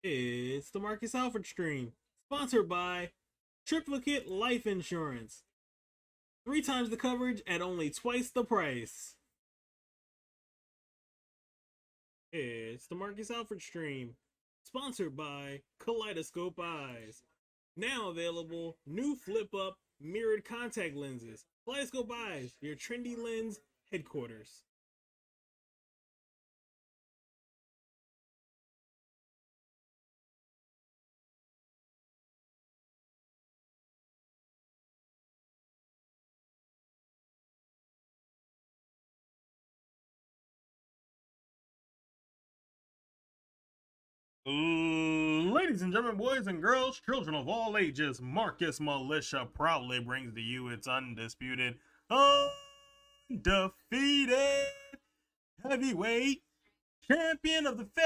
It's the Marcus Alford stream, sponsored by Triplicate Life Insurance. 3 times the coverage at only twice the price. It's the Marcus Alford stream, sponsored by Kaleidoscope Eyes. Now available, new flip-up mirrored contact lenses. Kaleidoscope Eyes, your trendy lens headquarters. Ladies and gentlemen, boys and girls, children of all ages, Marcus Militia proudly brings to you its undisputed, undefeated heavyweight champion of the fail.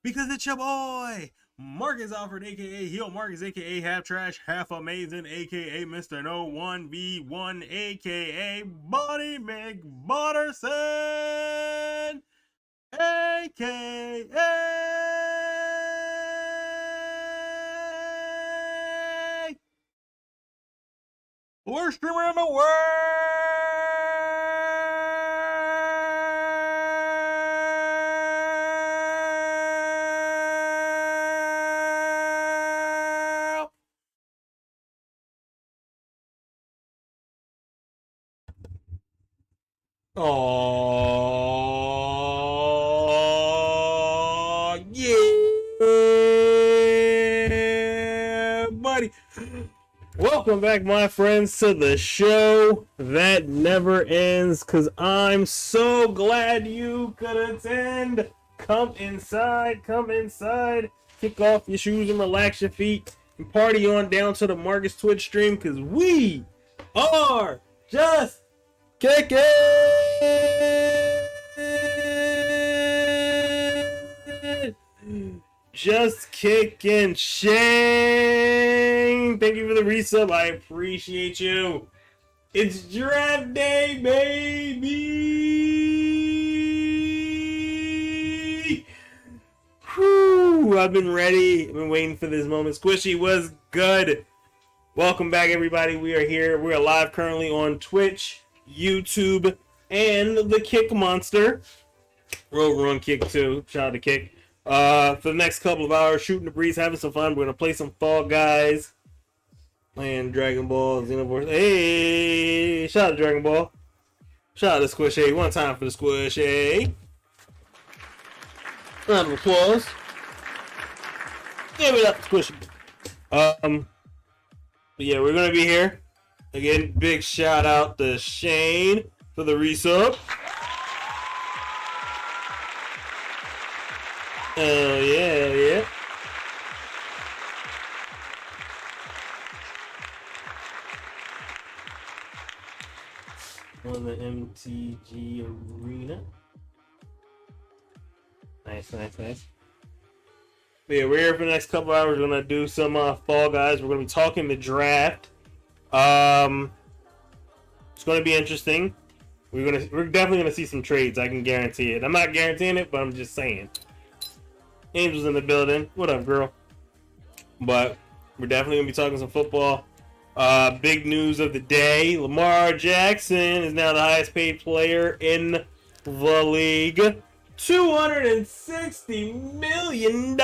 Because it's your boy, Marcus Alford, aka Heel Marcus, aka Half Trash, Half Amazing, aka Mr. No 1v1, aka Buddy McButterson, aka worst streamer in the world. Oh, yeah, buddy. Welcome back, my friends, to the show that never ends, because I'm so glad you could attend. Come inside, kick off your shoes and relax your feet, and party on down to the Marcus Twitch stream, because we are just kicking. Just kicking. Shane, thank you for the resub. I appreciate you. It's draft day, baby. Whew, I've been ready. I've been waiting for this moment. Squishy was good. Welcome back, everybody. We are here. We're live currently on Twitch, YouTube, and the Kick Monster. Road Run Kick too. Shout out to Kick. For the next couple of hours, shooting the breeze, having some fun. We're gonna play some Fall Guys, playing Dragon Ball, Xenoverse. Hey, shout out to Dragon Ball. Shout out to Squishy. One time for the Squishy. Round of applause. Give it up, Squishy. But yeah, we're gonna be here again. Big shout out to Shane for the resub. Oh yeah. On the MTG Arena. Nice. But yeah, we're here for the next couple hours. We're gonna do some Fall Guys. We're gonna be talking the draft. It's gonna be interesting. We're definitely gonna see some trades. I can guarantee it. I'm not guaranteeing it, but I'm just saying. Angel's in the building. What up, girl? But we're definitely going to be talking some football. Big news of the day. Lamar Jackson is now the highest paid player in the league. $260 million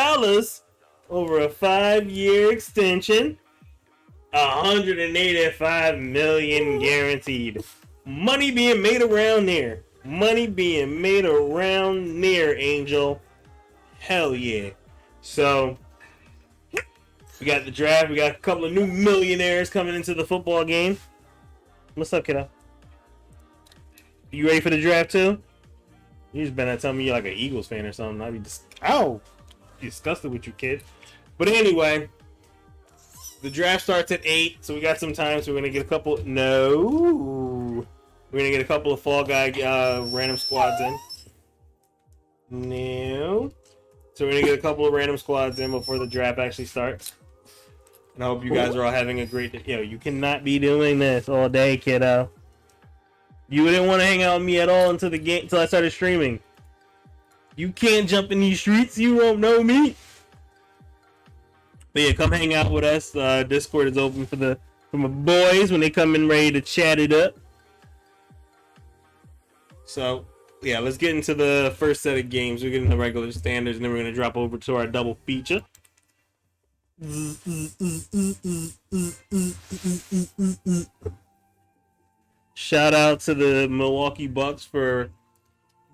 over a 5-year extension. $185 million guaranteed. Money being made around there. Angel. Hell yeah. So, we got the draft. We got a couple of new millionaires coming into the football game. What's up, kiddo? You ready for the draft, too? You just better not tell me you're like an Eagles fan or something. I'd be just, disgusted with you, kid. But anyway, the draft starts at 8, so we got some time. So we're going to get a couple. No. We're going to get a couple of Fall Guy random squads in. No. So we're going to get a couple of random squads in before the draft actually starts. And I hope you guys are all having a great day. Yo, you cannot be doing this all day, kiddo. You didn't want to hang out with me at all until the game, until I started streaming. You can't jump in these streets. You won't know me. But yeah, come hang out with us. Discord is open for my boys when they come in ready to chat it up. So yeah, let's get into the first set of games. We're getting the regular standards, and then we're gonna drop over to our double feature. Shout out to the Milwaukee Bucks for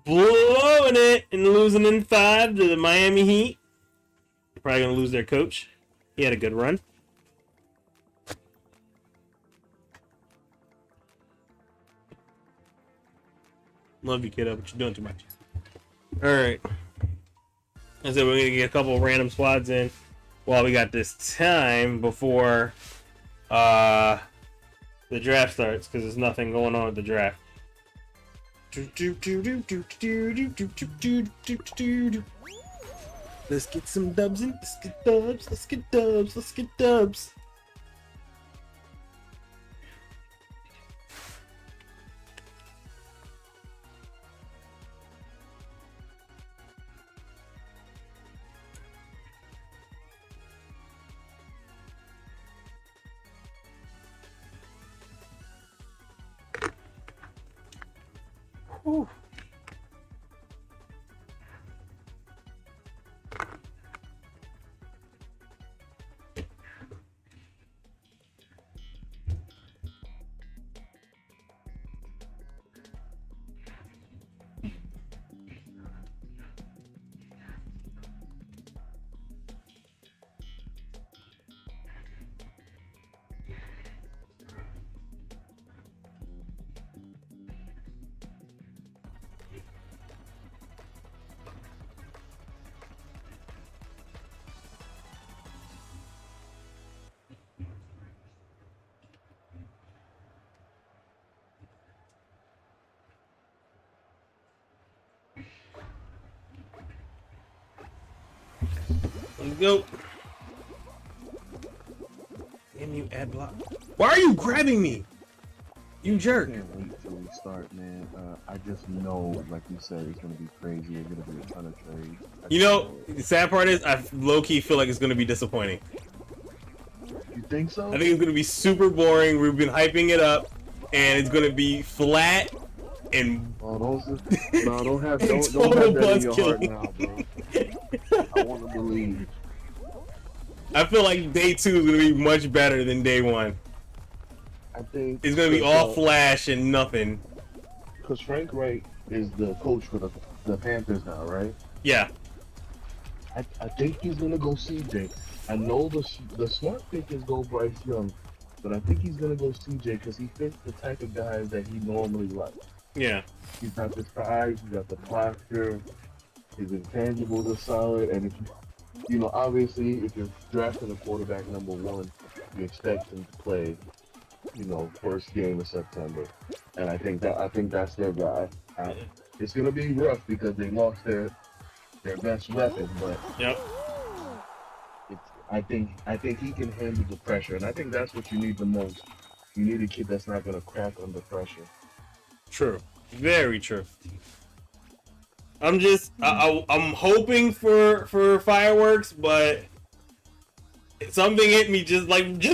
blowing it and losing in 5 to the Miami Heat. They're probably gonna lose their coach. He had a good run. Love you, kiddo, but you're doing too much. Alright. I said we're going to get a couple of random squads in while we got this time before the draft starts, because there's nothing going on with the draft. Let's get some dubs in. Let's get dubs. Let's get dubs. Let's get dubs. Whew. Let's go. Damn you, ad block. Why are you grabbing me? You jerk. I can't wait till we start, man. I just know, like you said, it's gonna be crazy. There's gonna be a ton of trades. You know, the sad part is I low-key feel like it's gonna be disappointing. You think so? I think it's gonna be super boring. We've been hyping it up, and it's gonna be flat and don't have that in your heart now, bro. I want to believe. I feel like day 2 is gonna be much better than day 1. I think it's gonna be all flash and nothing. Because Frank Wright is the coach for the Panthers now, right? Yeah. I think he's gonna go CJ. I know the smart pick is go Bryce Young, but I think he's gonna go CJ because he fits the type of guys that he normally likes. Yeah. He's got the size, he's got the posture, his intangibles are solid, and if you know, obviously, if you're drafting a quarterback number 1, you expect him to play, you know, first game of September, and I think that's their guy. It's gonna be rough because they lost their best weapon, but yep. I think he can handle the pressure, and I think that's what you need the most. You need a kid that's not gonna crack under pressure. True, very true. I'm just I'm hoping for fireworks, but something hit me just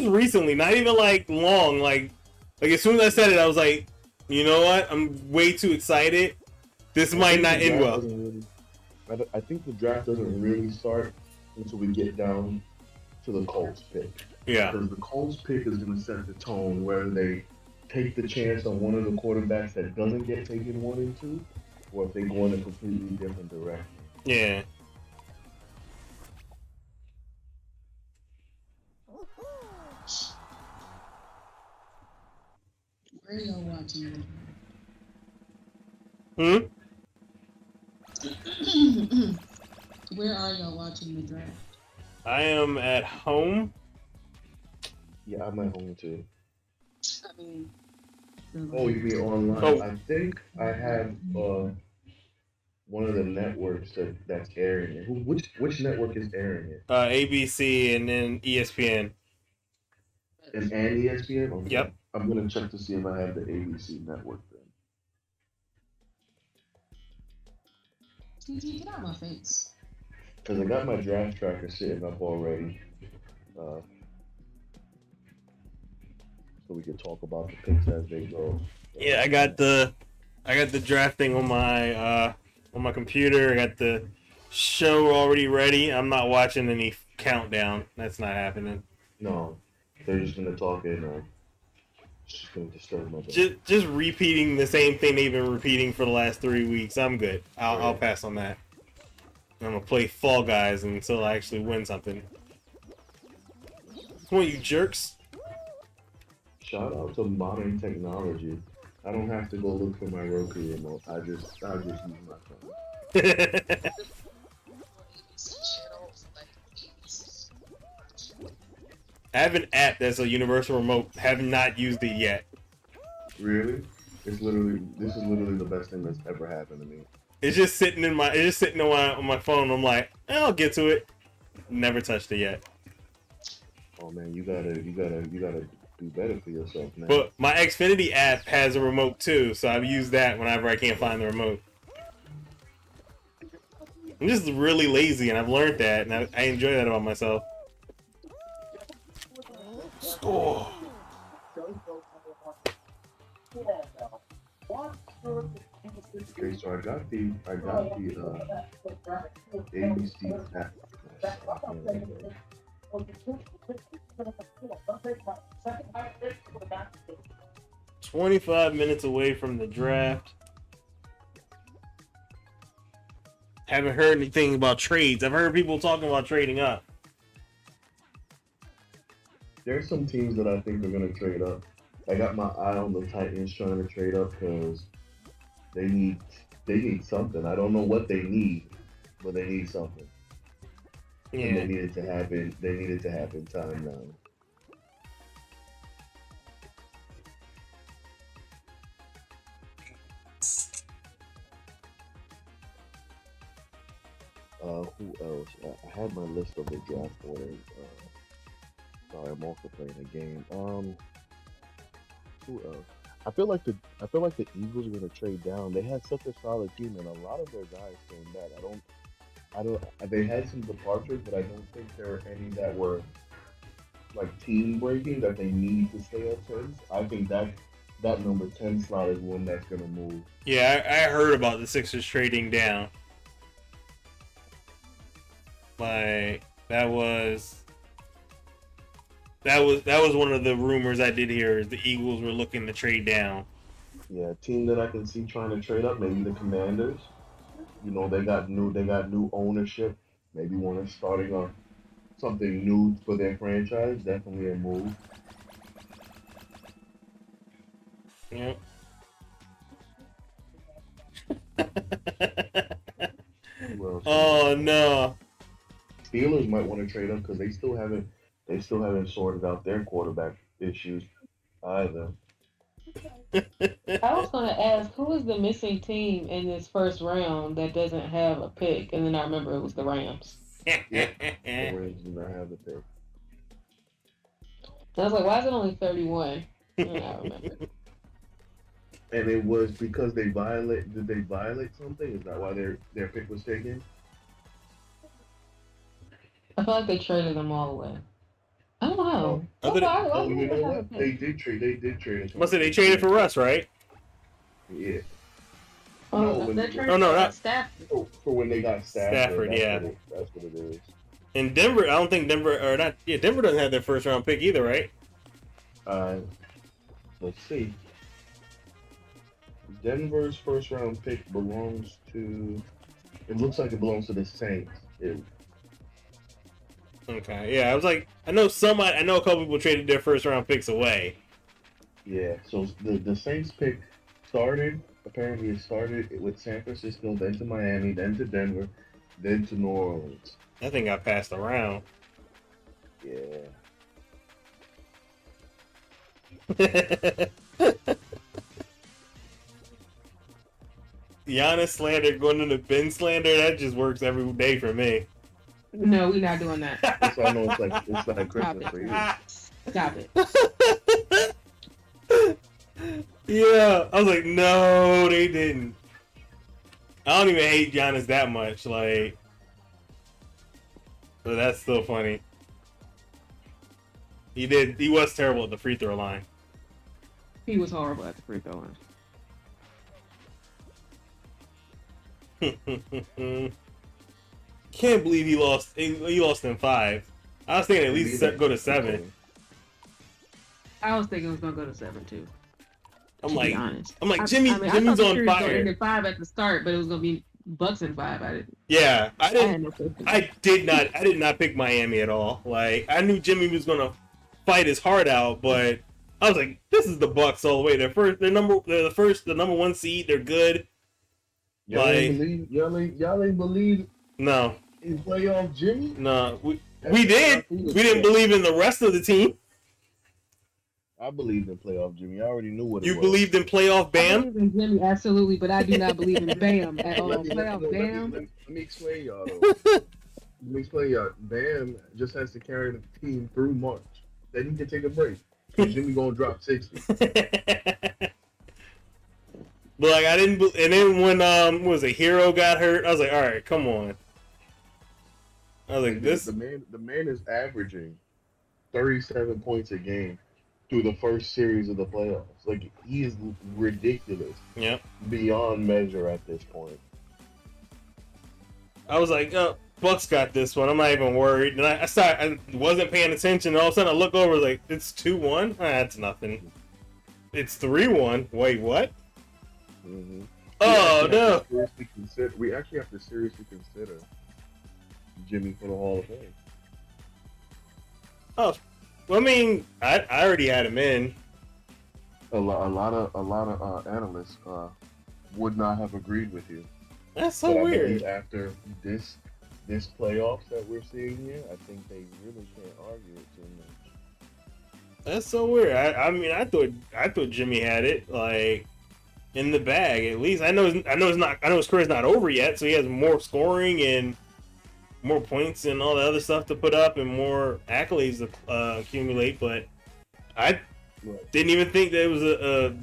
recently, not even like long, like as soon as I said it, I was like, you know what? I'm way too excited. This might not end well. I think the draft doesn't really start until we get down to the Colts pick. Yeah. Because the Colts pick is going to set the tone where they take the chance on one of the quarterbacks that doesn't get taken 1 and 2, or if they go in a completely different direction. Yeah. Where are y'all watching? Where are y'all watching the draft? I am at home. Yeah, I'm at home too. I mean, oh, you mean online? Oh. I think I have one of the networks that's airing it. Which network is airing it? ABC and then ESPN. And ESPN? Okay. Yep. I'm gonna check to see if I have the ABC network then. TT, get out of my face. Because I got my draft tracker sitting up already. Uh, so we can talk about the picks as they go. Yeah, I got the draft thing on my computer. I got the show already ready. I'm not watching any countdown. That's not happening. No, they're just gonna talk and just gonna disturb my day. Just repeating the same thing they've been repeating for the last 3 weeks. I'm good. I'll pass on that. I'm gonna play Fall Guys until I actually win something. Come on, you jerks! Shout out to modern technology. I don't have to go look for my Roku remote. I just use my phone. I have an app that's a universal remote. Have not used it yet. Really? This is literally the best thing that's ever happened to me. It's just sitting on my phone. I'm like, I'll get to it. Never touched it yet. Oh man, you gotta do better for yourself, man. But my Xfinity app has a remote too, so I've used that whenever I can't find the remote. I'm just really lazy, and I've learned that, and I enjoy that about myself. Score. Okay, so I got the ABC app. 25 minutes away from the draft. Haven't heard anything about trades. I've heard people talking about trading up. There's some teams that I think are gonna trade up. I got my eye on the Titans trying to trade up because they need something. I don't know what they need, but they need something. Yeah. And they needed to happen time now. Who else? I had my list of the draft orders. Sorry, I'm also playing a game. Who else? I feel like the Eagles are gonna trade down. They had such a solid team, and a lot of their guys came back. I don't. They had some departures, but I don't think there were any that were like team breaking that they need to stay at 10. I think that number 10 slot is one that's gonna move. Yeah, I heard about the Sixers trading down. Like that was one of the rumors I did hear is the Eagles were looking to trade down. Yeah, a team that I can see trying to trade up, maybe the Commanders. You know, they got new ownership. Maybe one is starting on something new for their franchise. Definitely a move. Yep. Oh no. Steelers might want to trade up because they still haven't sorted out their quarterback issues either. I was going to ask, who is the missing team in this first round that doesn't have a pick? And then I remember it was the Rams. Yeah, the Rams do not have a pick. I was like, why is it only 31? And I remember. And it was because did they violate something? Is that why their pick was taken? I feel like they traded them all away. I don't know. You know what? They did trade it. Must say they traded for Russ, right? Yeah. Not Stafford. For when they got Stafford, yeah. That's what it is. And Denver, I don't think Denver doesn't have their first round pick either, right? Let's see. Denver's first round pick belongs to. It looks like it belongs to the Saints. Okay, yeah, I was like, I know a couple people traded their first round picks away. Yeah, so the Saints pick apparently it started with San Francisco, then to Miami, then to Denver, then to New Orleans. That thing got passed around. Yeah. Giannis slander going into Ben slander, that just works every day for me. No, we're not doing that. So I know it's like Christmas for you. Stop it. Yeah, I was like, no, they didn't. I don't even hate Giannis that much, like, but that's still funny. He was terrible at the free throw line. He was horrible at the free throw line. Can't believe he lost. He lost in 5. I was thinking at least go to 7. I was thinking it was gonna go to 7 too. I'm Be honest. like, Jimmy's on fire. Ended 5 at the start, but it was gonna be Bucks in 5. I didn't. Yeah, I did no not pick Miami at all. Like, I knew Jimmy was gonna fight his heart out, but I was like, this is the Bucks all the way. They're the number 1 seed. They're good. Y'all ain't believe No. in playoff Jimmy? No, we did. We didn't believe in the rest of the team. I believed in playoff Jimmy. I already knew what it was. You believed in playoff Bam? I believe in Jimmy, absolutely, but I do not believe in Bam at all. Let Playoff Bam. me explain y'all. Bam just has to carry the team through March. Then he can take a break. Jimmy gonna drop 60. But like, I didn't. And then when Hero got hurt, I was like, all right, come on. I was like, this. The man is averaging 37 points a game through the first series of the playoffs. Like, he is ridiculous. Yep. Beyond measure at this point. I was like, oh, Bucks got this one. I'm not even worried. And I wasn't paying attention. And all of a sudden, I look over, like, it's 2-1. That's nothing. It's 3-1. Wait, what? Mm-hmm. Oh no! We actually have to seriously consider Jimmy for the Hall of Fame. Oh, well, I mean, I already had him in. A lot of analysts would not have agreed with you. That's so weird. I believe after this playoffs that we're seeing here, I think they really can't argue it too much. That's so weird. I mean, I thought Jimmy had it, like, in the bag at least. I know his career's not over yet, so he has more scoring and more points and all the other stuff to put up and more accolades to accumulate. But I didn't even think that it was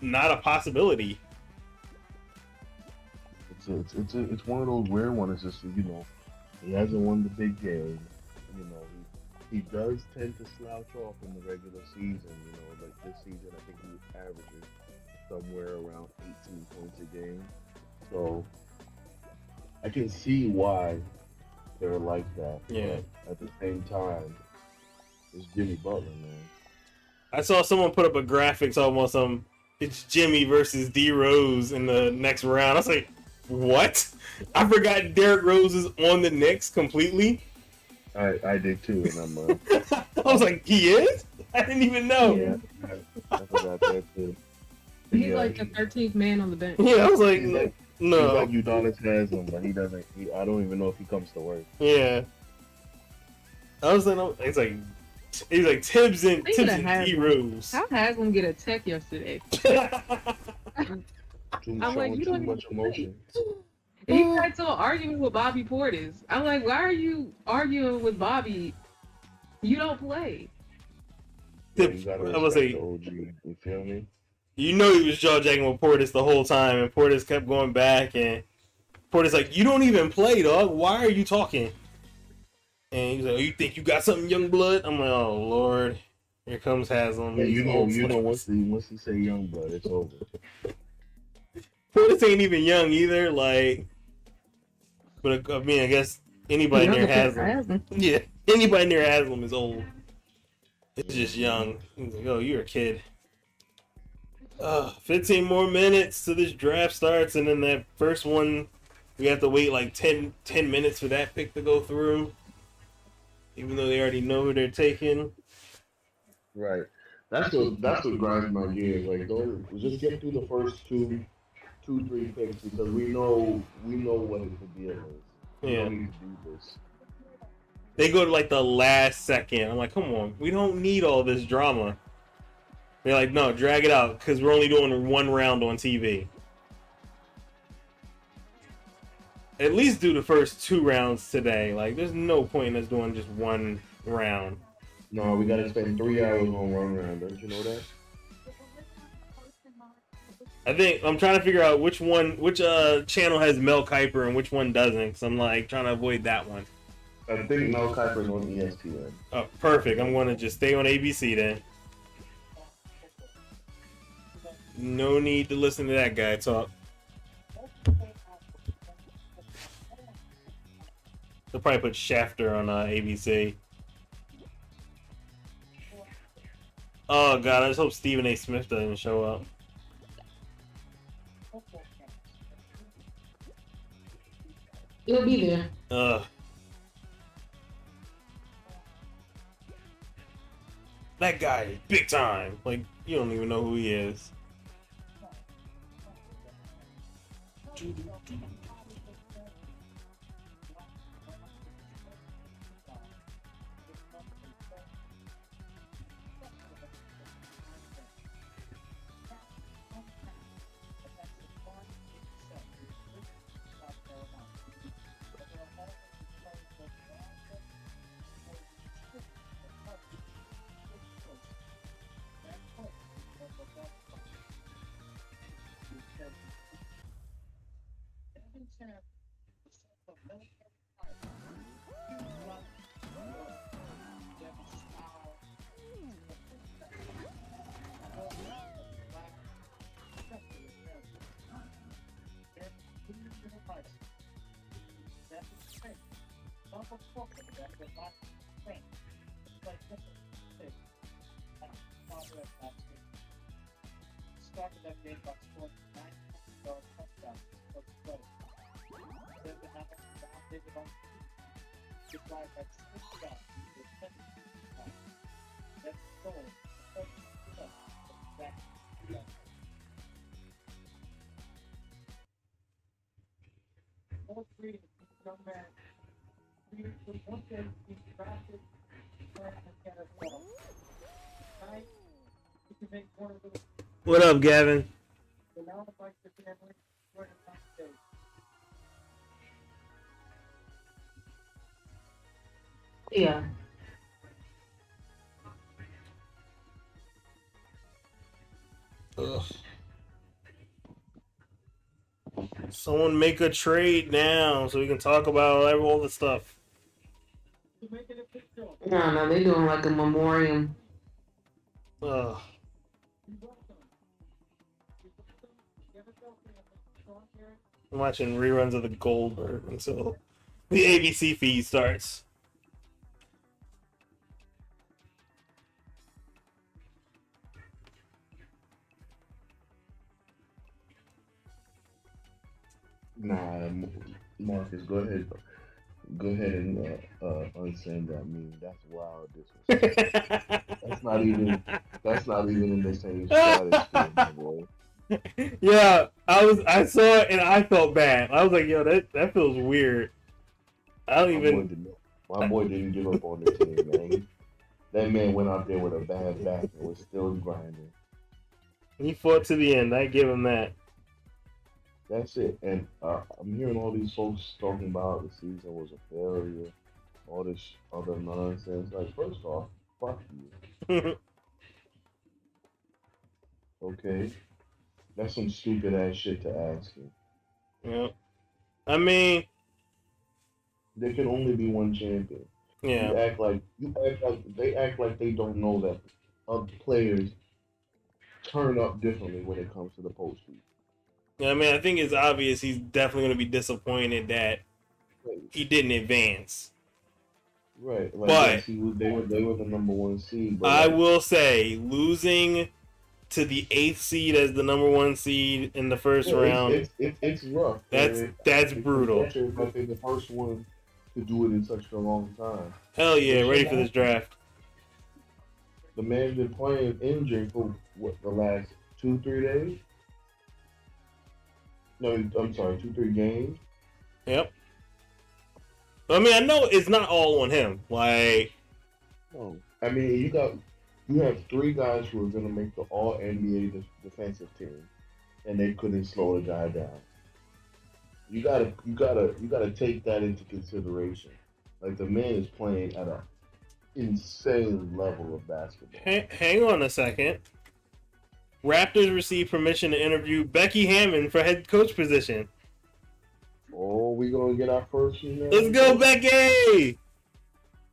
not a possibility. It's one of those weird ones. It's just, he hasn't won the big game. He does tend to slouch off in the regular season. Like this season, I think he averages somewhere around 18 points a game. So I can see why they're like that. Yeah. But at the same time, it's Jimmy Butler, man. I saw someone put up a graphic talking about it's Jimmy versus D Rose in the next round. I was like, what? I forgot Derrick Rose is on the Knicks completely. I did too, and I'm. I was like, he is? I didn't even know. Yeah, I forgot that too. He's like the 13th man on the bench. Yeah, I was like, no. He's like Udonis has him, but he doesn't. I don't even know if he comes to work. Yeah. I was like, he's like Tibbs and D Rose. How Haslam get a tech yesterday? Too much emotion. He got to an argument with Bobby Portis. I'm like, why are you arguing with Bobby? You don't play. I was like, OG, you feel me? You know he was jaw-jacking with Portis the whole time, and Portis kept going back, and Portis like, you don't even play, dog. Why are you talking? And he's like, oh, you think you got something, young blood? I'm like, oh, Lord. Here comes Haslam. Yeah, you know, once he say young blood, it's over. Portis ain't even young either, like, but I mean, I guess anybody near Haslam. Yeah, anybody near Haslam is old. It's just young. He's like, oh, you're a kid. 15 more minutes till this draft starts, and then that first one, we have to wait like 10 minutes for that pick to go through, even though they already know who they're taking. Right. That's what grinds my gears. Like, don't just get through the first two, 3 picks, because we know what the deal is. We don't need to do this. They go to like the last second. I'm like, come on, we don't need all this drama. They're like, no, drag it out, because we're only doing 1 round on TV. At least do the first 2 rounds today. Like, there's no point in us doing just 1 round. No, we gotta spend 3 hours on one round. Don't you know that? I think I'm trying to figure out which channel has Mel Kiper and which one doesn't. Cause I'm like trying to avoid that one. I think Mel Kiper's on ESPN. Oh, perfect. I'm going to just stay on ABC then. No need to listen to that guy talk. They'll probably put Shafter on ABC. Oh god, I just hope Stephen A. Smith doesn't show up. He'll be there. Ugh. That guy is big time. Like, you don't even know who he is. What up, Gavin? Yeah. Ugh. Someone make a trade now so we can talk about all the stuff. No, they're doing like a memoriam. Ugh. I'm watching reruns of the Goldberg until the ABC feed starts. Nah, Marcus, go ahead. Go ahead and unsend that meme. That's wild. That's not even. That's not even in the same stratosphere, my boy. Yeah, I saw it and I felt bad. I was like, yo, that feels weird. I don't even. My boy didn't give up on the team, man. That man went out there with a bad back and was still grinding. He fought to the end. I give him that. That's it. And I'm hearing all these folks talking about the season was a failure, all this other nonsense. Like, first off, fuck you. Okay? That's some stupid ass shit to ask you. Yeah. I mean, there can only be one champion. Yeah. They act like they don't know that other players turn up differently when it comes to the postseason. Yeah, I mean, I think it's obvious he's definitely going to be disappointed that he didn't advance. Right, like but they were the number one seed. But I will say, losing to the 8th seed as the number 1 seed in the first round, it's rough. That's brutal. They're the first one to do it in such a long time. Hell yeah, ready for this draft. The man's been playing injured for the last 2-3 days. No, I'm sorry, 2-3 games. Yep. I mean, I know it's not all on him. Like, no. I mean, you have 3 guys who are gonna make the All NBA defensive team, and they couldn't slow the guy down. You gotta take that into consideration. Like, the man is playing at a insane level of basketball. Hang on a second. Raptors received permission to interview Becky Hammon for head coach position. Oh, we gonna get our first female. Let's go, Becky! Hey,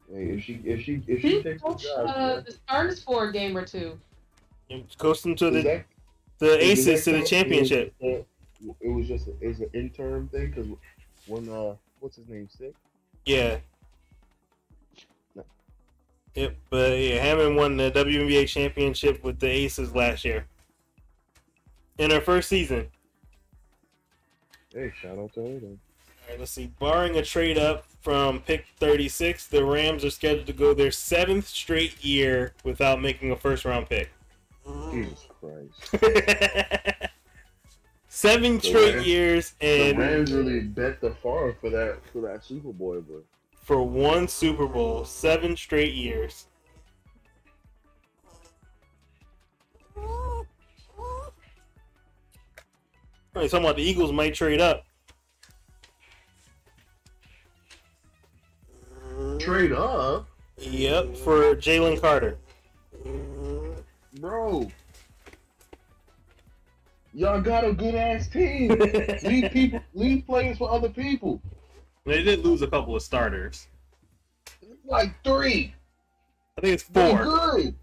if she He takes the coached job, the Stars for a game or two. Coached them to is that- the is Aces to that the championship. It was just it's an interim thing because when what's his name sick? Yeah. Yep, but yeah, Hammond won the WNBA championship with the Aces last year. In her first season. Hey, shout out to her then. Alright, let's see. Barring a trade up from pick 36, the Rams are scheduled to go their 7th straight year without making a first round pick. Jesus Christ. 7 straight years The and Rams really bet the farm for that Super Bowl, but for 1 Super Bowl, 7 straight years. You're talking about the Eagles might trade up. trade up, Yep, for Jalen Carter. bro. Y'all got a good ass team. leave players for other people. They did lose a couple of starters. Like 3. I think it's They 4. good.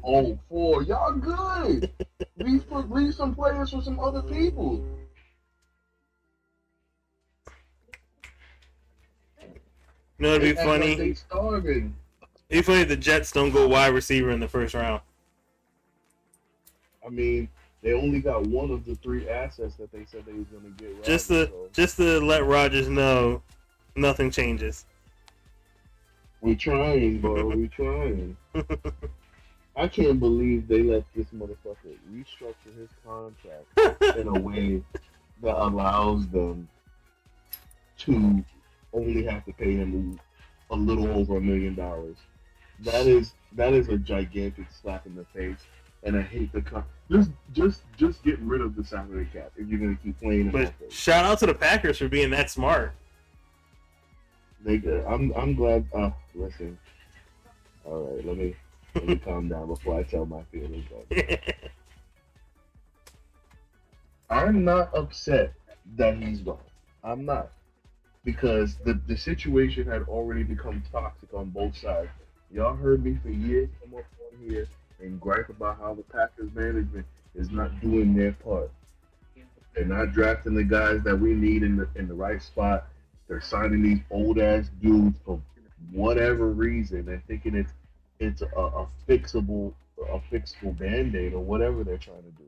Oh, 4. Y'all good. Leave some players for some other people. You know, it'd be They act like funny. they starving. It'd be funny if the Jets don't go wide receiver in the first round. I mean, they only got one of the 3 assets that they said they was gonna get. Just to let Rodgers know, nothing changes. We trying, bro. We trying. I can't believe they let this motherfucker restructure his contract in a way that allows them to only have to pay him a little over $1 million. That is a gigantic slap in the face, and I hate the just get rid of the salary cap if you're gonna keep playing. But shout out to the Packers for being that smart. They good. I'm glad. Listen. All right, let me calm down before I tell my feelings. I'm not upset that he's gone. I'm not, because the situation had already become toxic on both sides. Y'all heard me for years come up on here and gripe about how the Packers management is not doing their part. They're not drafting the guys that we need in the right spot. They're signing these old ass dudes for whatever reason and thinking it's a fixable band-aid or whatever they're trying to do.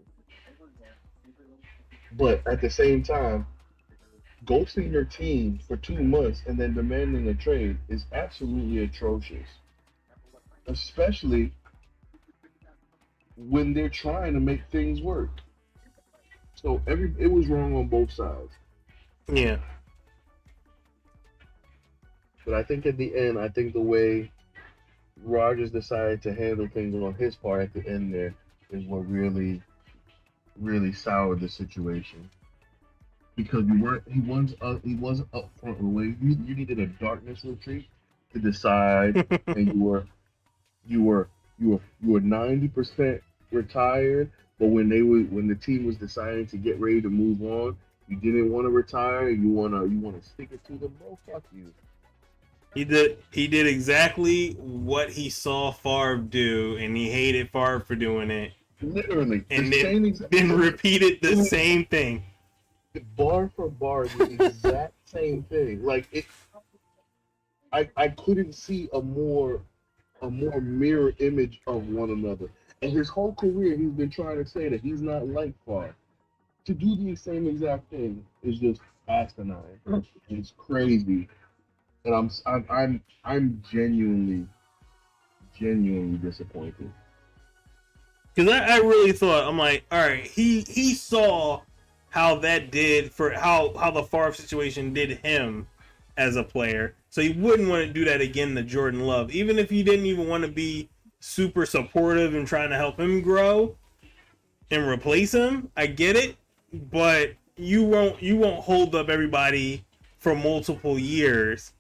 But at the same time, ghosting your team for 2 months and then demanding a trade is absolutely atrocious. Especially when they're trying to make things work. So it was wrong on both sides. Yeah. But I think at the end, the way Rodgers decided to handle things on his part at the end there is what really, really soured the situation. Because he wasn't upfront with it. You needed a darkness retreat to decide, and you were 90% retired. But when the team was deciding to get ready to move on, you didn't want to retire. You wanna stick it to them. Bro, fuck you. He did exactly what he saw Favre do, and he hated Favre for doing it. Literally, And then repeated the same thing. Bar for bar, the exact same thing. Like it, I couldn't see a more mirror image of one another. And his whole career, he's been trying to say that he's not like Favre. To do the same exact thing is just asinine. It's crazy. And I'm genuinely disappointed. Because I really thought, I'm like, all right, he saw how that did for how the Favre situation did him as a player, so he wouldn't want to do that again to Jordan Love, even if he didn't even want to be super supportive and trying to help him grow and replace him. I get it, but you won't hold up everybody for multiple years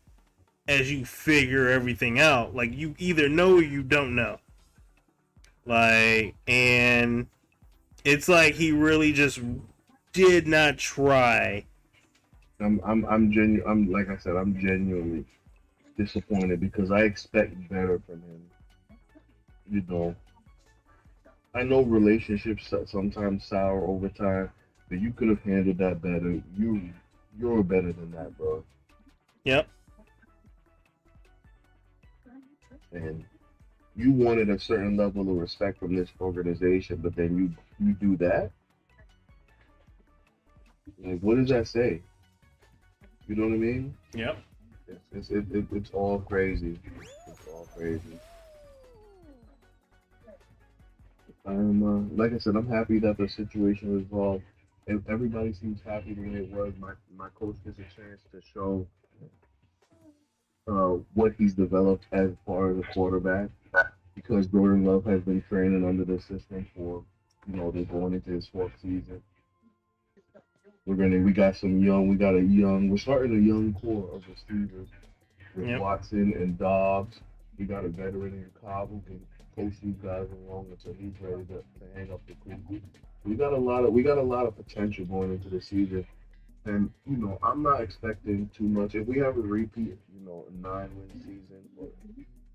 as you figure everything out. Like, you either know or you don't know. Like, and it's like he really just did not try. I'm like I said, I'm genuinely disappointed because I expect better from him. You know, I know relationships sometimes sour over time, but you could have handled that better. You're better than that, bro. Yep. And you wanted a certain level of respect from this organization, but then you do that. Like, what does that say? You know what I mean? Yep. It's all crazy. It's all crazy. Like I said, I'm happy that the situation was resolved. Everybody seems happy the way it was. My coach gets a chance to show what he's developed as far as a quarterback because Jordan Love has been training under the system for, they're going into his fourth season. We're starting a young core of receivers with Yep. Watson and Dobbs. We got a veteran in Cobb who can coach these guys along until he's ready to hang up the cleat. We got a lot of potential going into the season. And, I'm not expecting too much. If we have a repeat, a 9-win season,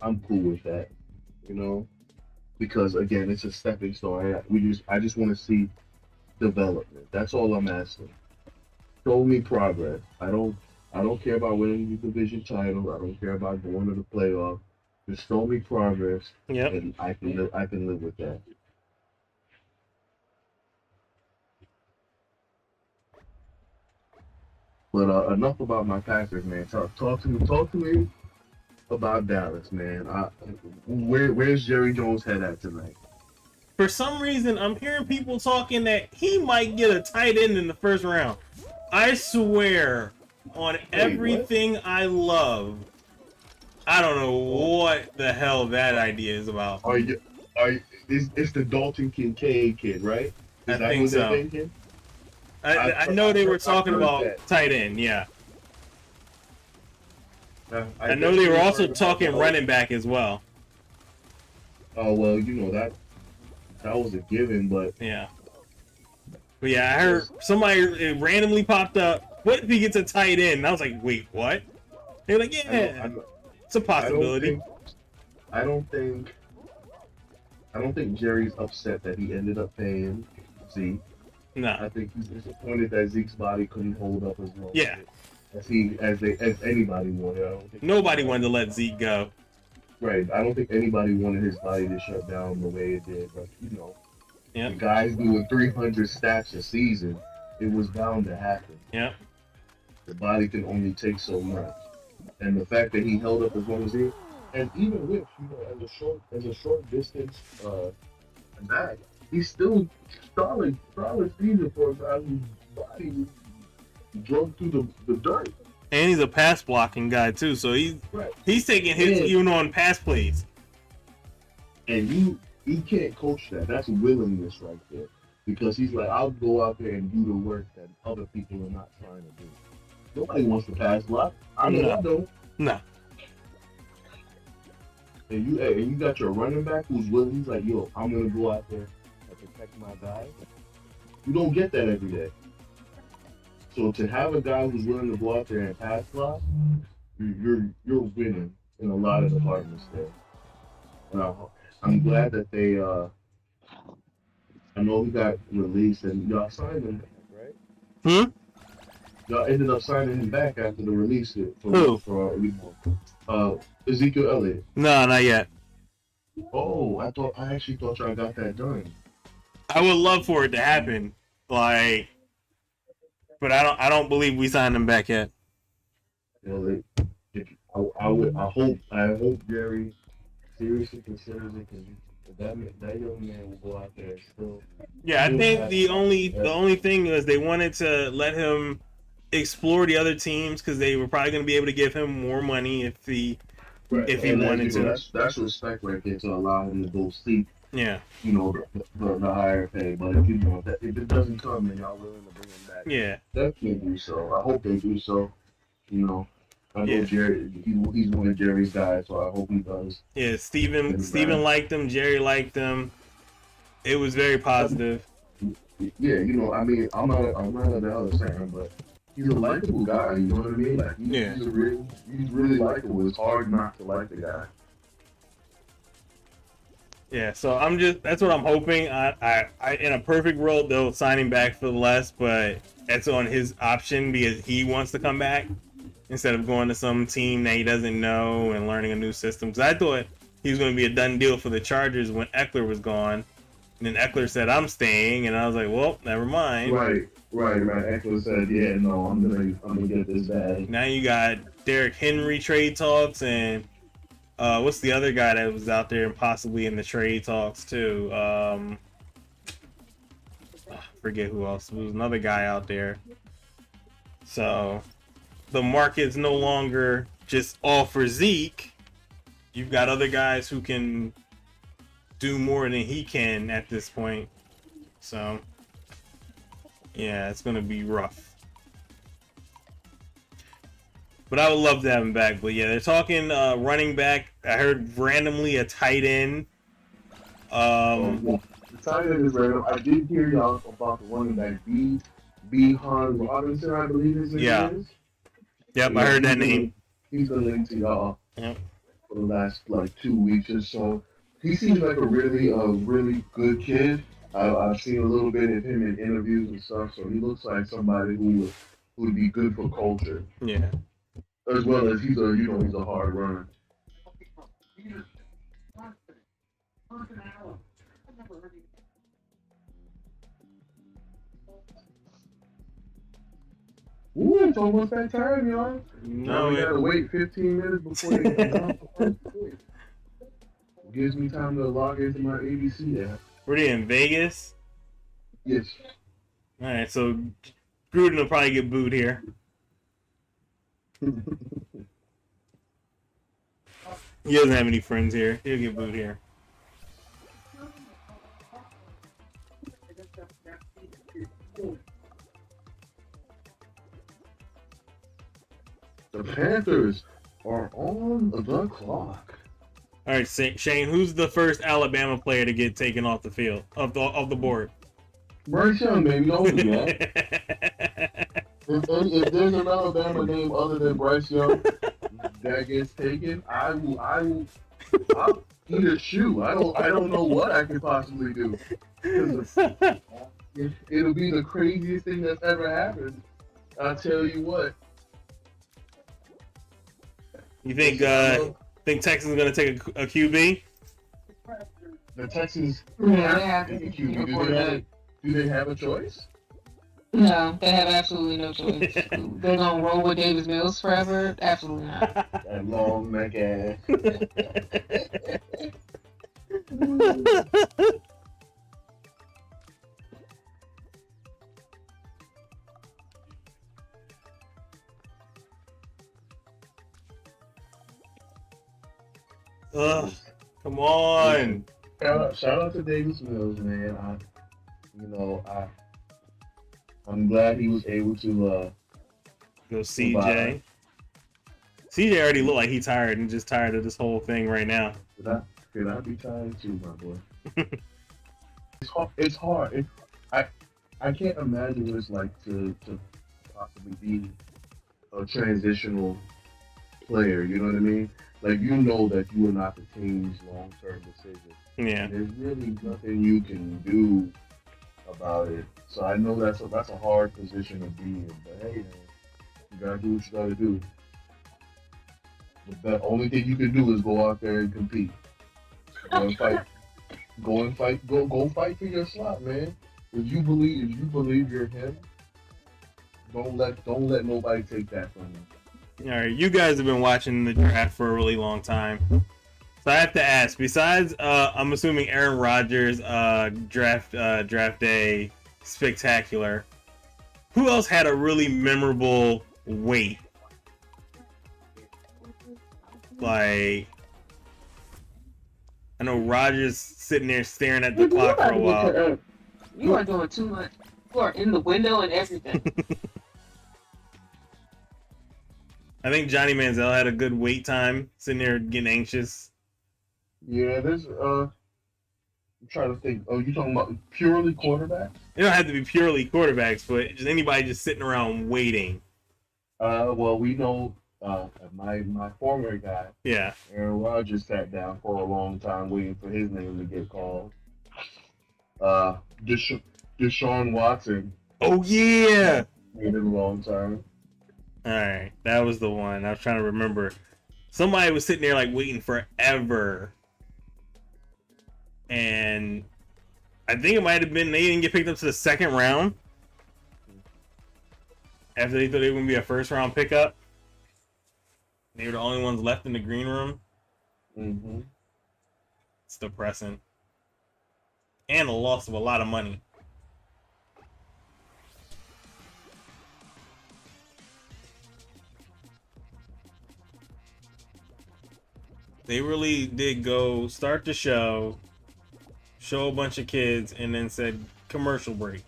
I'm cool with that, because again, it's a stepping stone. I just want to see development. That's all I'm asking. Show me progress. I don't care about winning the division title. I don't care about going to the playoffs. Just show me progress, Yep. and I can live with that. But enough about my Packers, man. Talk to me about Dallas, man. Where's Jerry Jones' head at tonight? For some reason, I'm hearing people talking that he might get a tight end in the first round. I swear on everything I love, I don't know what the hell that idea is about. It's the Dalton Kincaid kid, right? I think so. I know they were talking about tight end, yeah. I know they were also talking running back as well. Oh well, that was a given, but yeah. But yeah, I heard somebody randomly popped up. What if he gets a tight end? And I was like, wait, what? They're like, yeah, it's a possibility. I don't think Jerry's upset that he ended up paying Zeke. No. I think he's disappointed that Zeke's body couldn't hold up as long. Yeah. As anybody wanted. I don't think nobody wanted to let Zeke go. Right. I don't think anybody wanted his body to shut down the way it did, but Yep. the guy's doing 300 stats a season. It was bound to happen. Yeah. The body can only take so much, and the fact that he held up as long as he, and even with as a short distance back, he's still solid season for a guy whose body drove through the dirt. And he's a pass blocking guy too, so he's taking hits even on pass plays. And you can't coach that. That's willingness right there. Because he's like, I'll go out there and do the work that other people are not trying to do. Nobody wants to pass block. I don't. No. And you got your running back who's willing. He's like, yo, I'm gonna go out there and protect my guy. You don't get that every day. So to have a guy who's willing to go out there and pass block, you're winning in a lot of departments there. Now, I'm glad that they. I know he got released and y'all signed him, right? Y'all ended up signing him back after the release. For Ezekiel Elliott. No, not yet. Oh, I actually thought y'all got that done. I would love for it to happen, but I don't believe we signed him back yet. Well, I hope Jerry seriously considers it because that young man will go out there and still. Yeah, I think the only thing is they wanted to let him explore the other teams because they were probably going to be able to give him more money if he wanted to. That's respect right there to allow him to go seek. Yeah. The higher pay, but if it doesn't come and y'all willing to bring him back, yeah, definitely do so. I hope they do so. I know Yeah. Jerry. He's one of Jerry's guys, so I hope he does. Yeah, Steven liked him. Jerry liked him. It was very positive. Yeah, I mean, I'm not a Dallas fan, but he's a likable guy. You know what I mean? Like, Yeah. he's really likable. It's hard not to like the guy. Yeah, so that's what I'm hoping. I in a perfect world they'll sign him back for less, but that's on his option because he wants to come back instead of going to some team that he doesn't know and learning a new system. Because I thought he was going to be a done deal for the Chargers when Eckler was gone, and then Eckler said I'm staying, and I was like, well, never mind. Right. Eckler said, yeah, no, I'm gonna get this bag. Now you got Derrick Henry trade talks and. What's the other guy that was out there and possibly in the trade talks too? Forget who else. There was another guy out there. So the market's no longer just all for Zeke. You've got other guys who can do more than he can at this point. So yeah, it's gonna be rough. But I would love to have him back. But yeah, they're talking running back. I heard randomly a tight end. The tight end is random. I did hear y'all about the running back B. Han Robinson, I believe his name is. Yep, I heard that name. He's been linked to y'all Yep. for the last 2 weeks or so. He seems like a really good kid. I've seen a little bit of him in interviews and stuff, so he looks like somebody who would be good for culture. Yeah. As well as he's a hard runner. Ooh, it's almost that time, y'all. Now we gotta wait 15 minutes before they come out the first pick. Gives me time to log into my ABC app. Were they in Vegas? Yes. Alright, so Gruden will probably get booed here. He doesn't have any friends here. He'll get booed here. The Panthers are on the clock. All right, Shane. Who's the first Alabama player to get taken off the field of the board? Bryce Young, baby. Don't do that. If there's an Alabama name other than Bryce Young that gets taken, I'll eat a shoe. I don't know what I could possibly do. It'll be the craziest thing that's ever happened. I'll tell you what. You think Texas is gonna take a QB? The Texans Yeah, take a QB. Do they have a choice? No, they have absolutely no choice. They're gonna roll with Davis Mills forever? Absolutely not. That long neck ass. Ugh, come on. Shout out to Davis Mills, man. I'm glad he was able to Go CJ. CJ already looked like he's tired and just tired of this whole thing right now. Could I be tired too, my boy? It's hard. I can't imagine what it's like to possibly be a transitional player. You know what I mean? Like, you know that you are not the team's long-term decision. Yeah. There's really nothing you can do about it. So I know that's a hard position to be in. But hey, man, you gotta do what you gotta do. The only thing you can do is go out there and compete. Go and fight. Go fight for your slot, man. If you believe you're him, don't let nobody take that from you. All right, you guys have been watching the draft for a really long time, so I have to ask. Besides, I'm assuming Aaron Rodgers draft day spectacular. Who else had a really memorable wait? Like, I know Rodgers sitting there staring at the clock for a while. You are doing too much. You are in the window and everything. I think Johnny Manziel had a good wait time, sitting there getting anxious. Yeah, there's I'm trying to think. Oh, you talking about purely quarterbacks? It don't have to be purely quarterbacks, but just anybody just sitting around waiting. Well, we know my former guy, Yeah. Aaron Rodgers, sat down for a long time waiting for his name to get called. Uh, Deshaun Watson Oh yeah. waited a long time. All right, that was the one I was trying to remember. Somebody was sitting there like waiting forever, and I think it might have been they didn't get picked up to the second round after they thought they were going to be a first round pickup. They were the only ones left in the green room. Mm-hmm. It's depressing, and a loss of a lot of money. They really did go start the show a bunch of kids, and then said commercial break.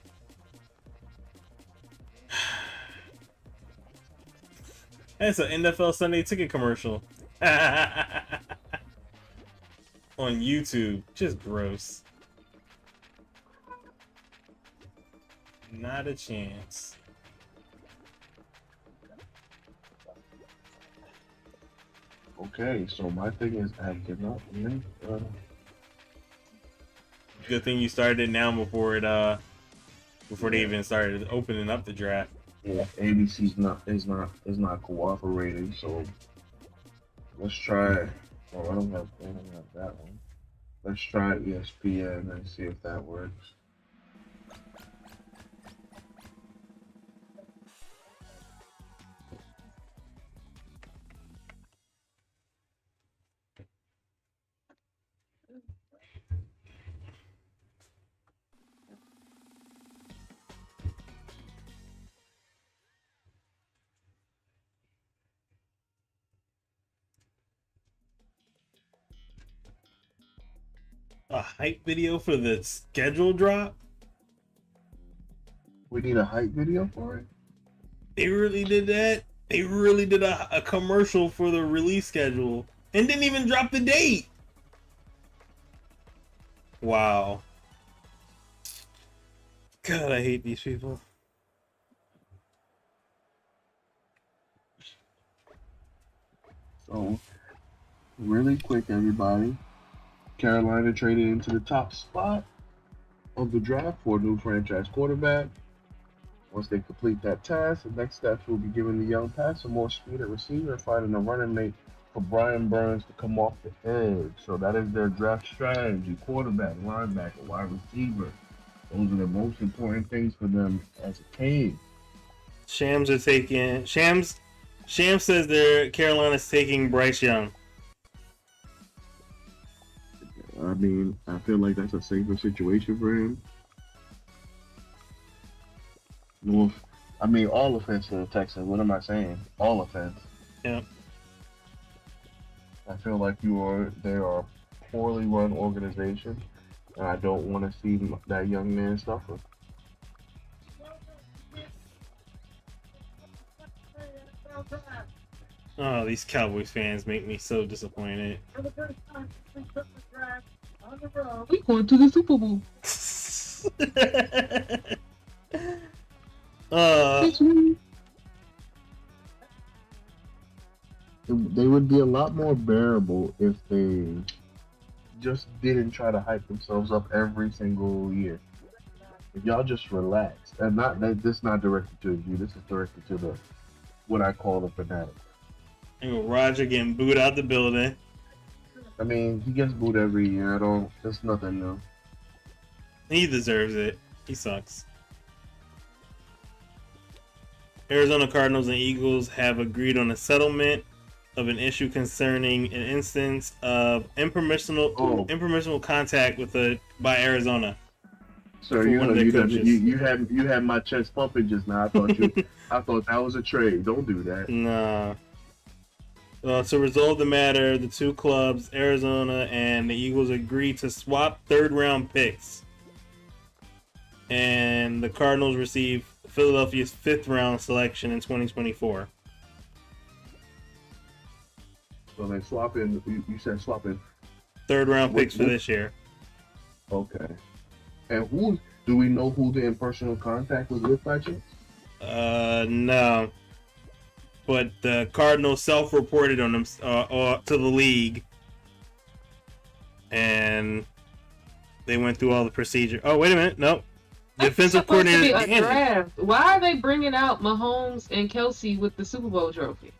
That's an NFL Sunday Ticket commercial on YouTube. Just gross. Not a chance. Okay, so my thing is acting up. Good thing you started it now before they even started opening up the draft. Yeah, ABC's not cooperating. So let's try. Oh, I don't have that one. Let's try ESPN and see if that works. A hype video for the schedule drop? We need a hype video for it? They really did that? They really did a commercial for the release schedule and didn't even drop the date. Wow. God, I hate these people. So, really quick, everybody. Carolina traded into the top spot of the draft for a new franchise quarterback. Once they complete that task, the next steps will be giving the young passer more speed at receiver and finding a running mate for Brian Burns to come off the edge. So that is their draft strategy: quarterback, linebacker, wide receiver. Those are the most important things for them as a team. Shams says Carolina's taking Bryce Young. I mean, I feel like that's a safer situation for him. Well, I mean, all offense to the Texans. What am I saying? All offense. Yeah. I feel like they are a poorly run organization, and I don't want to see that young man suffer. Oh, these Cowboys fans make me so disappointed. We going to the Super Bowl. They would be a lot more bearable if they just didn't try to hype themselves up every single year. If y'all just relax, and not that this is not directed to you, this is directed to the what I call the fanatic. And Roger getting booed out the building. I mean, he gets booed every year. It's nothing new. He deserves it. He sucks. Arizona Cardinals and Eagles have agreed on a settlement of an issue concerning an instance of impermissible contact by Arizona. Sir, you had my chest pumping just now. I thought that was a trade. Don't do that. Nah. To resolve the matter, the two clubs, Arizona and the Eagles, agreed to swap third-round picks. And the Cardinals receive Philadelphia's fifth-round selection in 2024. So they swapping. You said swapping. Third round What- picks for what- this year. Okay. And who do we know who the in personal contact was with by chance? No. But the Cardinals self-reported on them to the league, and they went through all the procedure. Oh, wait a minute, no. That's Defensive supposed to be coordinator. a draft. Why are they bringing out Mahomes and Kelsey with the Super Bowl trophy?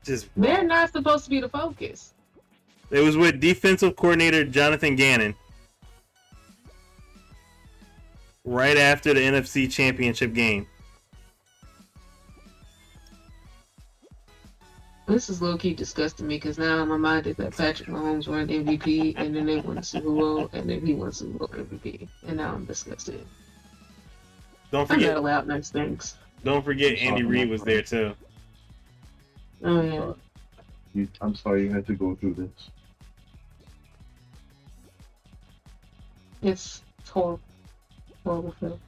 Just They're wrong. not supposed to be the focus. It was with defensive coordinator Jonathan Gannon. Right after the NFC Championship game. This is low-key disgusting me because now I'm reminded that Patrick Mahomes won MVP and then they won the Super Bowl and then he won Super Bowl MVP. And now I'm disgusted. Don't I'm not forget. allowed nice things. Don't forget Andy Reid was there too. Oh, yeah. I'm sorry you had to go through this. It's horrible. Horrible film.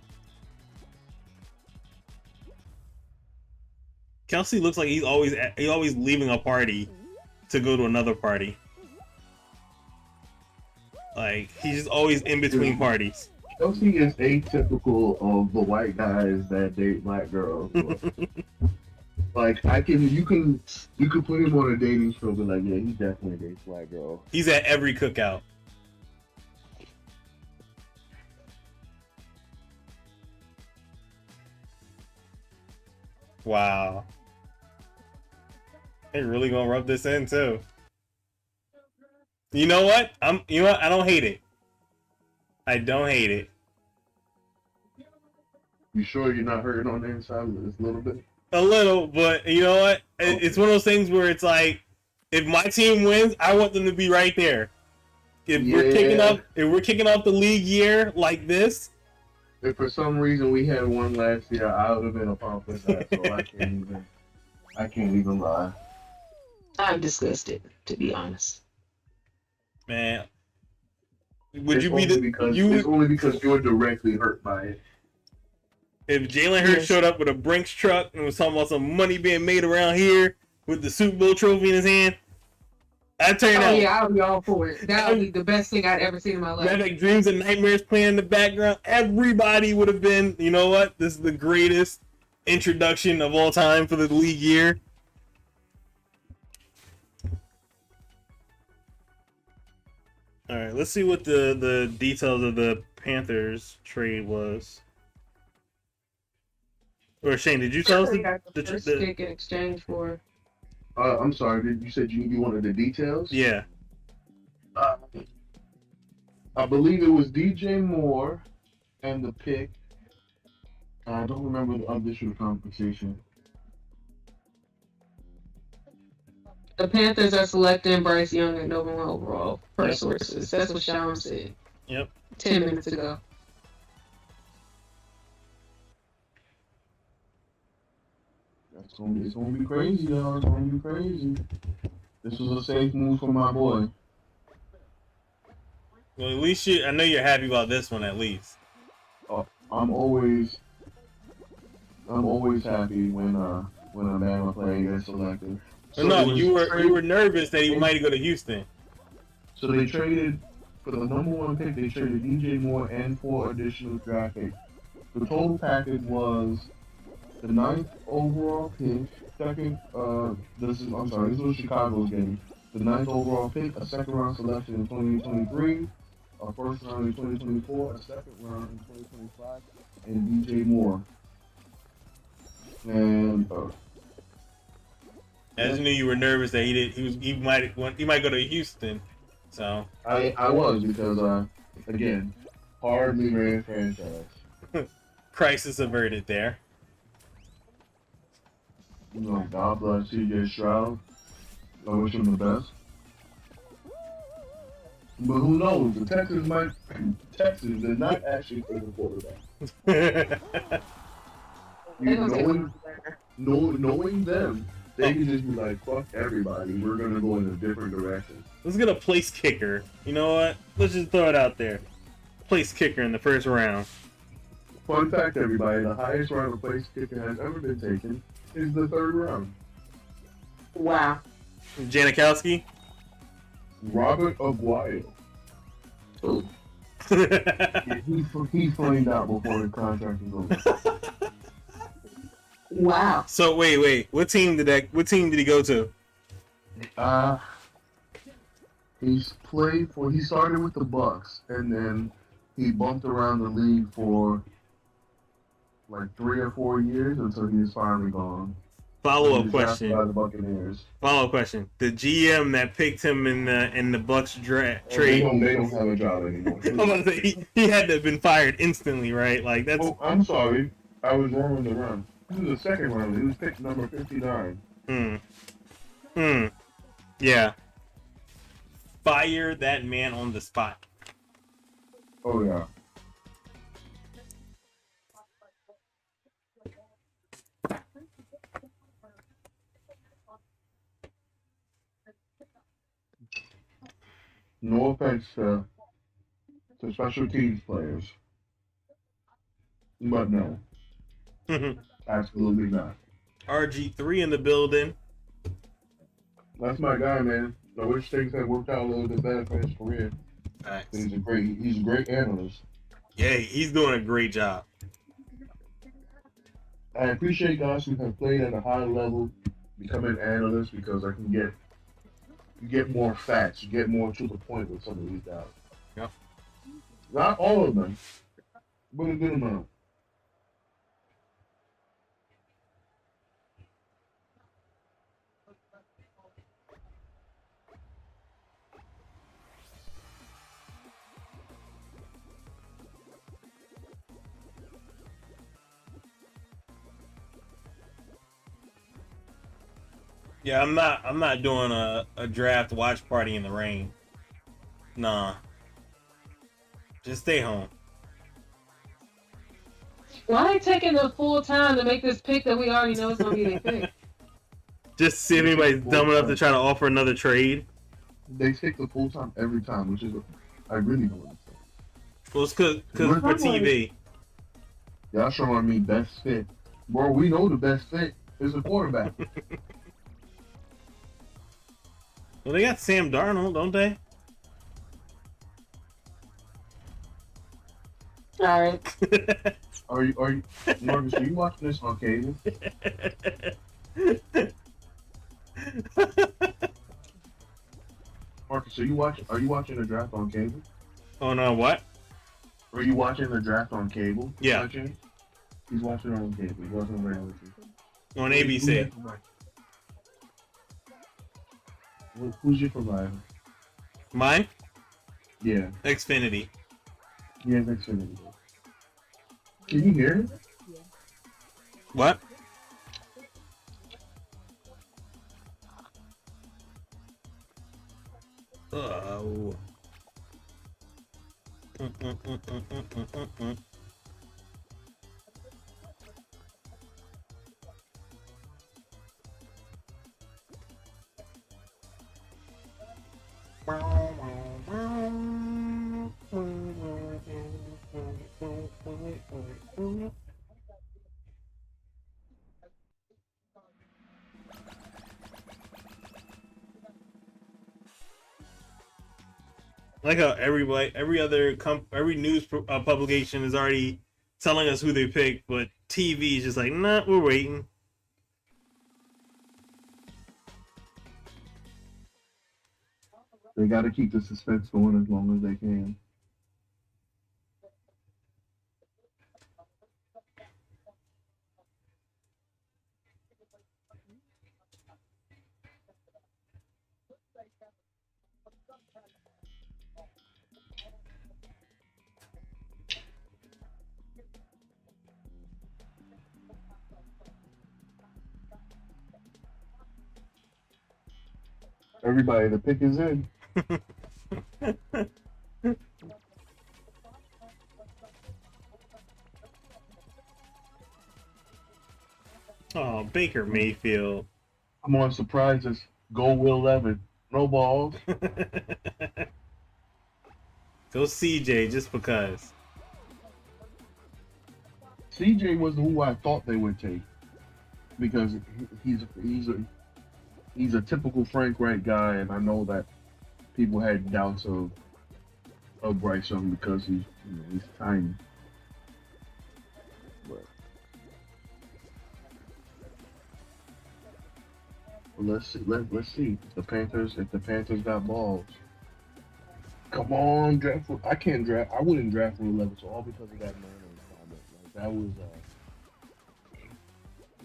Kelsey looks like he's always leaving a party to go to another party. Like he's just always in between parties. Chelsea is atypical of the white guys that date black girls. Like you can put him on a dating show, and be like, yeah, he definitely dates black girls. He's at every cookout. Wow. They really gonna rub this in too. You know what? You know what? I don't hate it. I don't hate it. You sure you're not hurting on the inside just a little bit? A little, but you know what? It's one of those things where it's like, if my team wins, I want them to be right there. If we're kicking off the league year like this, if for some reason we had one last year, I would have been a pump with that. So I can't even lie. I'm disgusted, to be honest. man, would It's you be only because it's only because you're directly hurt by it. if Jalen Hurts Yes. showed up with a Brinks truck and was talking about some money being made around here with the Super Bowl trophy in his hand? I'd turn out. Yeah, I would be all for it. That would be the best thing I'd ever seen in my life. That like Dreams and Nightmares playing in the background. Everybody would have been, you know what? This is the greatest introduction of all time for the league year. All right, let's see what the details of the Panthers trade was. Or Shane, did you tell us the first pick in exchange for? I'm sorry. You said you wanted the details? Yeah. I believe it was DJ Moore and the pick. I don't remember the additional compensation. The Panthers are selecting Bryce Young at number 1 overall, per Yep. sources. That's what Sean said. Yep. 10 minutes ago. It's gonna be crazy, y'all. It's gonna be crazy. This was a safe move for my boy. Well, at least I know you're happy about this one at least. I'm always happy when a Bama player gets selected. No, it was you were traded- nervous that he might go to Houston. So they traded for the number 1 pick. They traded DJ Moore and 4 additional draft picks. The total package was the 9th overall pick. This was Chicago's game. The 9th overall pick, a second round selection in 2023, a first round in 2024, a second round in 2025, and DJ Moore. And I just knew you were nervous that he might go to Houston. So I was because again, hardly ran franchise. crisis averted there. You know, God bless CJ Stroud. I wish him the best. But who knows? The Texans did not actually take a quarterback. Knowing them, they could just be like, fuck everybody, we're gonna go in a different direction. Let's get a place kicker. You know what? Let's just throw it out there. Place kicker in the first round. Fun fact, everybody, the highest round of place kicker has ever been taken is the 3rd round. Wow. Janikowski. Robert Aguayo. Yeah, he flamed out before the contract was over. Wow. So wait. What team did he go to? He started with the Bucks, and then he bumped around the league for like 3 or 4 years until he was finally gone. Follow He up was drafted question. by the Buccaneers. Follow up question. The GM that picked him in the Bucks draft They trade. don't have a job anymore. I'm about to say, he had to have been fired instantly, right? Like that's. Oh, I'm sorry. I was wrong on the run. He was the second round. He was picked number 59. Yeah. Fire that man on the spot. Oh, yeah. No offense to special teams players, but no, absolutely not. RG3 in the building. That's my guy, man. I wish things had worked out a little bit better for his career. Nice. He's a great analyst. Yeah, he's doing a great job. I appreciate guys who have played at a high level becoming analysts because I can get more facts, you get more to the point with some of these guys. Yep. Not all of them, but a good amount. Yeah, I'm not doing a draft watch party in the rain. Nah. Just stay home. Why they taking the full time to make this pick that we already know is gonna be their pick? Just see if anybody's dumb enough to try to offer another trade. They take the full time every time, which is I really don't understand. Well, it's cause for TV. Y'all showing me best fit. Bro, we know the best fit is a quarterback. Well, they got Sam Darnold, don't they? All right. Are you, Marcus? Are you watching this on cable? Marcus, are you watching the draft on cable? Oh no, what? Are you watching the draft on cable? Yeah. He's watching it on cable. He's watching it on reality. On ABC. Who's your provider? Mine? Yeah. Xfinity. Yeah, Xfinity. Can you hear it? What? Oh. Like how every news publication is already telling us who they picked, but TV is just like, nah, we're waiting. They got to keep the suspense going as long as they can. Everybody, the pick is in. Oh, Baker Mayfield. I'm on surprises. Go Will Levis. No balls. Go CJ just because. CJ was who I thought they would take because He's a typical Frank Wright guy, and I know that people had doubts of Bryce Young because he's tiny. But let's see. Let's see if the Panthers got balls. Come on, draft. I can't draft. I wouldn't draft for 11, so all because of that mayonnaise comment. Like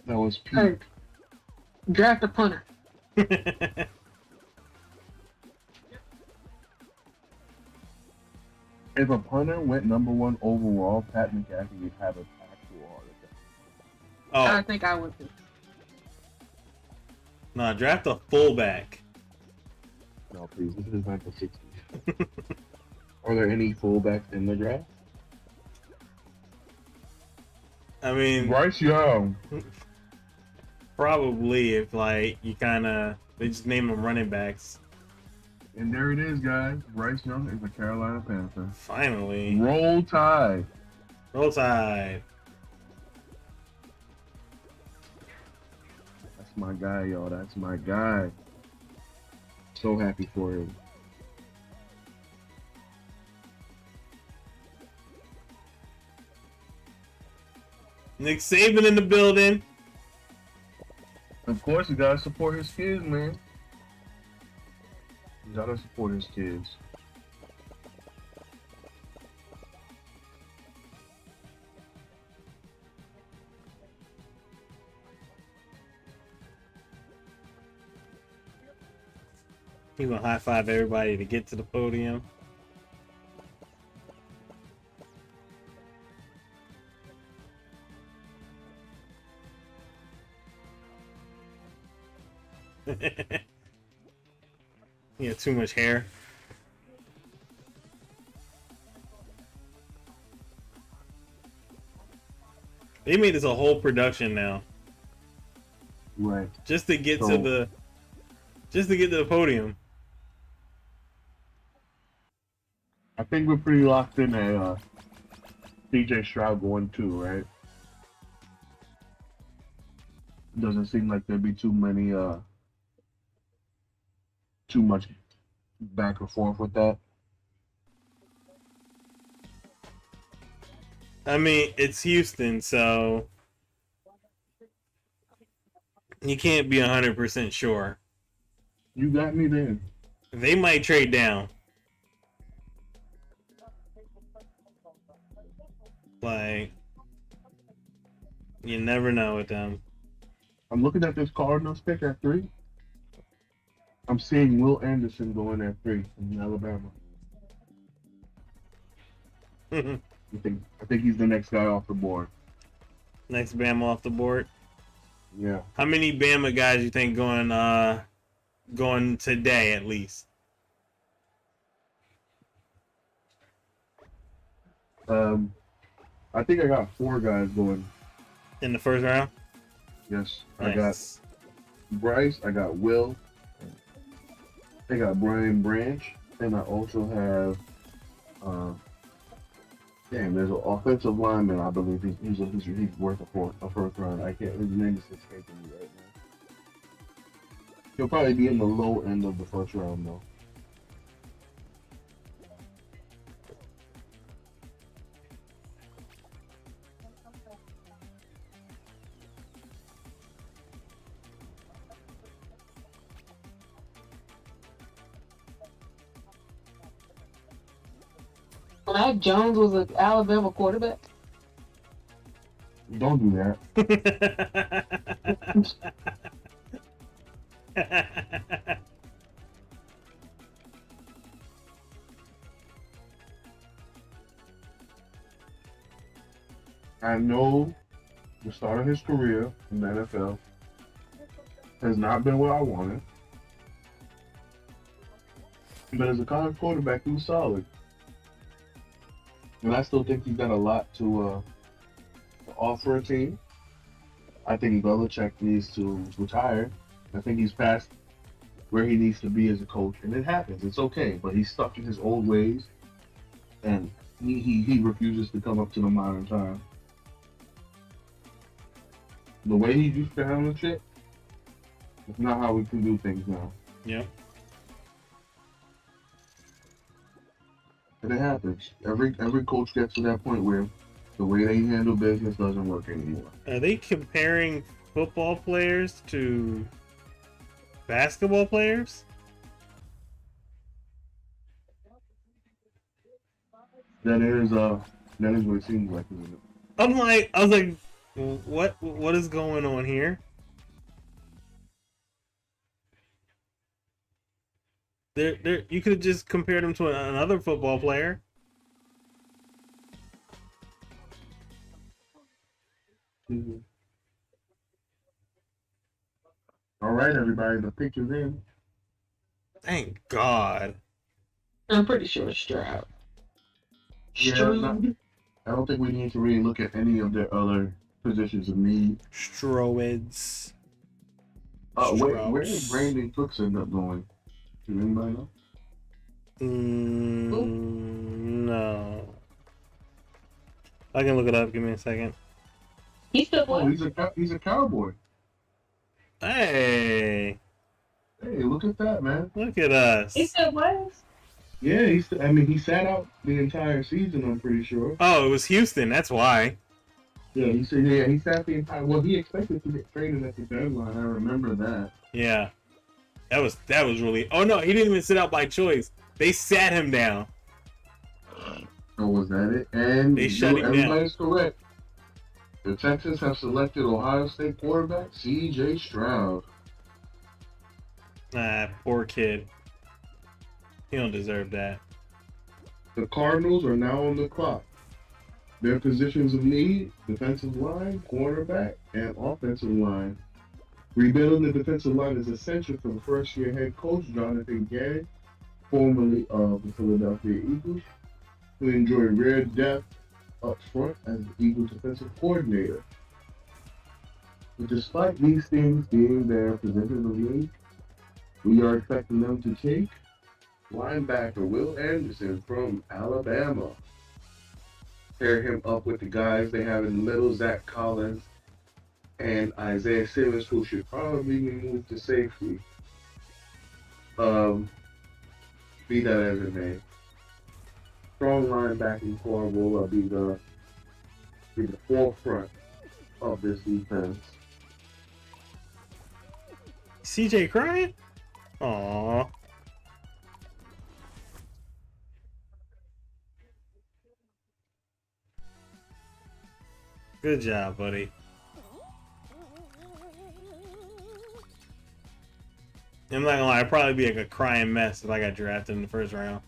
that was Hey, peak. draft a punter. If a punter went #1 overall, Pat McAfee would have an actual heart attack. I Oh, think I would. no, draft a fullback. No, please. This is 1960s. Are there any fullbacks in the draft? I mean, Bryce Young. probably if like you kind of they just name them running backs. And there it is, guys. Bryce Young is a Carolina Panther. Finally, Roll Tide. roll tide. That's my guy, y'all. That's my guy. So happy for him. Nick Saban in the building. Of course, you gotta support his kids, man. You gotta support his kids. He gonna high five everybody to get to the podium. He had too much hair. They made this a whole production now, Right. just to get So- to the podium. I think we're pretty locked in at CJ Stroud going 2, right? Doesn't seem like there'd be too much back and forth with that. I mean, it's Houston, so you can't be 100% sure. You got me there. They might trade down. Like, you never know with them. I'm looking at this Cardinals pick at 3. I'm seeing Will Anderson going at 3 from Alabama. I think he's the next guy off the board. Next Bama off the board. Yeah. How many Bama guys you think going today at least? I think I got 4 guys going. In the first round? Yes. Nice. I got Bryce, I got Will, I got Brian Branch, and I also have there's an offensive lineman. I believe he's worth a first round. I can't. His name is escaping me right now. He'll probably be in the low end of the first round though. Mac Jones was an Alabama quarterback. Don't do that. I know the start of his career in the NFL has not been what I wanted. But as a college quarterback, he was solid. And I still think he's got a lot to offer a team. I think Belichick needs to retire. I think he's past where he needs to be as a coach. And it happens. It's okay. But he's stuck in his old ways. And he refuses to come up to the modern time. The way he used to handle shit It's not how we can do things now. Yep. And it happens. Every coach gets to that point where the way they handle business doesn't work anymore. Are they comparing football players to basketball players? That is what it seems like, isn't it? I was like, what is going on here? You could have just compared him to another football player. Mm-hmm. All right, everybody, the picture's in. Thank God. I'm pretty sure it's Stroud. I don't think we need to really look at any of the other positions of need. Stroids. Where did Brandon Cooks end up going? Does anybody know? No. I can look it up. Give me a second. He's still playing. He's a Cowboy. Hey, look at that, man. look at us. He still plays. Yeah, he sat out the entire season, I'm pretty sure. Oh, it was Houston. That's why. Yeah, he sat the entire. Well, he expected to get traded at the deadline. I remember that. Yeah, that was really. Oh no, he didn't even sit out by choice. They sat him down. Oh, was that it? And they shut him down. Everybody's correct. The Texans have selected Ohio State quarterback C.J. Stroud. Poor kid. He don't deserve that. The Cardinals are now on the clock. Their positions of need: defensive line, cornerback, and offensive line. Rebuilding the defensive line is essential for the first-year head coach Jonathan Gannon, formerly of the Philadelphia Eagles, who enjoyed rare depth up front as the Eagles defensive coordinator. But despite these things being their positions of need, we are expecting them to take linebacker Will Anderson from Alabama. Pair him up with the guys they have in the middle, Zach Collins and Isaiah Simmons, who should probably be moved to safety. Be that as it may. Strong linebacking core will be the forefront of this defense. CJ crying? Aww. Good job, buddy. I'm not gonna lie, I'd probably be like a crying mess if I got drafted in the first round.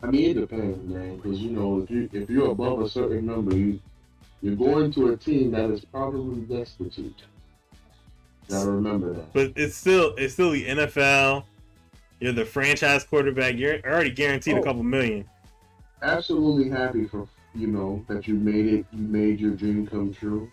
I mean, it depends, man. Because if you're above a certain number, you're going to a team that is probably destitute. Gotta remember that. But it's still the NFL. You're the franchise quarterback. You're already guaranteed a couple million. Absolutely happy for that you made it. You made your dream come true.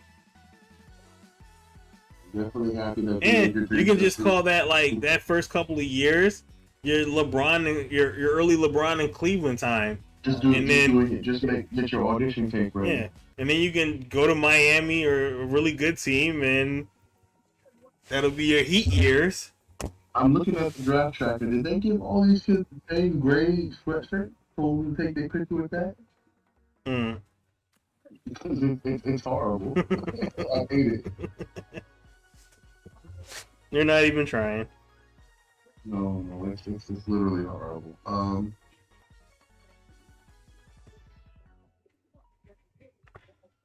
Definitely happy that you made your dream you can just call that like that first couple of years. Your LeBron, your early LeBron in Cleveland time. Just get your audition tape ready. Yeah, and then you can go to Miami or a really good team, and that'll be your Heat years. I'm looking at the draft tracker. Did they give all these kids the same gray sweatshirt? So we take their picture with that? Because it's horrible. I hate it. You're not even trying. No, it's literally horrible.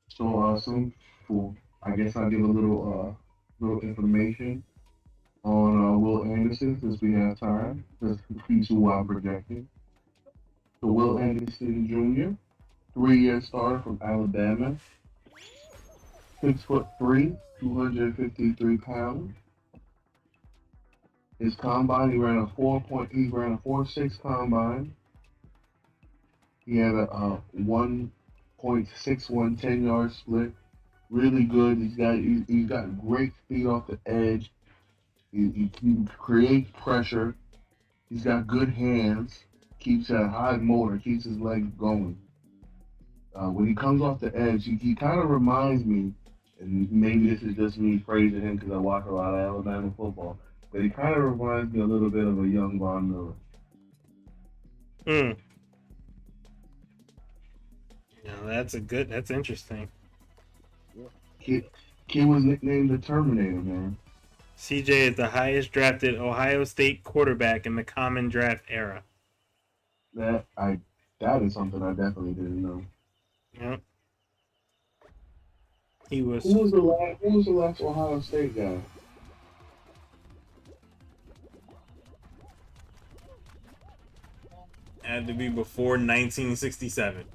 So awesome. Cool. I guess I'll give a little information on Will Anderson since we have time. Because he's who I'm projecting. So Will Anderson Jr., 3-year starter from Alabama, 6'3", 253 pounds. His combine, he ran a 4.6 combine. He had a 1.61 10-yard split. Really good. He's got great speed off the edge. He creates pressure. He's got good hands. Keeps a high motor. Keeps his legs going. When he comes off the edge, he kind of reminds me And maybe this is just me praising him because I watch a lot of Alabama football. But he kind of reminds me a little bit of a young Von Miller. Hmm. Yeah, that's interesting. Kid was nicknamed the Terminator, man. CJ is the highest drafted Ohio State quarterback in the common draft era. That is something I definitely didn't know. Yep. He was. Who was the last Ohio State guy? Had to be before 1967.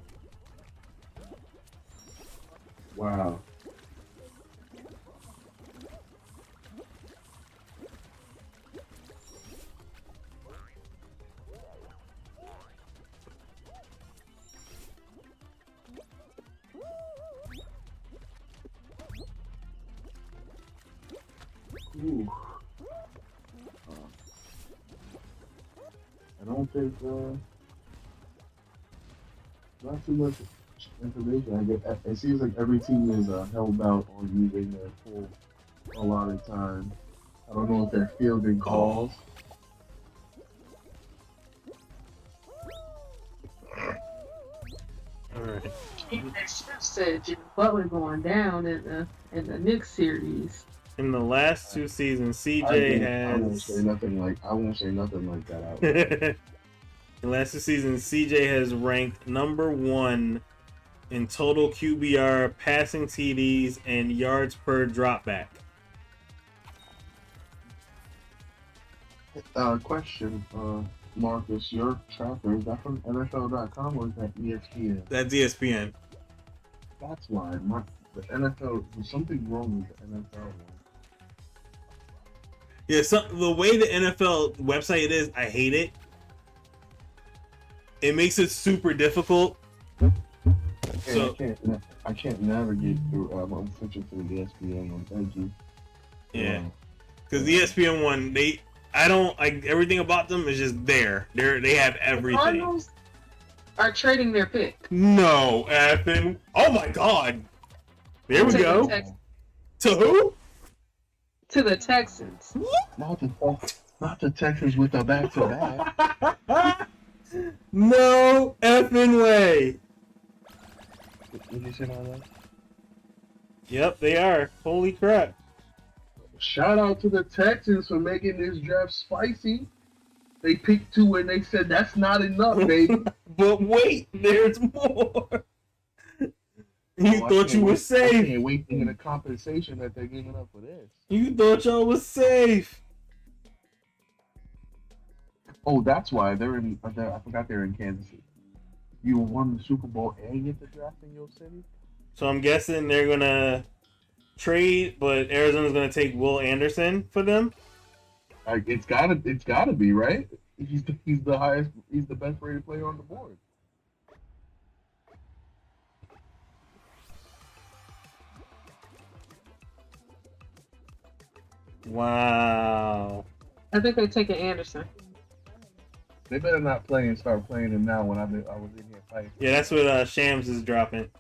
Wow. Ooh. I don't think not too much information. I get it seems like every team is held out on using their full allotted time. I don't know if they're fielding calls. All right. Said Jimmy Butler going down in the Knicks series. In the last 2 seasons, CJ I won't has. say nothing like that out. In the last 2 seasons, CJ has ranked number 1 in total QBR, passing TDs, and yards per dropback. Question, Marcus, your tracker, is that from NFL.com or is that ESPN? That's ESPN. That's why. The NFL, there's something wrong with the NFL one. Yeah, the way the NFL website is, I hate it. It makes it super difficult. So I can't navigate through. I'm switching to the ESPN one. Thank you. Yeah, because the ESPN one, I don't like everything about them is just there. They have everything. The Cardinals are trading their pick. No, effing. Oh my God. There we go. To who? To the Texans. Not the Texans with the back-to-back. No effing way. Did you say that? Yep, they are. Holy crap. Shout out to the Texans for making this draft spicy. They picked 2 and they said that's not enough, baby. But wait, there's more. You thought you were safe. I can't wait to get the compensation that they're giving up for this. You thought y'all was safe. Oh, that's why they're in. I forgot they're in Kansas City. You won the Super Bowl and get the draft in your city. So I'm guessing they're gonna trade, but Arizona's gonna take Will Anderson for them. Like it's gotta be right. He's the highest. He's the best rated player on the board. Wow. I think they're taking Anderson. They better not play and start playing him now when I was in here fighting. Yeah, that's what Shams is dropping.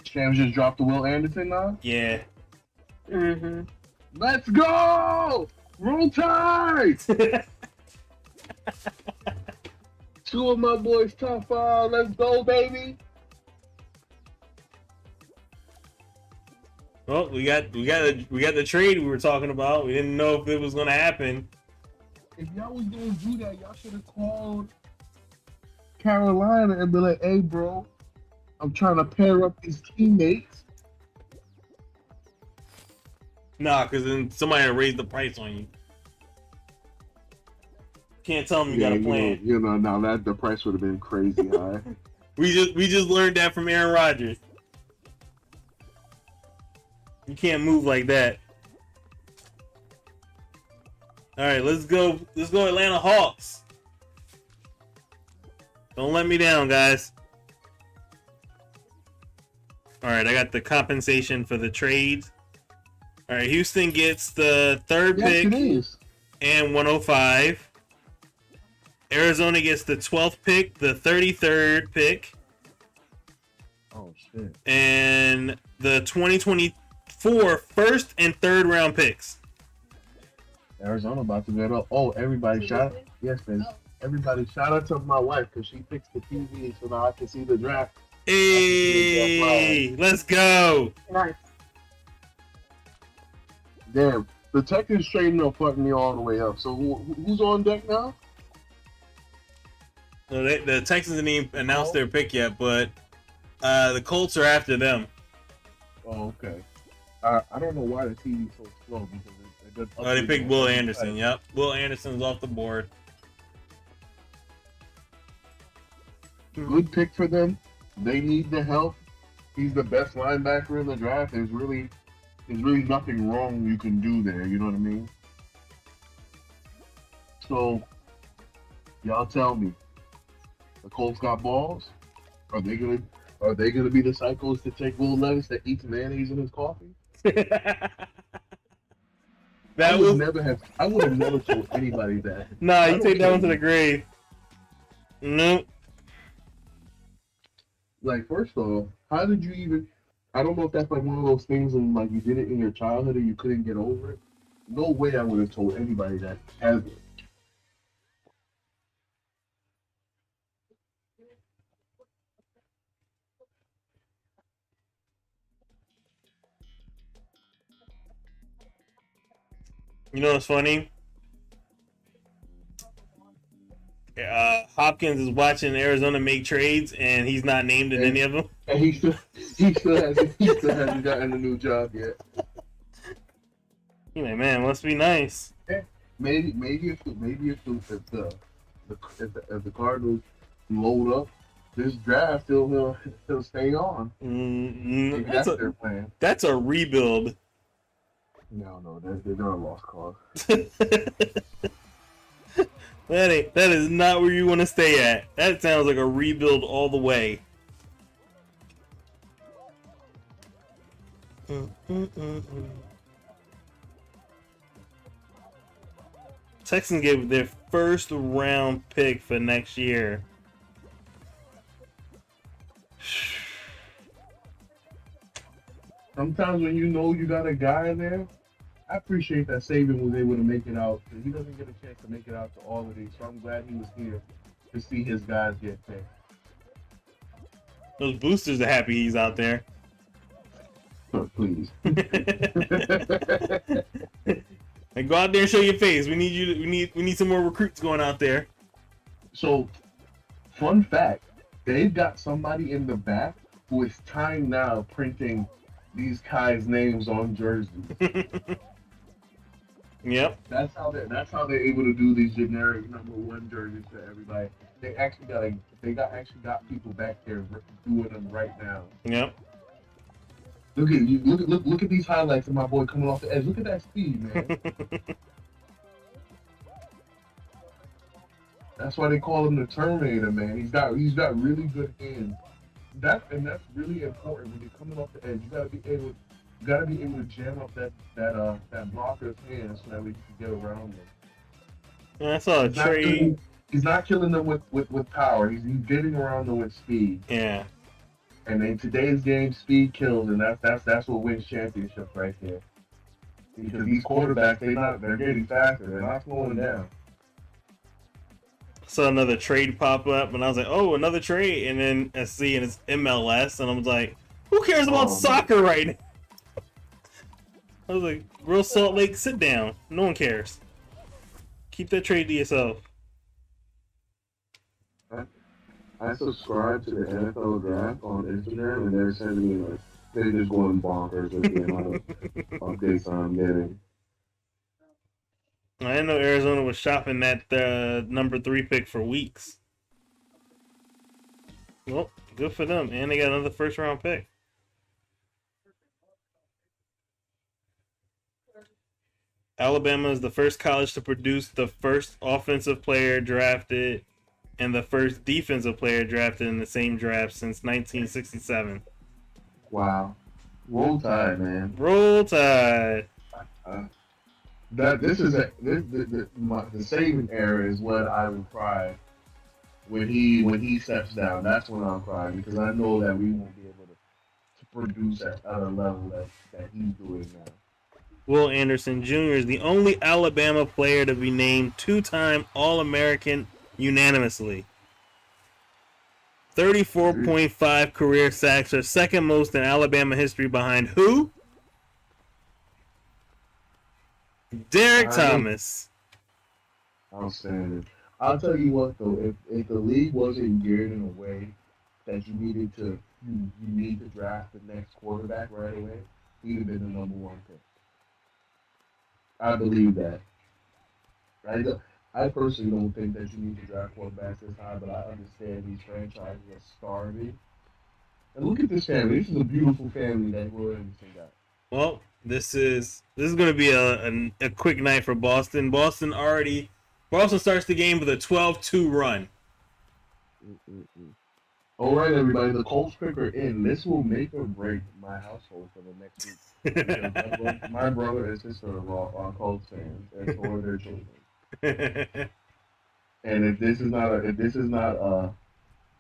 Shams just dropped the Will Anderson now? Yeah. Mm-hmm. Let's go! Roll Tide! 2 of my boys top 5. Let's go, baby! Well, we got the trade we were talking about. We didn't know if it was gonna happen. If y'all was gonna do that, y'all should have called Carolina and be like, "Hey, bro, I'm trying to pair up these teammates." Nah, because then somebody will raise the price on you. Can't tell them you got a plan. Now that the price would have been crazy high. We just learned that from Aaron Rodgers. You can't move like that. All right, let's go Atlanta Hawks. Don't let me down, guys. All right, I got the compensation for the trades. All right, Houston gets the 3rd pick and 105. Arizona gets the 12th pick, the 33rd pick. Oh shit. And the 2024 4 first and third round picks. Arizona about to get up. Oh, everybody shout! Yes, man. Everybody shout out to my wife because she fixed the TV so now I can see the draft. Hey, let's go. Nice. Damn, the Texans trading up fucked me all the way up. So who's on deck now? No, the Texans didn't even announce their pick yet, but the Colts are after them. Oh, okay. I don't know why the TV's so slow because They picked Will Anderson. Yep, Will Anderson's off the board. Good pick for them. They need the help. He's the best linebacker in the draft. There's really nothing wrong you can do there. You know what I mean? So, y'all tell me, the Colts got balls? Are they gonna be the psychos to take Will Levis that eats mayonnaise in his coffee? I would have never told anybody that. Nah, you take that one to the grave. Nope. Like, first off, how did you even? I don't know if that's like one of those things and like you did it in your childhood and you couldn't get over it. No way I would have told anybody that ever. You know what's funny? Hopkins is watching Arizona make trades, and he's not named in any of them. And he still hasn't gotten a new job yet. He's like, man, must be nice. Maybe if the Cardinals load up this draft, he'll stay on. That's their plan. That's a rebuild. No, they're a lost cause. That is not where you want to stay at. That sounds like a rebuild all the way. Texans gave their first round pick for next year. Sometimes when you know you got a guy there, I appreciate that Saban was able to make it out. He doesn't get a chance to make it out to all of these, so I'm glad he was here to see his guys get picked. Those boosters are happy he's out there. Oh, please. And go out there and show your face. We need some more recruits going out there. So, fun fact, they've got somebody in the back who is time now printing these guys' names on jerseys. Yep. That's how they're able to do these generic number one jerseys for everybody. They actually got people back there doing them right now. Yep. Look at you! Look at these highlights of my boy coming off the edge. Look at that speed, man. That's why they call him the Terminator, man. He's got really good hands. That's really important when you're coming off the edge. You gotta be able to jam up that blocker's hands so that we can get around them. Yeah, I saw a trade. He's not killing them with power. He's getting around them with speed. Yeah. And in today's game, speed kills, and that's what wins championships right there. Because these quarterbacks, they're getting faster. They're not slowing down. Saw another trade pop up, and I was like, "Oh, another trade!" And then I see, and it's MLS, and I was like, "Who cares about soccer right now?" I was like, "Real Salt Lake, sit down. No one cares. Keep that trade to yourself." I subscribe to the NFL Draft on Instagram, and they're sending me like they're just going bonkers with the amount of updates I'm getting. I didn't know Arizona was shopping that number 3 pick for weeks. Well, good for them, and they got another first round pick. Alabama is the first college to produce the first offensive player drafted and the first defensive player drafted in the same draft since 1967. Wow. Roll Tide, man. Roll Tide. The Saban era is when I will cry when he steps down. That's when I'll cry because I know that we won't be able to produce at a level that he's doing now. Will Anderson Jr. is the only Alabama player to be named two-time All-American unanimously. 34.5 career sacks are second most in Alabama history behind who? Derek Thomas. Outstanding. I'll tell you what though, if the league wasn't geared in a way that you need to draft the next quarterback right away, he'd have been the number one pick. I believe that. I personally don't think that you need to draft quarterbacks this high, but I understand these franchises are starving. And look at this family. This is a beautiful family that Will Anderson got. Well, this is going to be a quick night for Boston. Boston starts the game with a 12-2 run. All right, everybody. The Colts pick are in. This will make or break my household for the next week. Because my brother and sister-in-law are Colts fans, and so are their children. And if this is not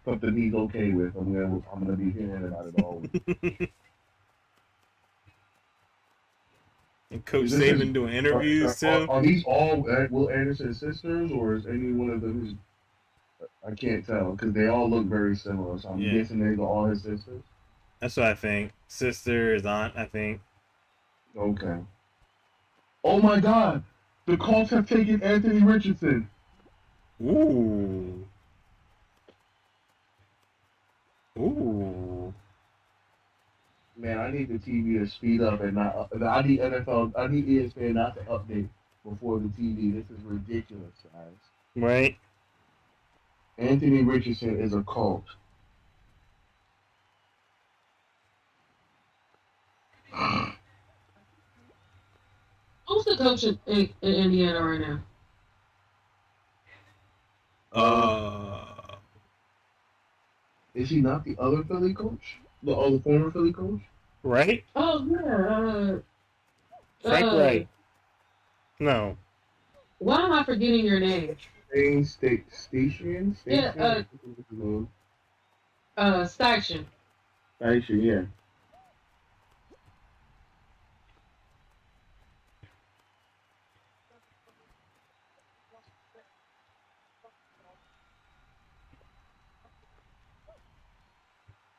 something he's okay with, I'm gonna be hearing about it all week. And Coach Saban doing interviews too. Are these all Will Anderson's sisters, or is any one of them? I can't tell because they all look very similar. So I'm guessing they're all his sisters. That's what I think. Sister is aunt, I think. Okay. Oh my God! The Colts have taken Anthony Richardson. Ooh. Ooh. Man, I need the TV to speed up and not. I need ESPN not to update before the TV. This is ridiculous, guys. Right. Anthony Richardson is a cult. Who's the coach in Indiana right now? Is he not the other Philly coach? The former Philly coach? Right? Oh yeah. Frank Wright. No. Why am I forgetting your name? Station? Yeah. Station. Station, yeah.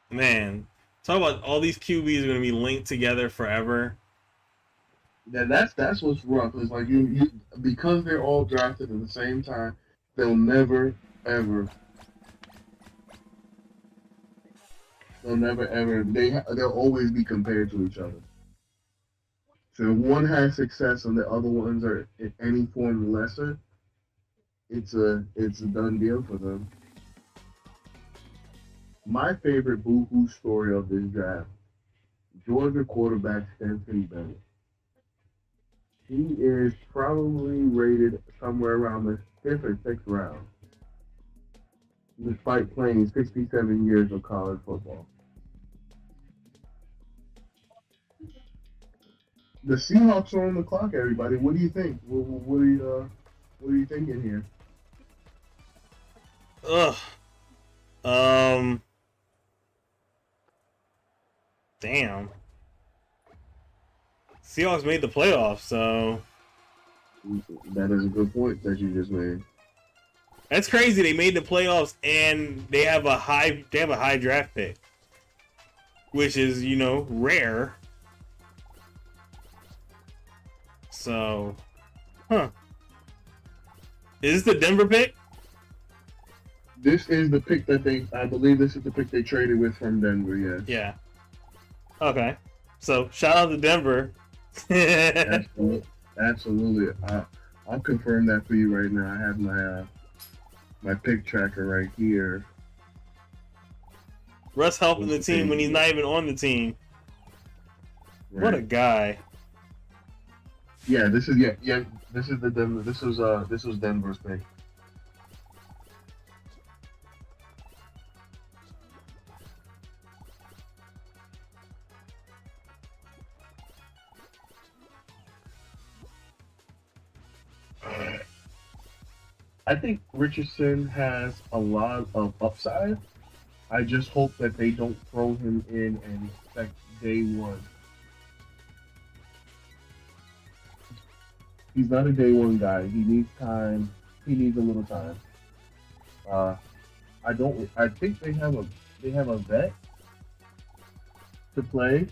Man, talk about all these QBs are going to be linked together forever. Yeah, that's what's rough. It's like you because they're all drafted at the same time, they'll never ever they'll always be compared to each other. So if one has success and the other ones are in any form lesser, it's a done deal for them. My favorite boo-hoo story of this draft, Georgia quarterback Stenson Bennett. He is probably rated somewhere around the 5th or 6th round, despite playing 67 years of college football. The Seahawks are on the clock, everybody. What do you think? What are you thinking here? Damn. Seahawks made the playoffs, so That is a good point that you just made. that's crazy. They made the playoffs and they have a high draft pick, which is rare. So, is this the Denver pick? This is the pick I believe this is the pick they traded with from Denver, yes. Yeah. Okay. So, shout out to Denver. Absolutely. I'll confirm that for you right now. I have my pick tracker right here. Russ helping the team when he's not even on the team. Right. What a guy. Yeah, this is this is the Denver. This was Denver's pick. I think Richardson has a lot of upside. I just hope that they don't throw him in and expect day one. He's not a day one guy. He needs time. He needs a little time. I don't. I think they have a vet to play.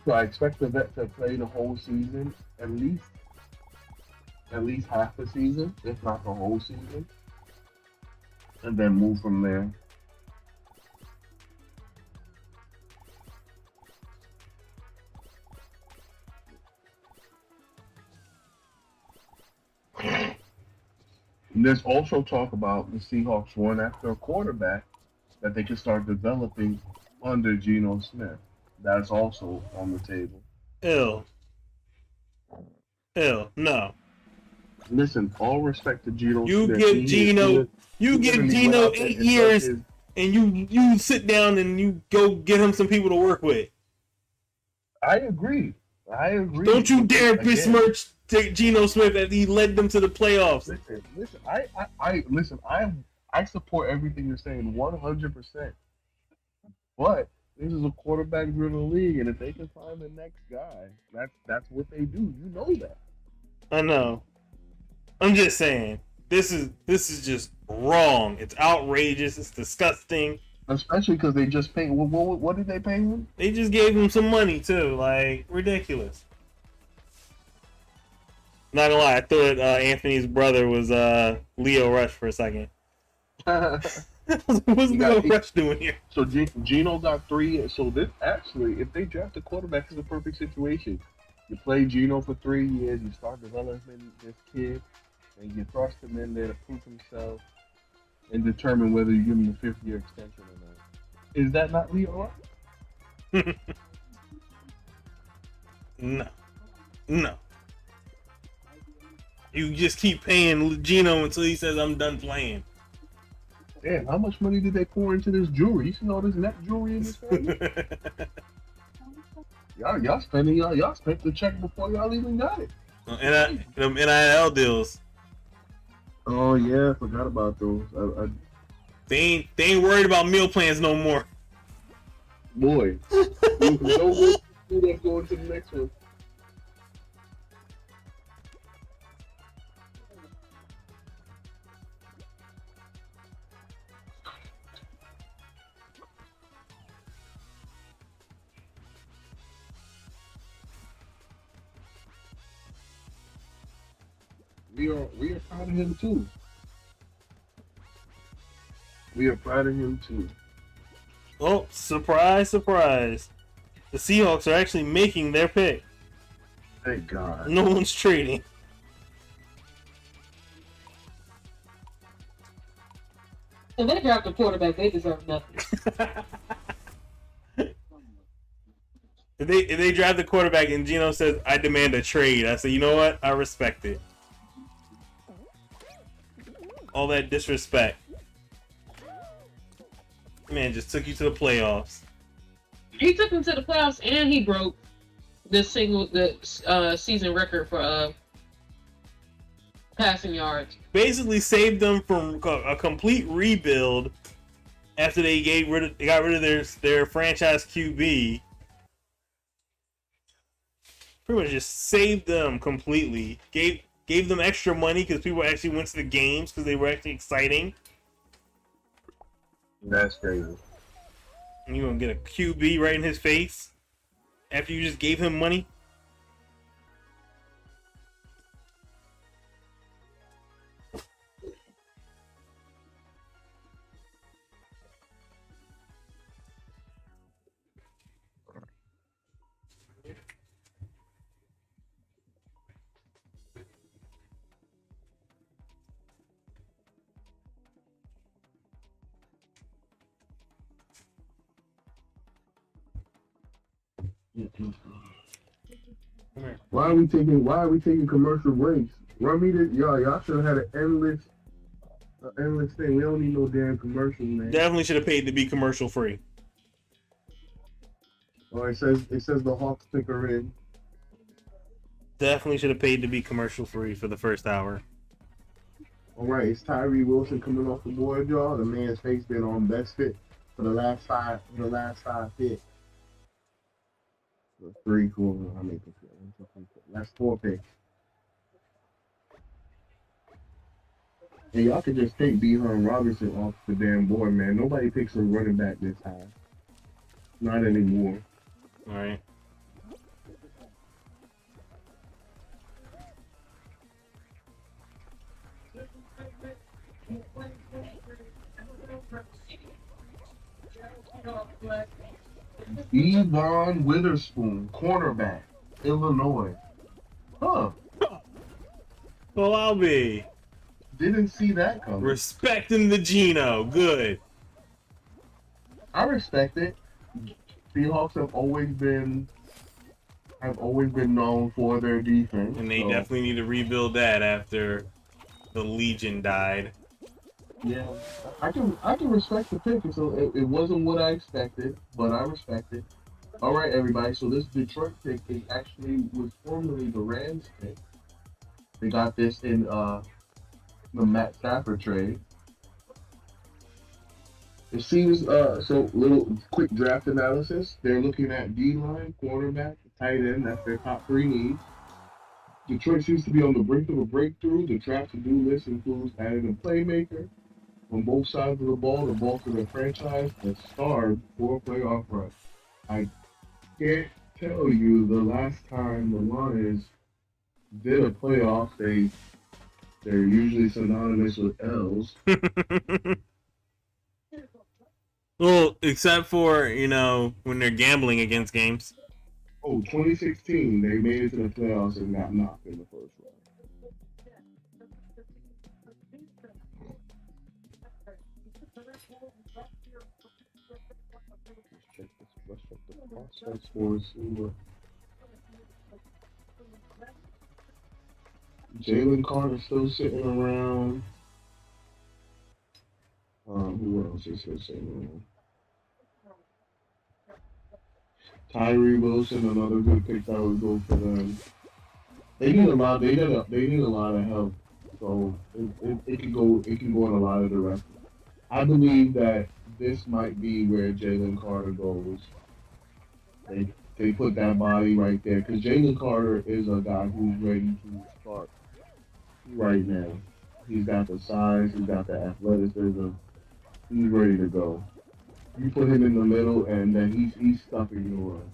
So I expect the vet to play the whole season, at least half the season, if not the whole season, and then move from there. There's also talk about the Seahawks one after a quarterback that they can start developing under Geno Smith. That's also on the table. Ill. No. Listen, all respect to Geno You Smith. give Geno, you give literally went Geno out there 8 and years, dug his- and you sit down and you go get him some people to work with. I agree. Don't you dare Again, besmirch Geno Smith as he led them to the playoffs. Listen. I support everything you're saying 100%. But this is a quarterback-driven league, and if they can find the next guy, that's what they do. You know that. I know. I'm just saying. This is just wrong. It's outrageous. It's disgusting. Especially because they just paid. What did they pay him? They just gave him some money too. Like, ridiculous. Not gonna lie, I thought Anthony's brother was Leo Rush for a second. What's Leo Rush doing here? So Geno got 3 years. So this actually, if they draft a quarterback, is a perfect situation. You play Geno for 3 years. You start developing this kid, and you thrust him in there to prove himself and determine whether you give him a 5th-year extension or not. Is that not Leo Rush? No. You just keep paying Geno until he says I'm done playing. Damn, how much money did they pour into this jewelry? You see all this net jewelry in this family? y'all spent the check before y'all even got it. NIL deals. Oh yeah, I forgot about those. They ain't worried about meal plans no more. Boy, no good. Let's go into the next one. We are proud of him too. We are proud of him too. Oh, surprise, surprise. The Seahawks are actually making their pick. Thank God. No one's trading. If they draft a quarterback, they deserve nothing. If they draft the quarterback and Geno says, I demand a trade, I say, you know what? I respect it. All that disrespect. Man just took you to the playoffs. He took him to the playoffs, and he broke the season record for passing yards. Basically saved them from a complete rebuild after they got rid of their franchise QB. Pretty much just saved them completely. Gave them extra money because people actually went to the games because they were actually exciting. That's crazy. And you're gonna get a QB right in his face after you just gave him money. Why are we taking commercial breaks? Run me this, y'all should have had an endless thing. We don't need no damn commercials, man. Definitely should have paid to be commercial free. Oh, it says the Hawks pick are in. Definitely should have paid to be commercial free for the first hour. All right, it's Tyree Wilson coming off the board, y'all. The man's face been on best fit for the last five picks. So 3 quarters. I make it. That's 4 picks. And y'all could just take B. Robinson off the damn board, man. Nobody picks a running back this high. Not anymore. All right. Devon Witherspoon, cornerback, Illinois. Huh. Well, I'll be Didn't see that coming. respecting the Geno. Good. I respect it. Seahawks have always been known for their defense. And they so, definitely need to rebuild that after the Legion died. Yeah, I can respect the pick. So it wasn't what I expected, but I respect it. All right, everybody. So this Detroit pick is actually was formerly the Rams pick. They got this in the Matt Stafford trade. It seems so little quick draft analysis. They're looking at D line, quarterback, tight end. That's their top 3 needs. Detroit seems to be on the brink of a breakthrough. The draft to-do list includes adding a playmaker on both sides of the ball to bolster their franchise and starve for a playoff run. I can't tell you the last time the Lions did a playoff. They're usually synonymous with L's. Well, except for, when they're gambling against games. Oh, 2016, they made it to the playoffs and got knocked in the first round. Let's check the prospect scores. Jalen Carter still sitting around. Who else is still sitting around? Tyree Wilson, another good pick that would go for them. They need a lot. They need a lot of help. So it can go in a lot of directions. I believe that this might be where Jalen Carter goes. They put that body right there because Jalen Carter is a guy who's ready to start right now. He's got the size, he's got the athleticism, he's ready to go. You put him in the middle, and then he's stuffing the run.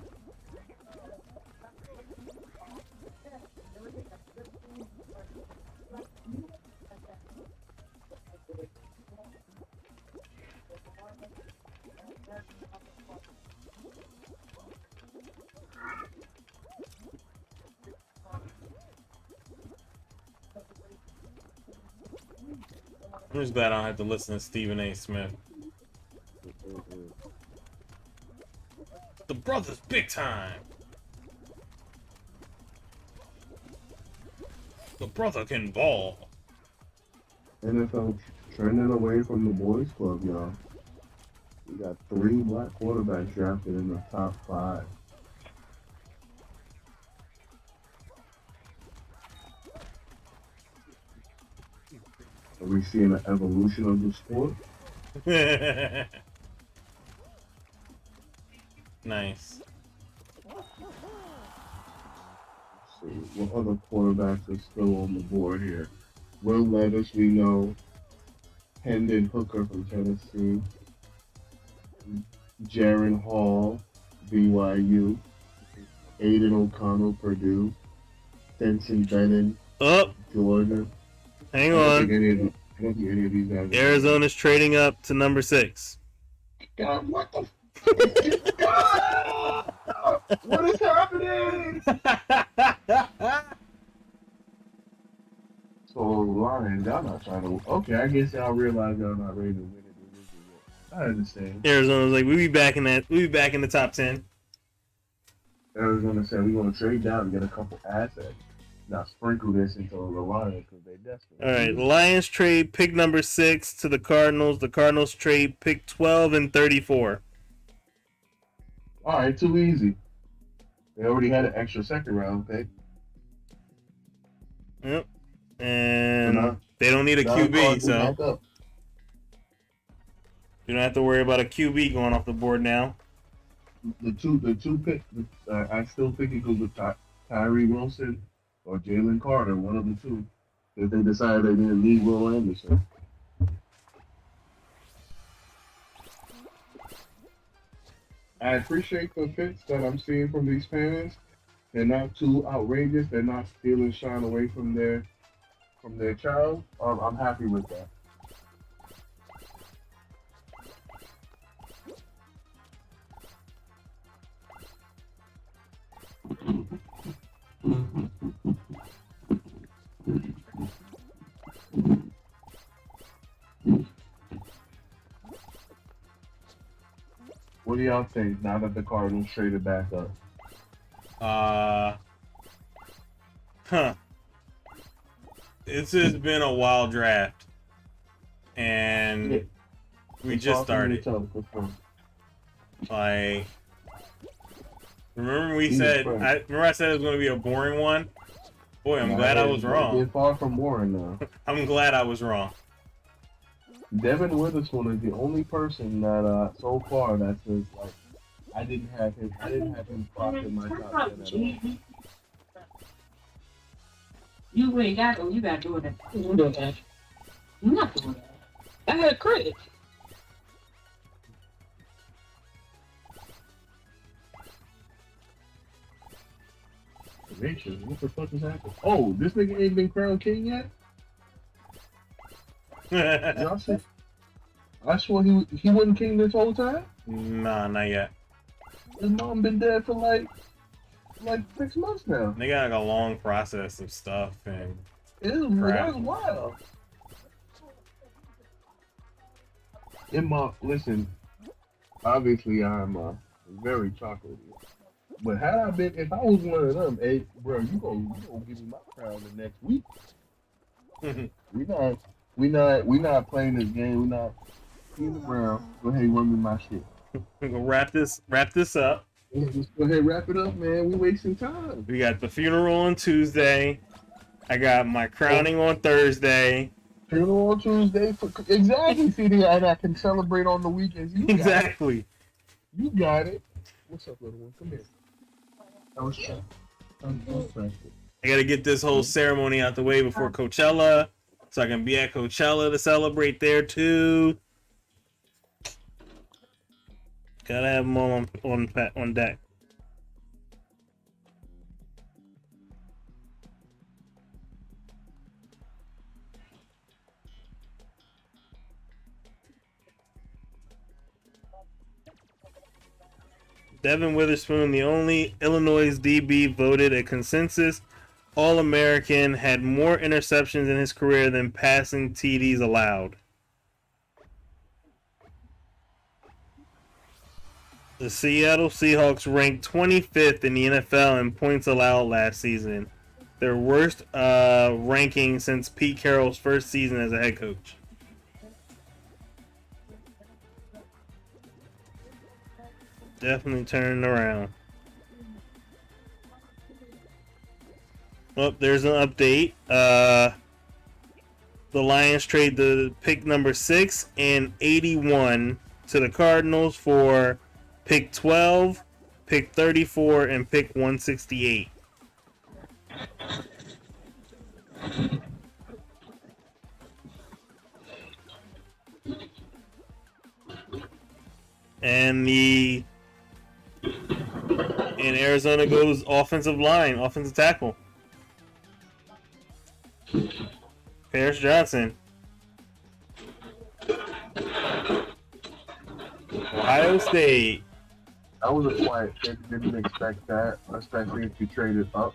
I'm just glad I don't have to listen to Stephen A. Smith. The brothers big time. The brother can ball. NFL trending away from the boys club, y'all. We got 3 black quarterbacks drafted in the top 5. Are we seeing an evolution of the sport? Nice. Let's see what other quarterbacks are still on the board here. Will Levis, we know. Hendon Hooker from Tennessee. Jaron Hall, BYU. Aiden O'Connell, Purdue. Denson Bennett, Georgia. Hang I on. don't think any of these guys. Arizona's trading up to number 6. God, what the? God! What is happening? So Lions, y'all not trying to. Okay, I guess y'all realize y'all not ready to win a division yet. I understand. Arizona's like, we'll be back in the top 10. Arizona said we're gonna trade down and get a couple assets. Now sprinkle this into the Lions because they're desperate. All right, the Lions trade pick number 6 to the Cardinals. The Cardinals trade pick 12 and 34. All right, too easy. They already had an extra second round pick. Yep. And they don't need a QB, so. You don't have to worry about a QB going off the board now. The two pick. I still think it goes with Tyree Wilson or Jalen Carter, one of the two. If they decided they didn't need Will Anderson. I appreciate the fits that I'm seeing from these fans. They're not too outrageous. They're not stealing shine away from their child. I'm happy with that. What do y'all think now that the Cardinals traded back up? Huh. This has been a wild draft, and Yeah. we just started. What's Like, remember we Jesus said Christ. I said it was going to be a boring one. Boy, I'm glad I was wrong. It's far from boring now. I'm glad I was wrong. Devin Witherspoon is the only person that so far that says like I didn't have him crossed in my top 10 at all. You ain't got to. You got to do it. You do that. I'm not doing that. I had a crit. Nation, what the fuck is happening? Oh, this nigga ain't been crowned king yet? Y'all see? I swore he wasn't king this whole time? Nah, not yet. His mom been dead for like 6 months now. They got like a long process of stuff, and That's wild. Listen, obviously I'm very chocolatey. But if I was one of them, hey, bro, you gonna give me my crown the next week. we not playing this game. We not in the ground. Go ahead, run me my shit. we're gonna wrap this up. Just go ahead, wrap it up, man. We wasting time. We got the funeral on Tuesday. I got my crowning on Thursday. Funeral on Tuesday. Exactly, CD, and I can celebrate on the weekends. Exactly. You got it. What's up, little one? Come here. That was fun. I gotta get this whole ceremony out the way before Coachella, so I can be at Coachella to celebrate there too. Gotta have them all on deck. Devin Witherspoon, the only Illinois DB voted a consensus All-American, had more interceptions in his career than passing TDs allowed. The Seattle Seahawks ranked 25th in the NFL in points allowed last season, their worst ranking since Pete Carroll's first season as a head coach. Definitely turning around. Oh, there's an update. The Lions trade the pick number 6 and 81 to the Cardinals for pick 12, pick 34, and pick 168. And Arizona goes offensive tackle. Paris Johnson. Ohio State. That was a quiet pick. Didn't expect that, especially if you traded up.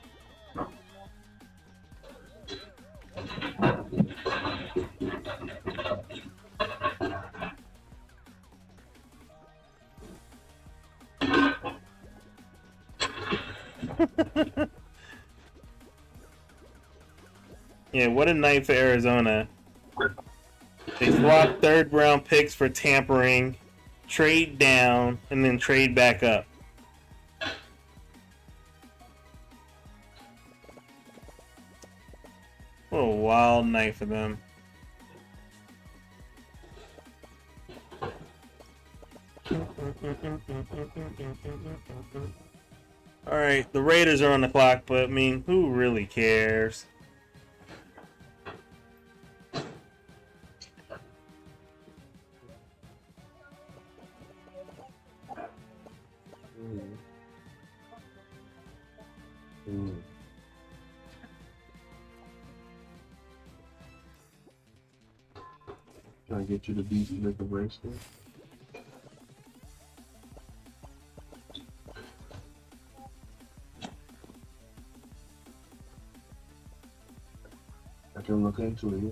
Yeah, what a night for Arizona. They swapped third round picks for tampering, trade down, and then trade back up. What a wild night for them. All right, the Raiders are on the clock, but I mean, who really cares? Mm. Mm. Trying to get you to beat you with the bracelet. I can look into it, yeah.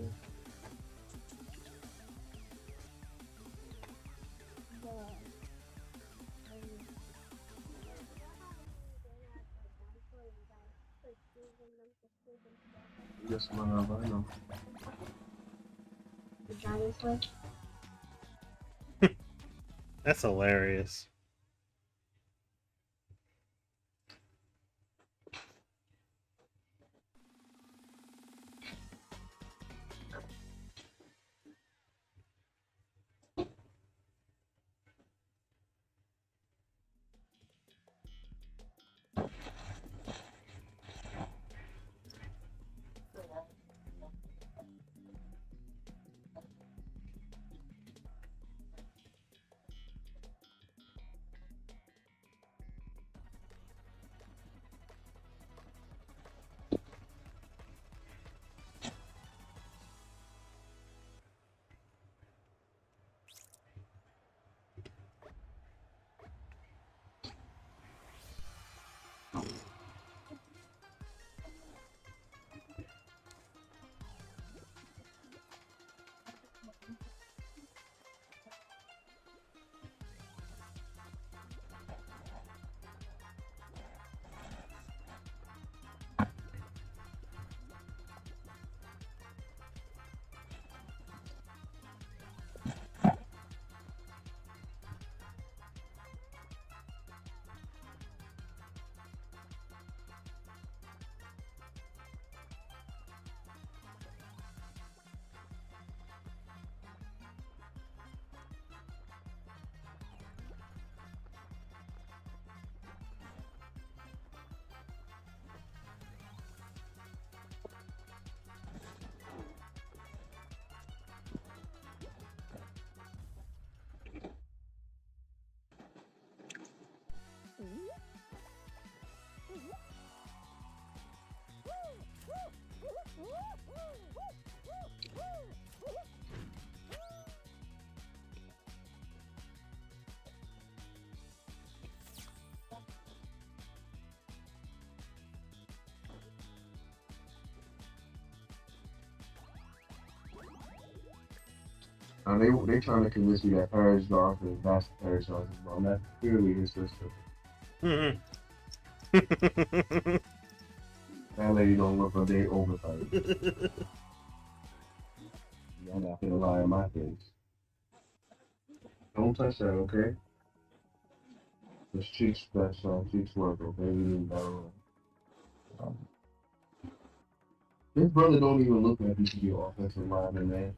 Yes, ma'am, I know. That's hilarious. They trying to convince me that Paris Garth is not Paris Garth's mom. That's clearly his sister. Mm-hmm. That lady don't look a day over 30. Y'all not gonna lie in my face. Don't touch that, okay? This cheeks, that's cheeks work, okay? You need better. Um, His brother don't even look like he should be an offensive lineman, man.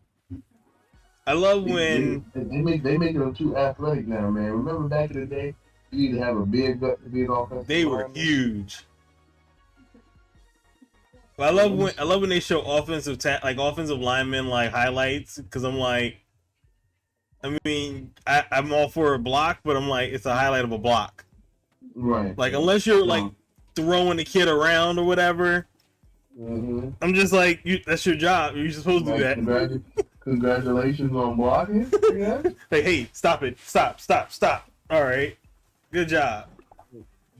I love They, when they make them too athletic now, man. Remember back in the day, you need to have a big gut to be an offensive they were lineman. huge. But I love when they show like offensive linemen like highlights, because I'm like, I mean, I'm all for a block, but I'm like, it's a highlight of a block. Right. Like, unless you're like No. throwing the kid around or whatever, Mm-hmm. I'm just like, that's your job. You're supposed to do Like, that. congratulations on blocking. Yeah. Like, hey, stop it, stop. All right, good job.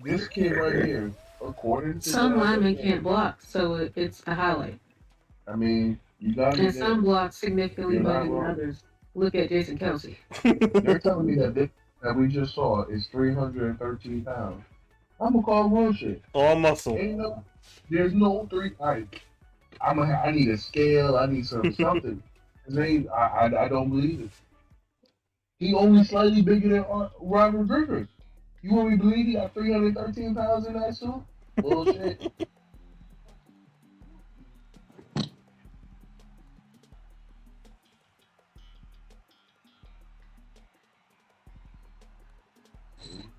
This kid right here, according to Some what I looked linemen at, can't block, so it's a highlight. I mean, you got me And some there. block significantly You're better not than wrong. others. Look at Jason Kelsey. They're telling me that we just saw is 313 pounds. I'm gonna call bullshit. All muscle. Ain't no, there's no three. I need a scale. I need something. His name, I don't believe it. He only slightly bigger than Robert Griffin. You want me to believe he got 313 pounds in that suit? Bullshit.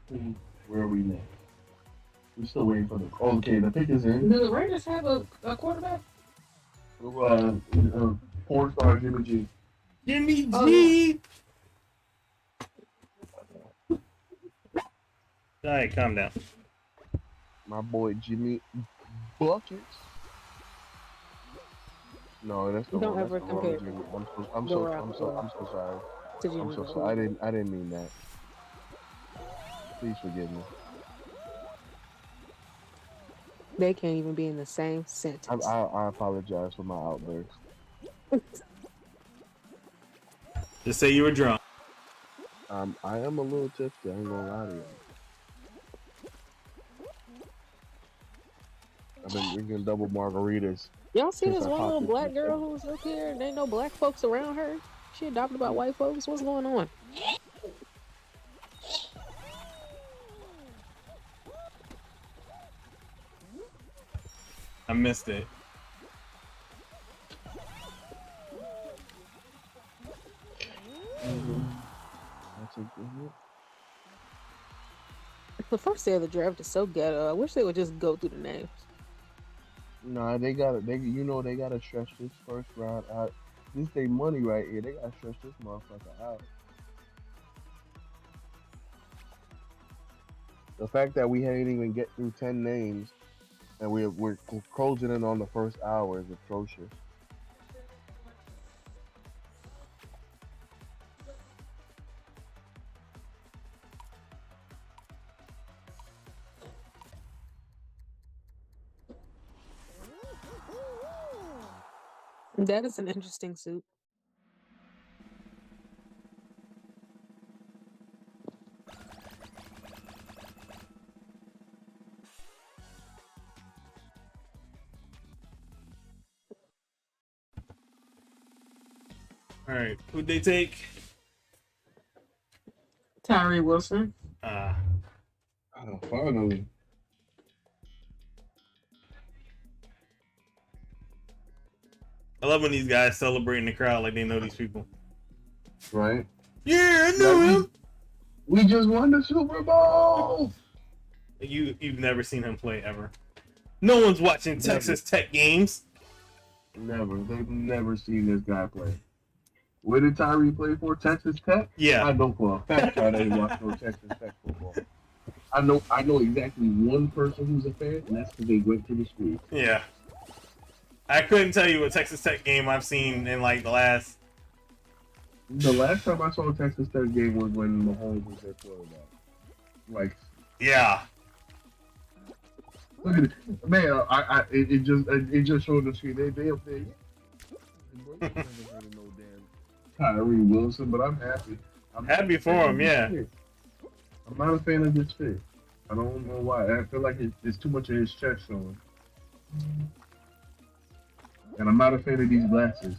Where are we now? We're still waiting for the. Okay, the pick is in. Do the Raiders have a quarterback? Porn star Jimmy G. Jimmy G. Oh, yeah. All right, calm down. My boy Jimmy Buckets. No, that's the Don't wrong. That's ever the wrong compare Jimmy. I'm so sorry. to Jimmy I'm so Garoppolo. sorry. I didn't mean that. Please forgive me. They can't even be in the same I, sentence. I I apologize for my outburst. Just say you were drunk. I am a little tipsy. I ain't gonna lie to you. I've been drinking double margaritas Y'all see since this I one popped little this black bitch. girl who's up here and ain't no black folks around her? She adopted by white folks? What's going on? I missed it. That's a good. The first day of the draft is so ghetto. I wish they would just go through the names. Nah, they gotta. They gotta stretch this first round out. This they money right here. They gotta stretch this motherfucker out. The fact that we ain't even get through 10 names and we're closing in on the first hour is atrocious. That is an interesting suit. All right, who'd they take? Tyree Wilson. Uh, Oh, finally. I love when these guys celebrate in the crowd like they know these people. Right? Yeah, I knew him. We just won the Super Bowl. You've never seen him play ever. No one's watching Texas Tech games. Never. They've never seen this guy play. Where did Tyree play for? Texas Tech? Yeah. I know for a fact I didn't watch no Texas Tech football. I know exactly one person who's a fan, and that's because they went to the school. Yeah. I couldn't tell you a Texas Tech game I've seen in like the last. The last time I saw a Texas Tech game was when Mahomes was their quarterback. Like, Yeah. look at it, man! It just showed the screen. They up there. Never heard of no damn Tyree Wilson, but I'm happy. I'm Happy for him, yeah. I'm not a fan of this fit. I don't know why. I feel like it's too much of his chest showing. And I'm not a fan of these glasses.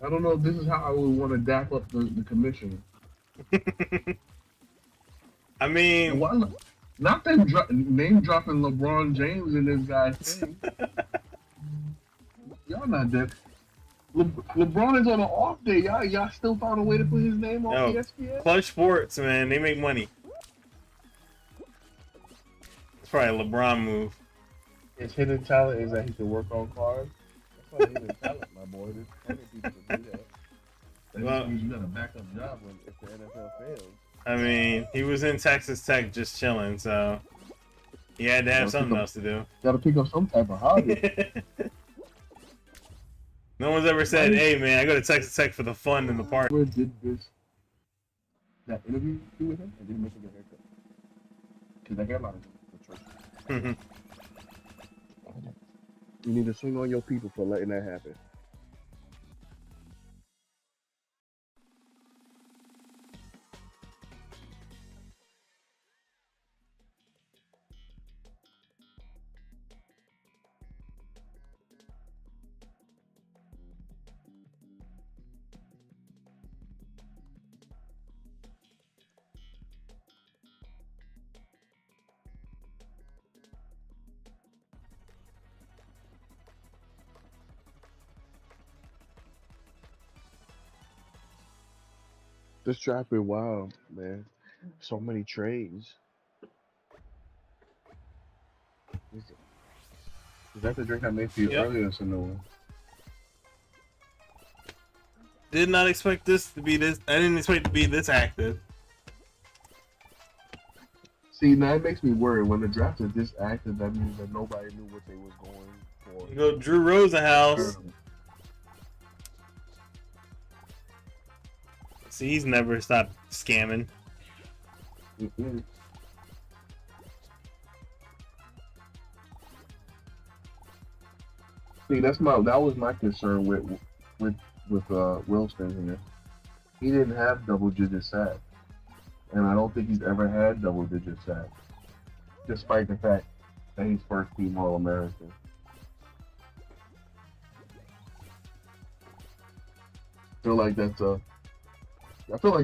I don't know if this is how I would want to dap up the commissioner. I mean, And why not them name dropping LeBron James in this guy's thing. Y'all not that. LeBron is on an off day. Y'all still found a way to put his name on yo, ESPN? Clutch Sports, man, they make money. It's probably a LeBron move. His hidden talent is that he can work on cars. That's not hidden talent, my boy. There's plenty of people that do that. That Well, just means you got a backup job when if the NFL fails. I mean, he was in Texas Tech just chilling, so he had to have something else to do. Got to pick up some type of hobby. No one's ever said, "Hey, man, I go to Texas Tech for the fun and the party." Where did that interview with him? I didn't make him a haircut because the hairline is atrocious. You need to swing on your people for letting that happen. This draft been wild, man. So many trades. Is that the drink I made for you Yep. earlier, so no one? Did not expect this to be this. I didn't expect it to be this active. See, now it makes me worry. When the draft is this active, that means that nobody knew what they was going for. You go Drew Rosenhaus. See, he's never stopped scamming. Mm-mm. See, that was my concern with Wilson here. He didn't have double digit sacks, and I don't think he's ever had double digit sacks, despite the fact that he's first team All American. I feel like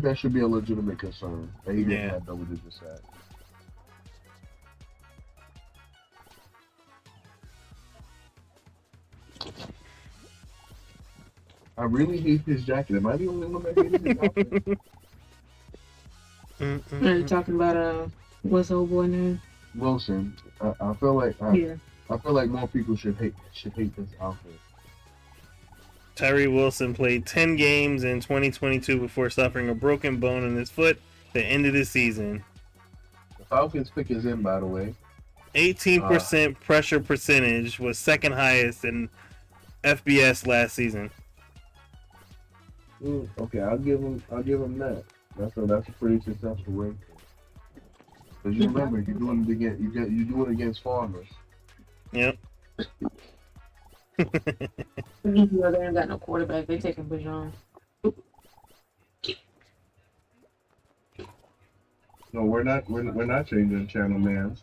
that should be a legitimate concern that he didn't have double digit sacks. I really hate his jacket. Am I the only one that hated his outfit? Are you talking about what's old boy name? Wilson. I feel like Yeah. I feel like more people should hate this outfit. Tyree Wilson played 10 games in 2022 before suffering a broken bone in his foot at the end of the season. The Falcons pick is in, by the way. 18% pressure percentage was second highest in FBS last season. Okay, I'll give him that. That's a pretty successful ranking. Because you remember, you're doing it against farmers. Yep. They ain't got no quarterback. They taking Bajon. No, we're not changing the channel, man.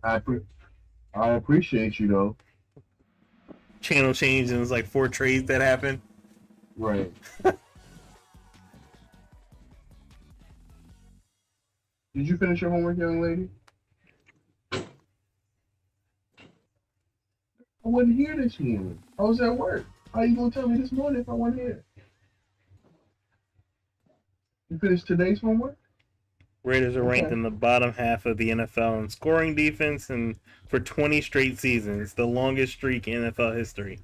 I appreciate you though. Channel change and it's like 4 trades that happen. Right. Did you finish your homework, young lady? I wasn't here this morning. I was at work. How you gonna tell me this morning if I wasn't here? You finished today's homework? Raiders are ranked in the bottom half of the NFL in scoring defense and for 20 straight seasons, the longest streak in NFL history.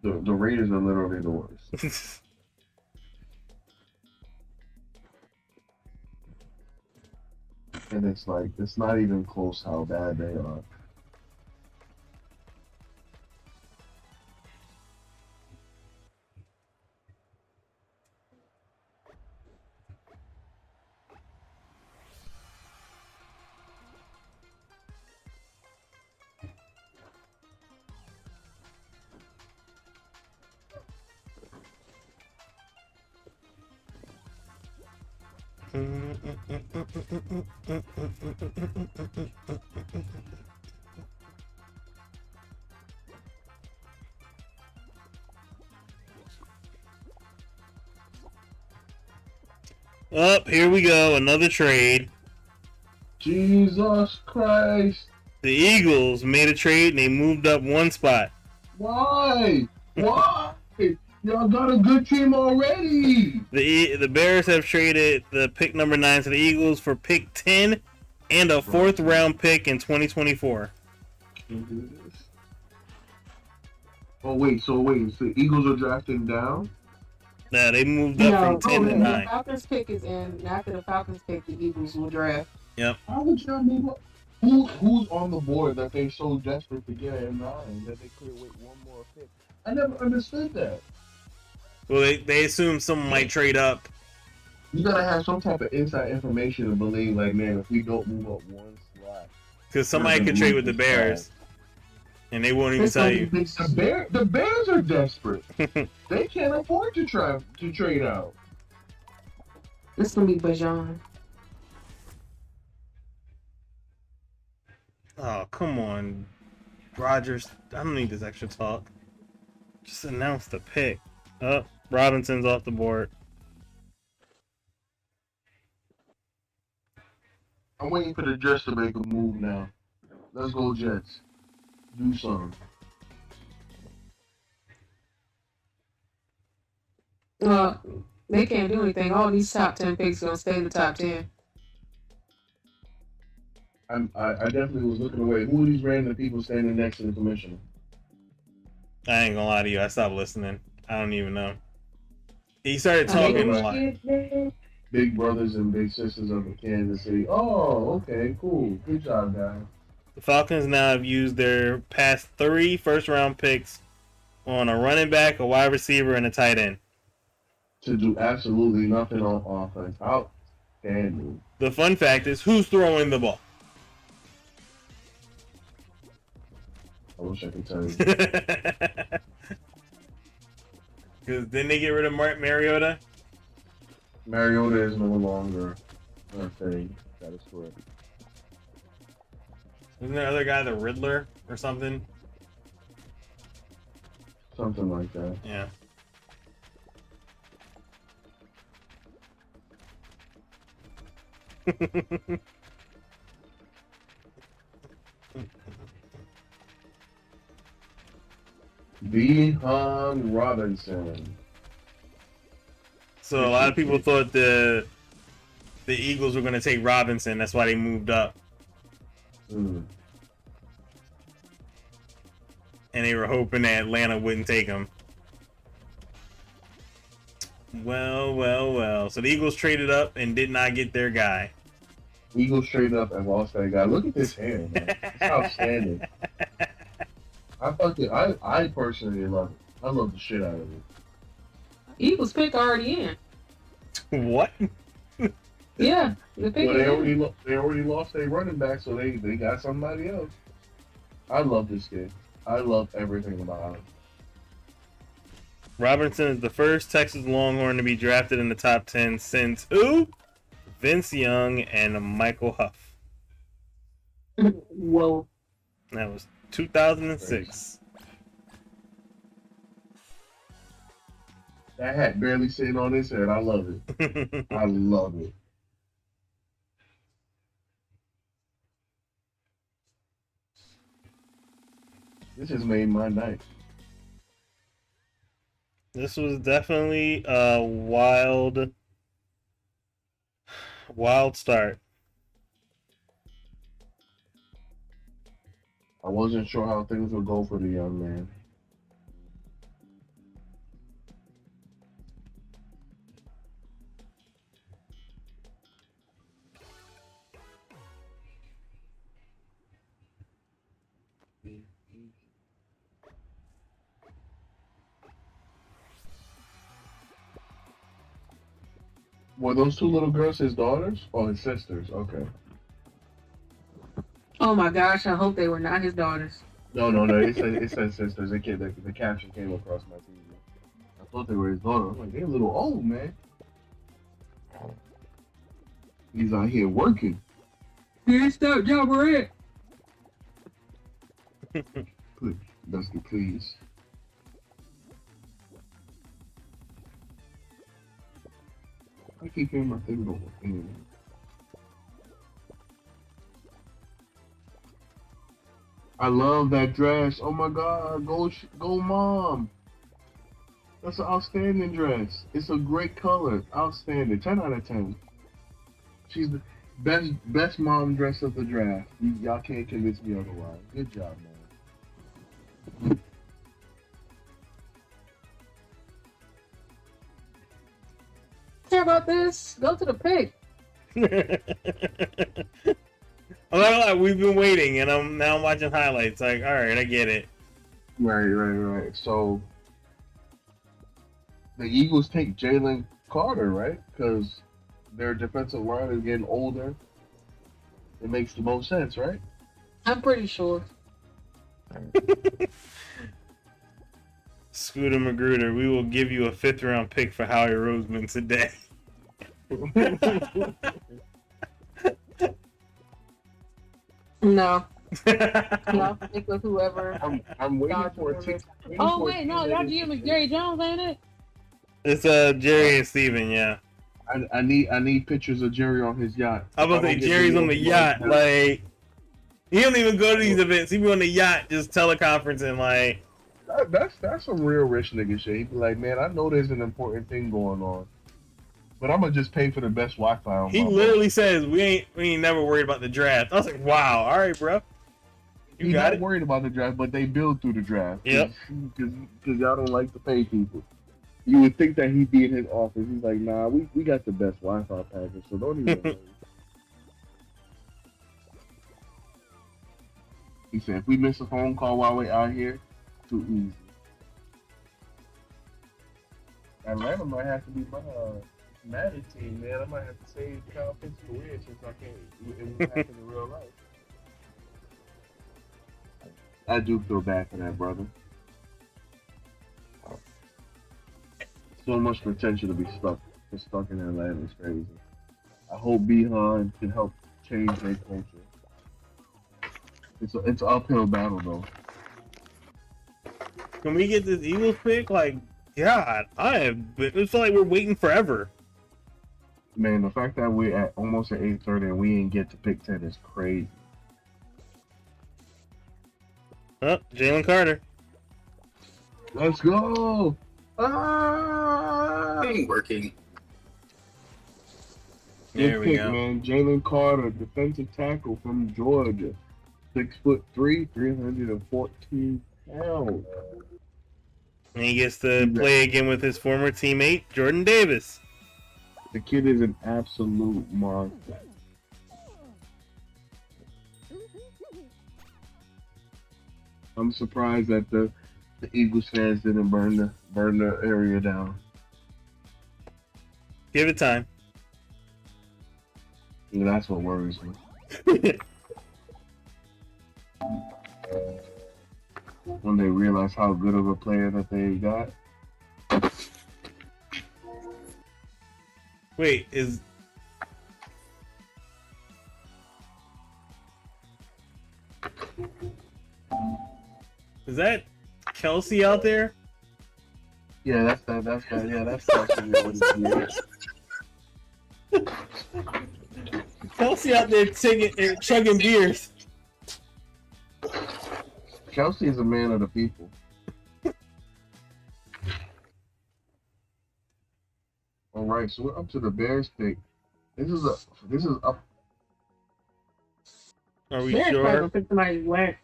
The Raiders are literally the worst. And it's not even close how bad they are. Up, here we go, another trade. Jesus Christ! The Eagles made a trade and they moved up one spot. Why? Why? Y'all got a good team already. The Bears have traded the pick number 9 to the Eagles for pick 10 and a 4th round pick in 2024. So the Eagles are drafting down? Yeah, they moved up from 10 to 9. The Falcons pick is in, and after the Falcons pick, the Eagles will draft. Yep. How would y'all move up? Who's on the board that they so desperate to get at 9 that they could wait one more pick? I never understood that. Well, they assume someone might trade up. You gotta have some type of inside information to believe, like, man, if we don't move up one slot, Because somebody could trade with the Bears, and they won't even tell you. The Bears are desperate. They can't afford to trade out. It's gonna be Bajon. Oh, come on, Rodgers. I don't need this extra talk. Just announce the pick. Oh, Robinson's off the board. I'm waiting for the Jets to make a move now. Let's go Jets. Do something. Well, they can't do anything. All these top 10 picks gonna stay in the top 10. I definitely was looking away. Who are these random people standing next to the commissioner? I ain't gonna lie to you. I stopped listening. I don't even know. He started talking a lot. Big brothers and big sisters of Kansas City. Oh, okay, cool. Good job, guys. The Falcons now have used their past 3 first-round picks on a running back, a wide receiver, and a tight end. To do absolutely nothing on offense. Outstanding. The fun fact is, who's throwing the ball? I wish I could tell you. Because didn't they get rid of Mariota? Mariota is no longer a thing. That is correct. Isn't there other guy, the Riddler or something? Something like that. Yeah. Bijan Robinson. So a lot of people thought the Eagles were going to take Robinson. That's why they moved up. Mm. And they were hoping that Atlanta wouldn't take him. Well. So the Eagles traded up and did not get their guy. Eagles traded up and lost that guy. Look at this hair, man. It's outstanding. I personally love it. I love the shit out of it. Eagles pick already in. What? Yeah, the pick. Well, they already lost their running back, so they got somebody else. I love this kid. I love everything about him. Robinson is the first Texas Longhorn to be drafted in the top 10 since who? Vince Young and Michael Huff. Whoa. That was 2006. That hat barely sitting on his head. I love it. I love it. This has made my night. This was definitely a wild start. I wasn't sure how things would go for the young man. Were those 2 little girls his daughters or his sisters? Okay. Oh my gosh, I hope they were not his daughters. No. It said sisters. The caption came across my TV. I thought they were his daughter. I'm like, they're a little old, man. He's out here working. Here, stop, John Morant. Please, Dusty, please. I keep hearing my thing go. Anyway. I love that dress. Oh my God, go mom. That's an outstanding dress. It's a great color. Outstanding. 10 out of 10. She's the best mom dress of the draft. Y'all can't convince me otherwise. Good job, man. Care about this? Go to the pick. I'm not gonna lie, we've been waiting, and I'm watching highlights. Like, all right, I get it. Right. So the Eagles take Jalen Carter, right? Because their defensive line is getting older. It makes the most sense, right? I'm pretty sure. Scooter Magruder, we will give you a 5th-round pick for Howie Roseman today. No. Y'all stick with whoever. I'm waiting for a tick. Oh wait, no, y'all GM is Jerry Jones, ain't it? It's Jerry and Steven, yeah. I need pictures of Jerry on his yacht. I was about to say Jerry's on the yacht, like he don't even go to these events. He be on the yacht just teleconferencing, like That's some real rich nigga shit. He be like, man, I know there's an important thing going on, but I'm gonna just pay for the best Wi-Fi on He my literally says we ain't never worried about the draft. I was like, wow, all right, bro. You He's got not it. worried about the draft, but they build through the draft. Yep. Because y'all don't like to pay people. You would think that he'd be in his office. He's like, nah, we got the best Wi-Fi package, so don't even worry. He said, if we miss a phone call while we're out here, too easy. Atlanta might have to be my Madden team, man. I might have to save Kyle Pitts' career since I can't. It won't happen in real life. I do feel bad for that, brother. So much potential to be stuck in Atlanta is crazy. I hope Bihan can help change their culture. It's an uphill battle though. Can we get this Eagles pick? Like, God, it's like we're waiting forever. Man, the fact that we're at almost at 8:30 and we ain't get to pick 10 is crazy. Oh, Jalen Carter. Let's go! Ah! Ain't working. There Good we pick, go. man. Jalen Carter, defensive tackle from Georgia. 6'3", 314 pounds. And he gets to play again with his former teammate, Jordan Davis. The kid is an absolute monster. I'm surprised that the Eagles fans didn't burn the area down. Give it time. And that's what worries me. When they realize how good of a player that they got. Wait, is that Kelsey out there? Yeah, that's actually Kelsey out there chugging beers. Kelsey is a man of the people. All right, so we're up to the Bears pick. This is up. Are we Bears sure? probably pick somebody whack.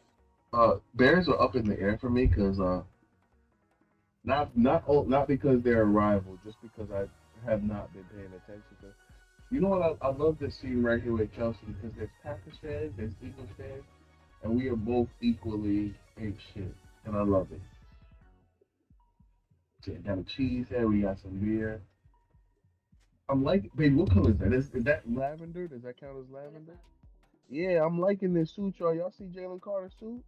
Bears are up in the air for me because not because they're a rival, just because I have not been paying attention to. You know what? I love this scene right here with Kelsey because there's Packers fans, there's Eagles fans, and we are both equally ain't shit, and I love it. So, got a cheese here. We got some beer. I'm like, babe, what color is that? Is that lavender? Does that count as lavender? Yeah, I'm liking this suit, y'all. Y'all see Jalen Carter's suit?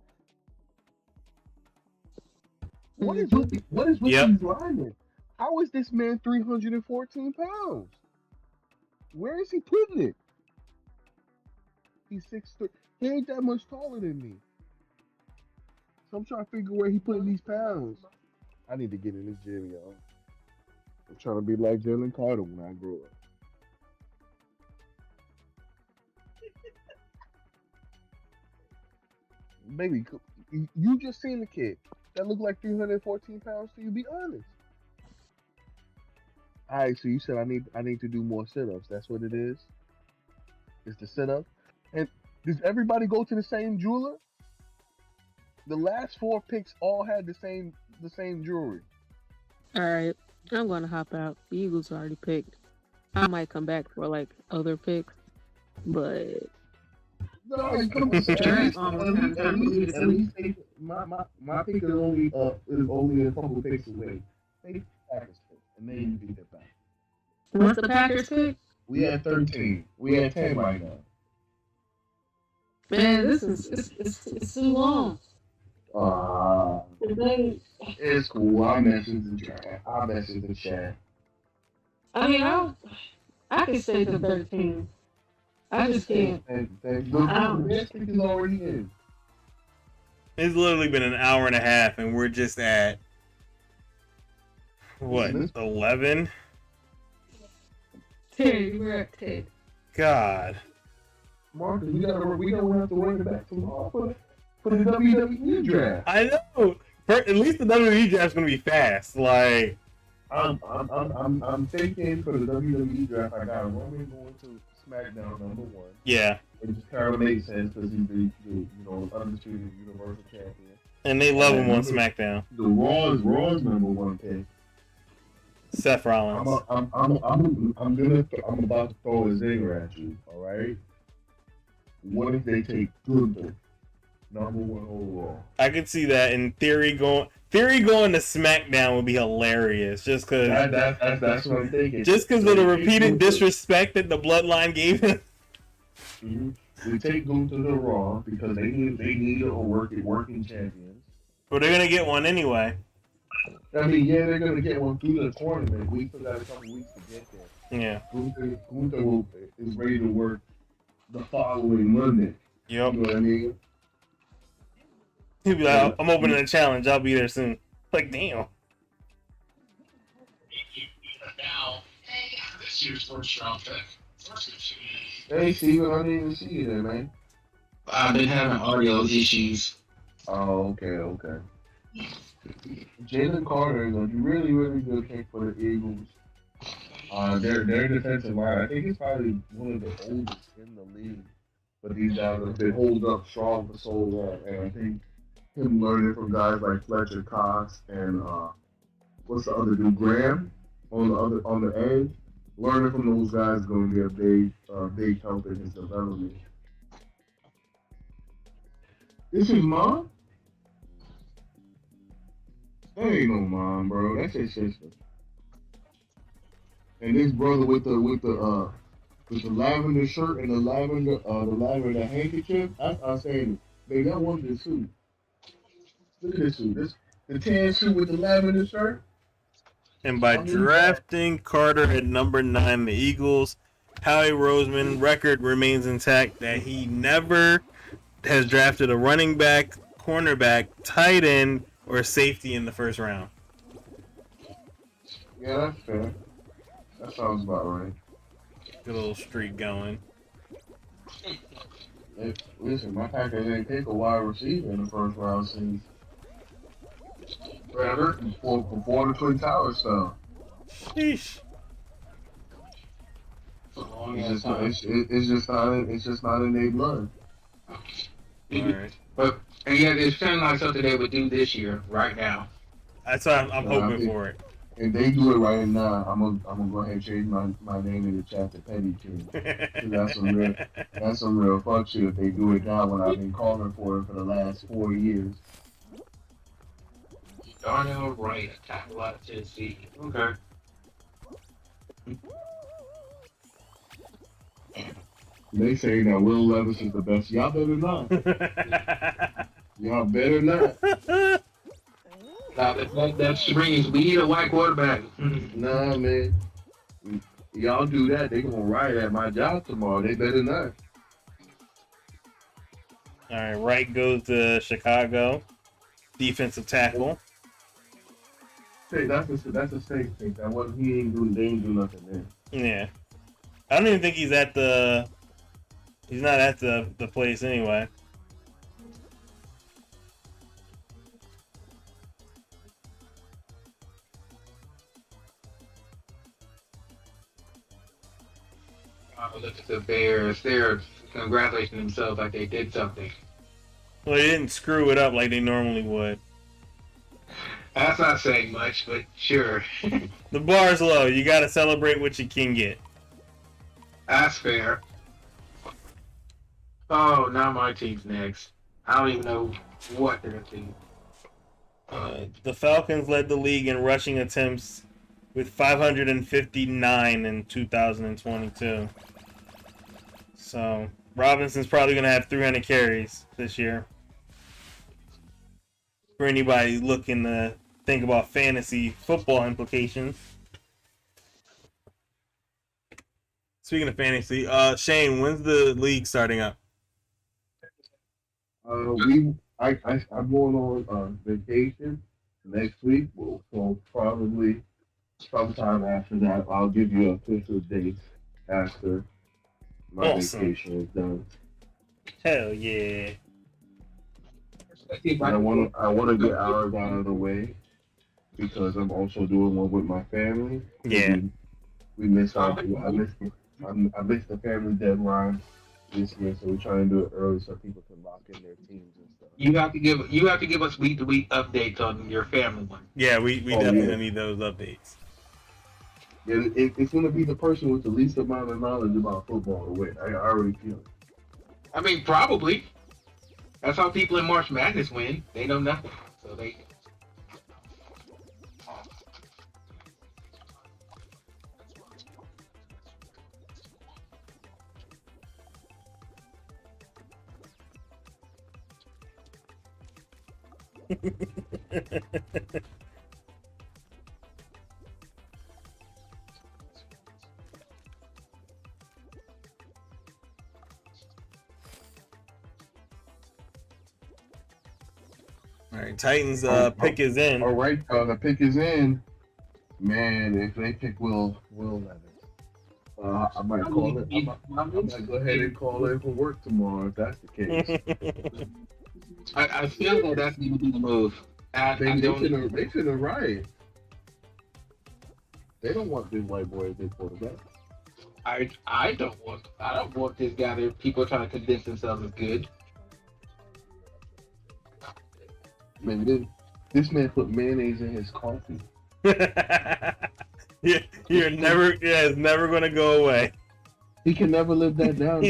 What is with Yep. these linemen? How is this man 314 pounds? Where is he putting it? He's 6'3". He ain't that much taller than me. So I'm trying to figure where he putting these pounds. I need to get in this gym, y'all. I'm trying to be like Jalen Carter when I grow up. Baby, you just seen the kid that looked like 314 pounds to you. Be honest. All right, so you said I need to do more sit-ups. That's what it is. It's the sit-up. And does everybody go to the same jeweler? The last 4 picks all had the same jewelry. All right, I'm gonna hop out. The Eagles already picked. I might come back for like other picks, but No, come on. At least my pick is only a couple picks away. They Packers pick, and then you pick that back. what's the Packers pick? We had 13. We had 10 right now. Man, this is it's too long. It's cool. I message the chat. I mean, I can stay to 13. I just can't. The best pick is already in. It's literally been an hour and a half, and we're just at what, 11? 10. We're at 10. God. Marcus, we don't have to worry back tomorrow for the WWE draft. I know. At least the WWE draft's gonna be fast. Like, I'm thinking for the WWE draft, I got Roman going to SmackDown #1. yeah, It just kind of makes sense because he's the undisputed Universal Champion. and they love him on number, SmackDown. The Raw's #1 pick. Seth Rollins. I'm about to throw a zinger at you. All right. What if they take Gunther, #1 overall? I could see that in theory going to SmackDown would be hilarious. Just because That's what I'm thinking. Just because of the repeated disrespect that the Bloodline gave him. Mm-hmm. We take Gunther to Raw because they need a working champions. But they're gonna get one anyway. I mean, yeah, they're gonna get one through the tournament. We still got a couple weeks to get there. Yeah. Gunther is ready to work the following Monday. Yep. You know what I mean? He'll be like, I'm opening a challenge. I'll be there soon. Like, damn. Now, this year's first round pick. Hey, Steven, I didn't even see you there, man. I've been having audio issues. Oh, okay. Jalen Carter is a really, really good pick for the Eagles. Their defensive line, I think he's probably one of the oldest in the league. But these guys have been holding up strong for so long. And I think him learning from guys like Fletcher Cox and what's the other dude, Graham, on the edge, learning from those guys is going to be a big help in his development. This is mom? That ain't no mom, bro. That's his sister. And this brother with the lavender shirt and the lavender handkerchief. I'm saying they got one of the suit. Look at this suit. The tan suit with the lavender shirt. And by drafting Carter at #9, the Eagles' Howie Roseman record remains intact that he never has drafted a running back, cornerback, tight end, or safety in the first round. Yeah, that's fair. That sounds about right. Good little streak going. Hey, listen, my Packers ain't pick a wide receiver in the first round since forever before the Twin Towers stuff. Sheesh. It's just not in their blood. Alright. But and yet it's kind of like something they would do this year, right now. That's why I'm hoping for it. If they do it right now, I'm gonna go ahead and change my name in the chat to Petty King. That's some real fuck shit if they do it now when I've been calling for it for the last 4 years. Darnell Wright, tackle out of Tennessee. Okay. They say that Will Levis is the best. Y'all better not. Y'all better not. Now that screams, we need a white quarterback. Nah, man. Y'all do that, they gonna riot at my job tomorrow. They better not. Alright, Wright goes to Chicago. Defensive tackle. Hey, that's a safe thing. That wasn't they ain't do nothing there. Yeah. I don't even think he's not at the place anyway. Look at the Bears. They're congratulating themselves like they did something. Well, they didn't screw it up like they normally would. That's not saying much, but sure. The bar's low. You gotta celebrate what you can get. That's fair. Oh, now my team's next. I don't even know what they're going to do. The Falcons led the league in rushing attempts with 559 in 2022. So Robinson's probably going to have 300 carries this year. For anybody looking to think about fantasy football implications. Speaking of fantasy, Shane, when's the league starting up? I'm going on vacation next week, so probably sometime after that, I'll give you official dates after my Awesome. vacation is done. Hell yeah. And I want to get ours out of the way because I'm also doing one with my family. Yeah. We missed our. I missed the family deadline this year, so we're trying to do it early so people can lock in their teams and stuff. You have to give us week to week updates on your family one. Yeah, we Oh, definitely yeah. need those updates. It's going to be the person with the least amount of knowledge about football to win. I already feel it. I mean, probably. That's how people in March Madness win. They know nothing, so they. All right, Titans pick is in. All right, the pick is in. Man, if they pick Will Levis, I might call it. I might go ahead and call in for work tomorrow if that's the case. I feel that that's going to be the move. They finna riot. They don't want this white boy as their quarterback. I don't want this guy that people are trying to convince themselves is good. Man, this man put mayonnaise in his coffee. Yeah, it's never gonna go away. He can never live that down.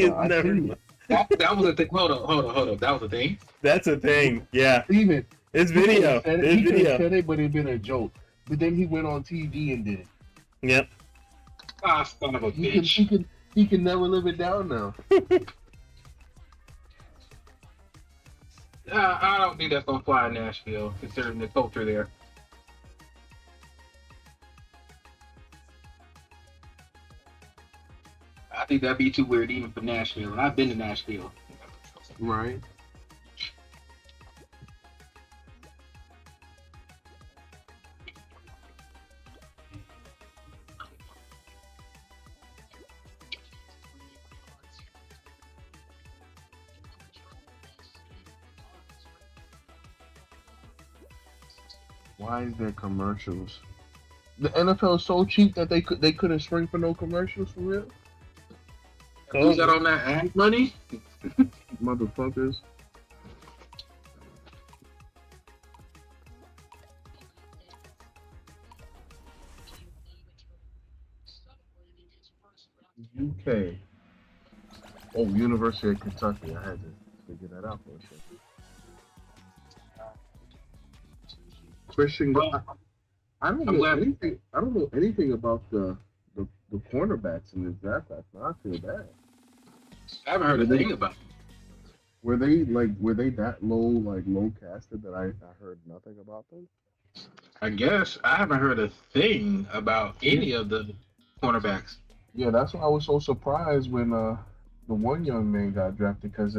That was a thing. Hold on. That was a thing. That's a thing. Yeah. Steven, It's video. he could have said it, but it'd been a joke. But then he went on TV and did it. Yep. Ah, son of a bitch. He can never live it down now. I don't think that's gonna fly in Nashville, considering the culture there. I think that'd be too weird even for Nashville, and I've been to Nashville. Right. Why is there commercials? The NFL is so cheap that they couldn't string for no commercials for real. Who's got on that ad money? Motherfuckers. UK. Oh, University of Kentucky. I had to figure that out for a second. Christian, I don't know anything about the cornerbacks in this draft class. I feel bad. I haven't heard a thing about it. Were they that low casted that I heard nothing about them? I guess I haven't heard a thing about any of the cornerbacks. Yeah, that's why I was so surprised when the one young man got drafted because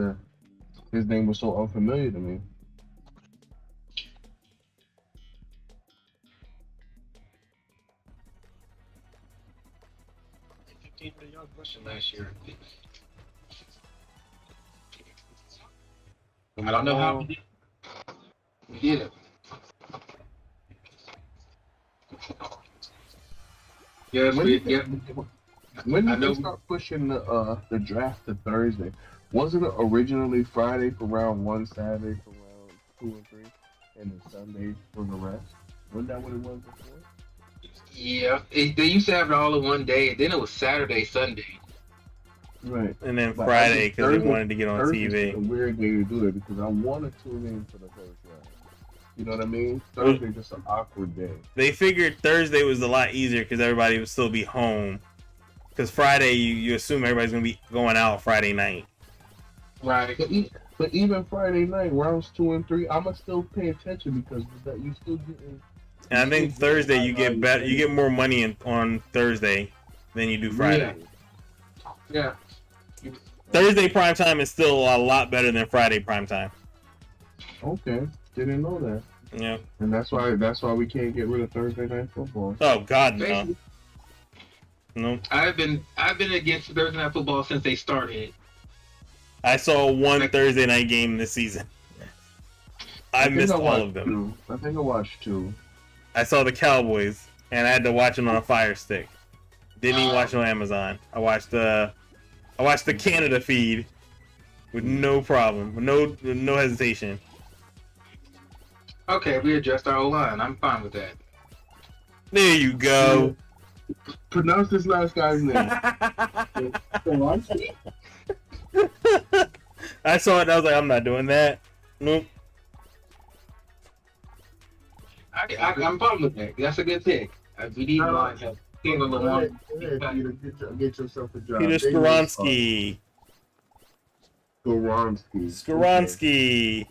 his name was so unfamiliar to me. Yard rushing last year. I don't know how we did it. Yes, When did they start pushing the draft to Thursday? Wasn't it originally Friday for round 1, Saturday for round 2 and 3, and then Sunday for the rest? Wasn't that what it was before? Yeah, they used to have it all in one day, and then it was Saturday, Sunday. Right. And then Friday because they wanted to get on Thursday's TV. a weird day to do it because I want to tune in for the first round. You know what I mean? Thursday's just an awkward day. They figured Thursday was a lot easier because everybody would still be home. Because Friday, you assume everybody's going to be going out Friday night. Right. But even Friday night, rounds 2 and 3, I'ma still pay attention because you still getting. And I think Thursday you get better. You get more money on Thursday than you do Friday. Yeah. Thursday prime time is still a lot better than Friday prime time. Okay, didn't know that. Yeah. And that's why we can't get rid of Thursday night football. Oh God, no. No. I've been against Thursday night football since they started. I saw one Thursday night game this season. I missed all watched of them. two. I think I watched two. I saw the Cowboys, and I had to watch it on a Fire Stick. Didn't even watch it on Amazon. I watched the Canada feed with no problem, with no hesitation. Okay, we adjust our line. I'm fine with that. There you go. Pronounce this last guy's name. I saw it and I was like, I'm not doing that. Nope. I'm fine with that. That's a good pick. We need line help. Get yourself a job. Peter Skoronsky. Skoronsky.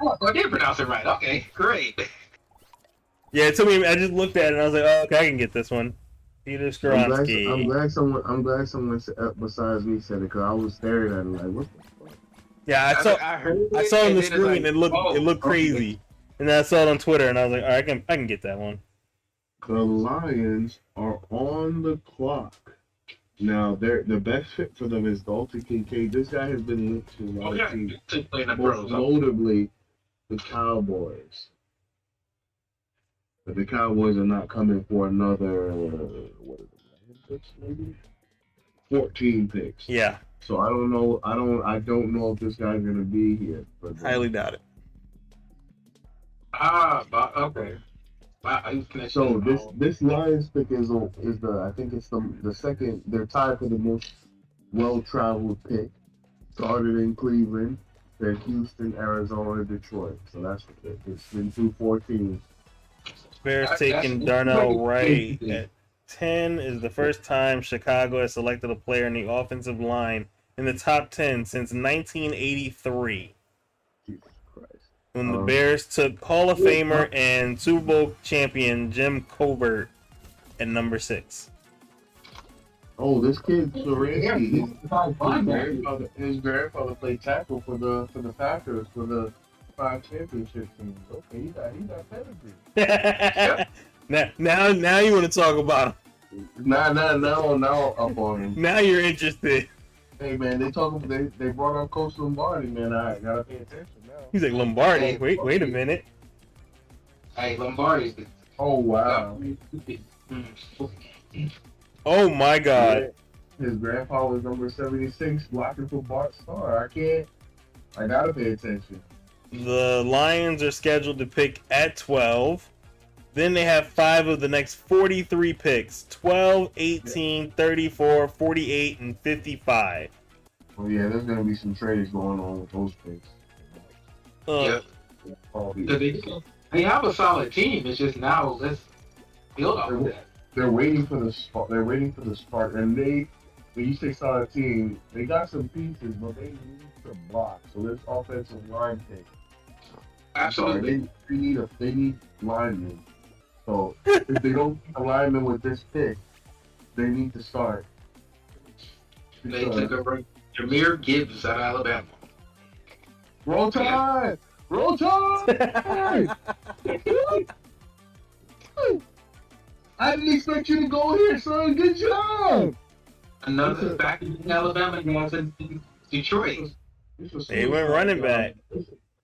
Oh, I did pronounce it right. Okay, great. Yeah, it took me. I just looked at it and I was like, oh, okay, I can get this one. Peter Skoronsky. I'm glad someone besides me said it because I was staring at it like, what the fuck? Yeah, I saw it on the screen and it looked crazy. Okay. And then I saw it on Twitter and I was like, all right, I can get that one. The Lions are on the clock. Now, the best fit for them is Dalton Kincaid. This guy has been linked to a lot of teams, most notably the Cowboys. But the Cowboys are not coming for another, what is it, picks maybe? 14 picks. Yeah. So I don't know. I don't know if this guy's gonna be here. But Highly doubt it. Okay. Wow, so this Lions pick is the I think it's the second. They're tied for the most well-traveled pick. Started in Cleveland, then Houston, Arizona, Detroit. So that's the pick. It's been through 14. Bears taking Darnell Wright at 10 is the first time Chicago has selected a player in the offensive line in the top 10 since 1983. Jesus Christ. When the Bears took Hall of Famer and Super Bowl champion Jim Colbert at number 6. Oh, this kid Skoronsky. His grandfather played tackle for the Packers for the 5 championship teams. Okay, he got pedigree. Now you want to talk about him. Now up on him. Now you're interested. Hey man, they brought up Coach Lombardi, man. I gotta pay attention now. He's like Lombardi. Wait a minute. Hey, Lombardi. Oh wow. Oh my God. His grandpa was number 76, blocking for Bart Starr. I gotta pay attention. The Lions are scheduled to pick at 12. Then they have 5 of the next 43 picks. 12, 18, 34, 48, and 55. Oh yeah, there's gonna be some trades going on with those picks. They have a solid team. It's just now let's build off of that. They're waiting for the spark. And when you say solid team, they got some pieces, but they need to block. So this offensive line pick. Absolutely. They need linemen. So if they don't get a lineman with this pick, they need to start. They took a Jahmyr Gibbs out of Alabama. Roll Tide! Roll Tide! I didn't expect you to go here, son. Good job. Another back in Alabama guys in Detroit. They went running back.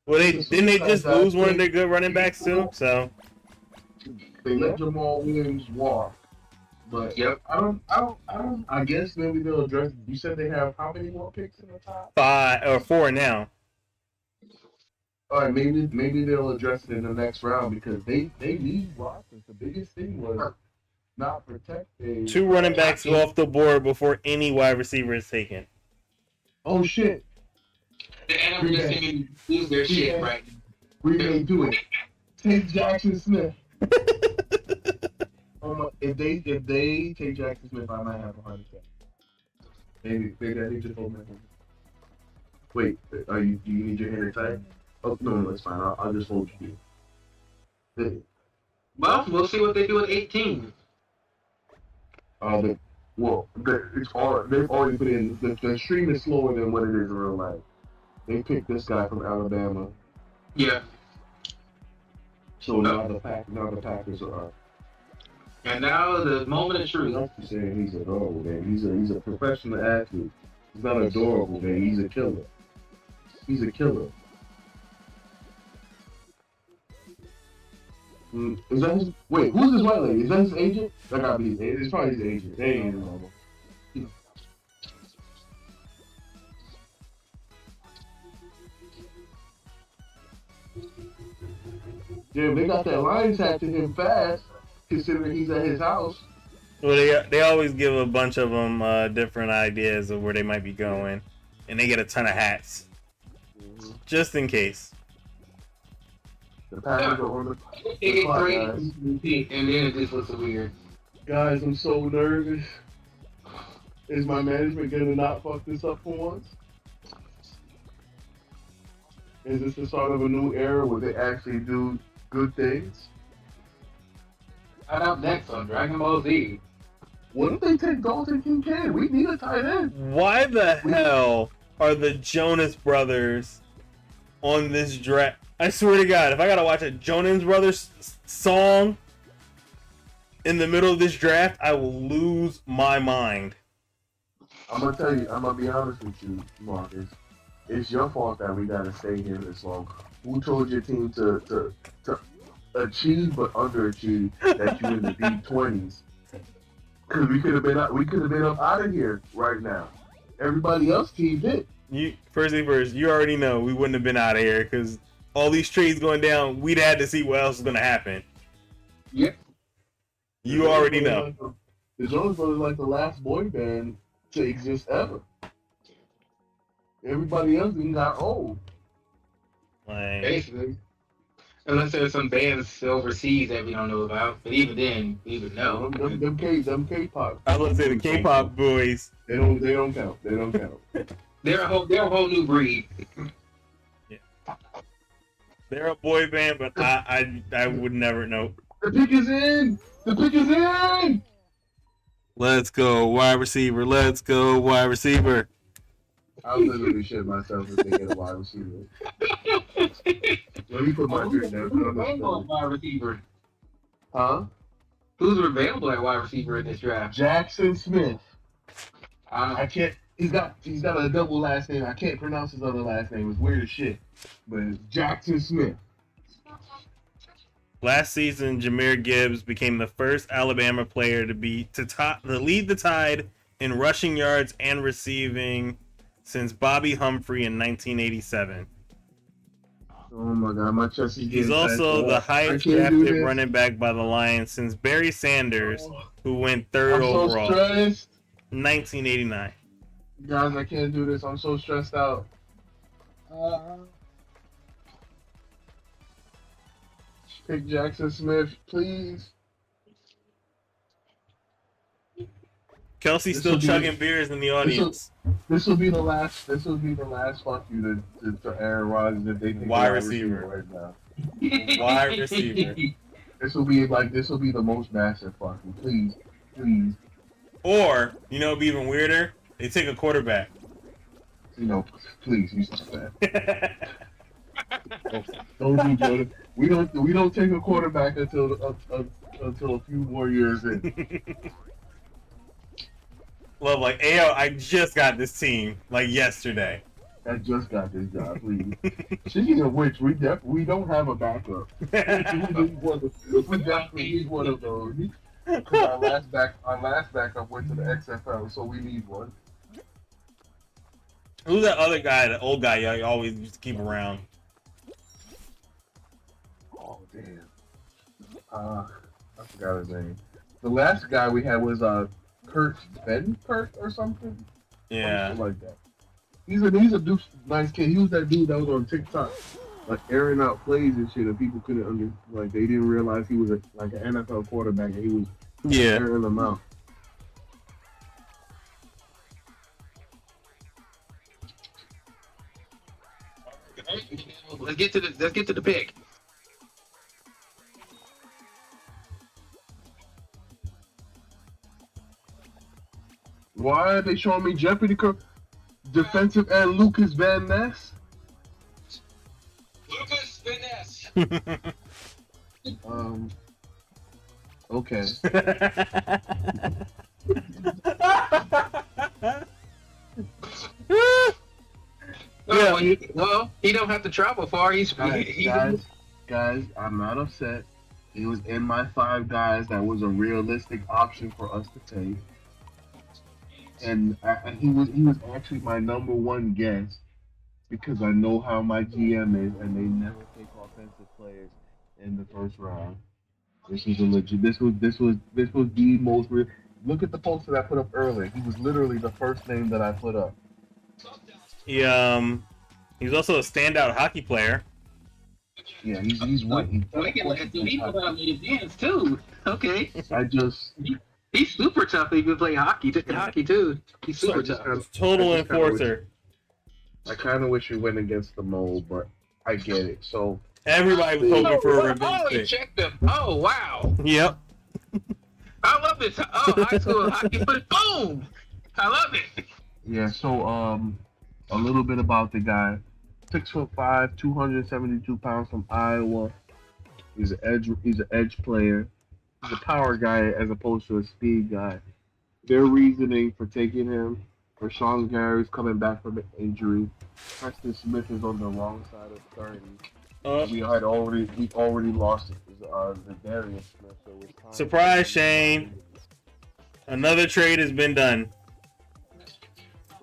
Well, didn't they just lose one of their good running backs too? So they let Jamal Williams walk. But yep. I guess maybe they'll address. You said they have how many more picks in the top? 5 or 4 now. All right, maybe they'll address it in the next round because they need blockers. The biggest thing was not protecting 2 running backs go off the board before any wide receiver is taken. Oh shit! The NFL just didn't lose their shit, right? We may do it. Take Jackson Smith. If they take Jackson Smith, I might have a heart attack. Maybe I need to hold my hand. Wait, do you need your hand tight? Oh no, it's fine. I'll just hold you. Well, we'll see what they do at 18. They've already put in the stream is slower than what it is in real life. They picked this guy from Alabama. Yeah. So now the Packers are up. And now the moment of truth. I'm saying he's adorable, man. He's a professional athlete. He's not adorable, man. He's a killer. He's a killer. Is that his? Wait, who's this white lady? Is that his agent? That gotta be. It's probably his agent. They ain't his mama. Damn, they got that line tag to him fast, considering he's at his house. Well, they always give a bunch of them different ideas of where they might be going, and they get a ton of hats, just in case. The Packers are on the It clock, great, guys. and then it just looks weird. Guys, I'm so nervous. Is my management gonna not fuck this up for once? Is this the start of a new era where they actually do good things? Right up next on Dragon Ball Z. What if they take Dalton Kincaid? We need a tight end. Why the hell are the Jonas Brothers on this draft? I swear to God, if I gotta watch a Jonas Brothers song in the middle of this draft, I will lose my mind. I'm gonna tell you, I'm gonna be honest with you, Marcus. It's your fault that we gotta stay here this long. Who told your team to achieve but underachieve that you in the D20s? Because we could have been up out of here right now. Everybody else team did. First thing first, you already know we wouldn't have been out of here because all these trades going down, we'd had to see what else was gonna happen. Yep. You already know. The Jonas Brothers like the last boy band to exist ever. Everybody else even got old. Like, Basically. Unless there's some bands overseas that we don't know about. But even then, we would know. Them K-pop. I was gonna say the K-pop boys. They don't count. They don't count. They're a whole new breed. Yeah. They're a boy band, but I would never know. The pick is in. The pick is in. Let's go wide receiver. Let's go wide receiver. I was literally shit myself for thinking of wide receiver. Let me put my drink down. Who's available at wide receiver? Huh? Who's available at wide receiver in this draft? Jackson Smith. I I can't. He's got a double last name. I can't pronounce his other last name. It's weird as shit. But it's Jackson Smith. Last season, Jahmyr Gibbs became the first Alabama player to lead the Tide in rushing yards and receiving since Bobby Humphrey in 1987. Oh my God, my chest is. He's also the highest drafted running back by the Lions since Barry Sanders, who went third overall, so stressed. 1989. Guys, I can't do this. I'm so stressed out. Pick Jackson Smith, please. Kelsey's still chugging beers in the audience. This will be the last. This will be the last fuck you to Aaron Rodgers if they think Wide receiver right now. Wide receiver. This will be the most massive fuck you. Please. Or, it'd be even weirder. They take a quarterback. Please, you stop that. Don't do Jordan. We don't take a quarterback until a few more years in. Love, like, Ayo, I just got this team, like, yesterday. I just got this job, please. Speaking of which, we don't have a backup. We definitely need one of those. Because our last backup went to the XFL, so we need one. Who's that other guy, the old guy you always used to keep around? Oh, damn. I forgot his name. The last guy we had was Kurt or something. Yeah. Something like that. He's a nice kid. He was that dude that was on TikTok, like airing out plays and shit, and people couldn't they didn't realize he was an NFL quarterback, and he was airing them out. Let's get to the pick. Why are they showing me Jeopardy? Defensive end Lucas Van Ness. Lucas Van Ness. Okay. Well, he don't have to travel far. Guys, I'm not upset. He was in my five guys. That was a realistic option for us to take, and he was actually my number one guess because I know how my GM is, and they never take offensive players in the first round. This was a legit. This was the most. Look at the post that I put up earlier. He was literally the first name that I put up. He he's also a standout hockey player. Yeah, he's white. We can let he put out his hands too. Okay. I just He's super tough. He can play hockey too. He's super just tough. Total I just kinda enforcer. I kind of wish we went against the mold, but I get it. So Everybody was hoping for a revenge he pick. checked them. Oh wow. Yep. I love this. Oh, high school hockey, but boom! I love it. yeah, so a little bit about the guy. 6'5", 272 pounds from Iowa. He's an edge player. He's a power guy as opposed to a speed guy. Their reasoning for taking him, Rashawn Gary's coming back from an injury. Preston Smith is on the wrong side of 30. We already lost the Darius Smith. So it's time. Surprise, Shane. Another trade has been done.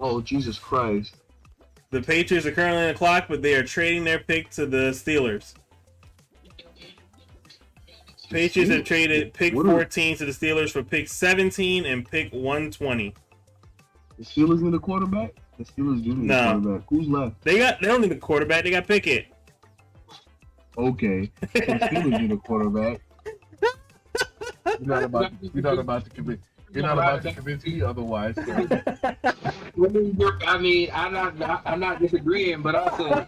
Oh Jesus Christ! The Patriots are currently on the clock, but they are trading their pick to the Steelers. Patriots have traded pick 14 to the Steelers for pick 17 and pick 120. The Steelers need a quarterback. The Steelers do need a quarterback. Who's left? They don't need a quarterback. They got Pickett. Okay, so the Steelers need a quarterback. You're not about to convince me otherwise. So. I mean, I'm not disagreeing, but also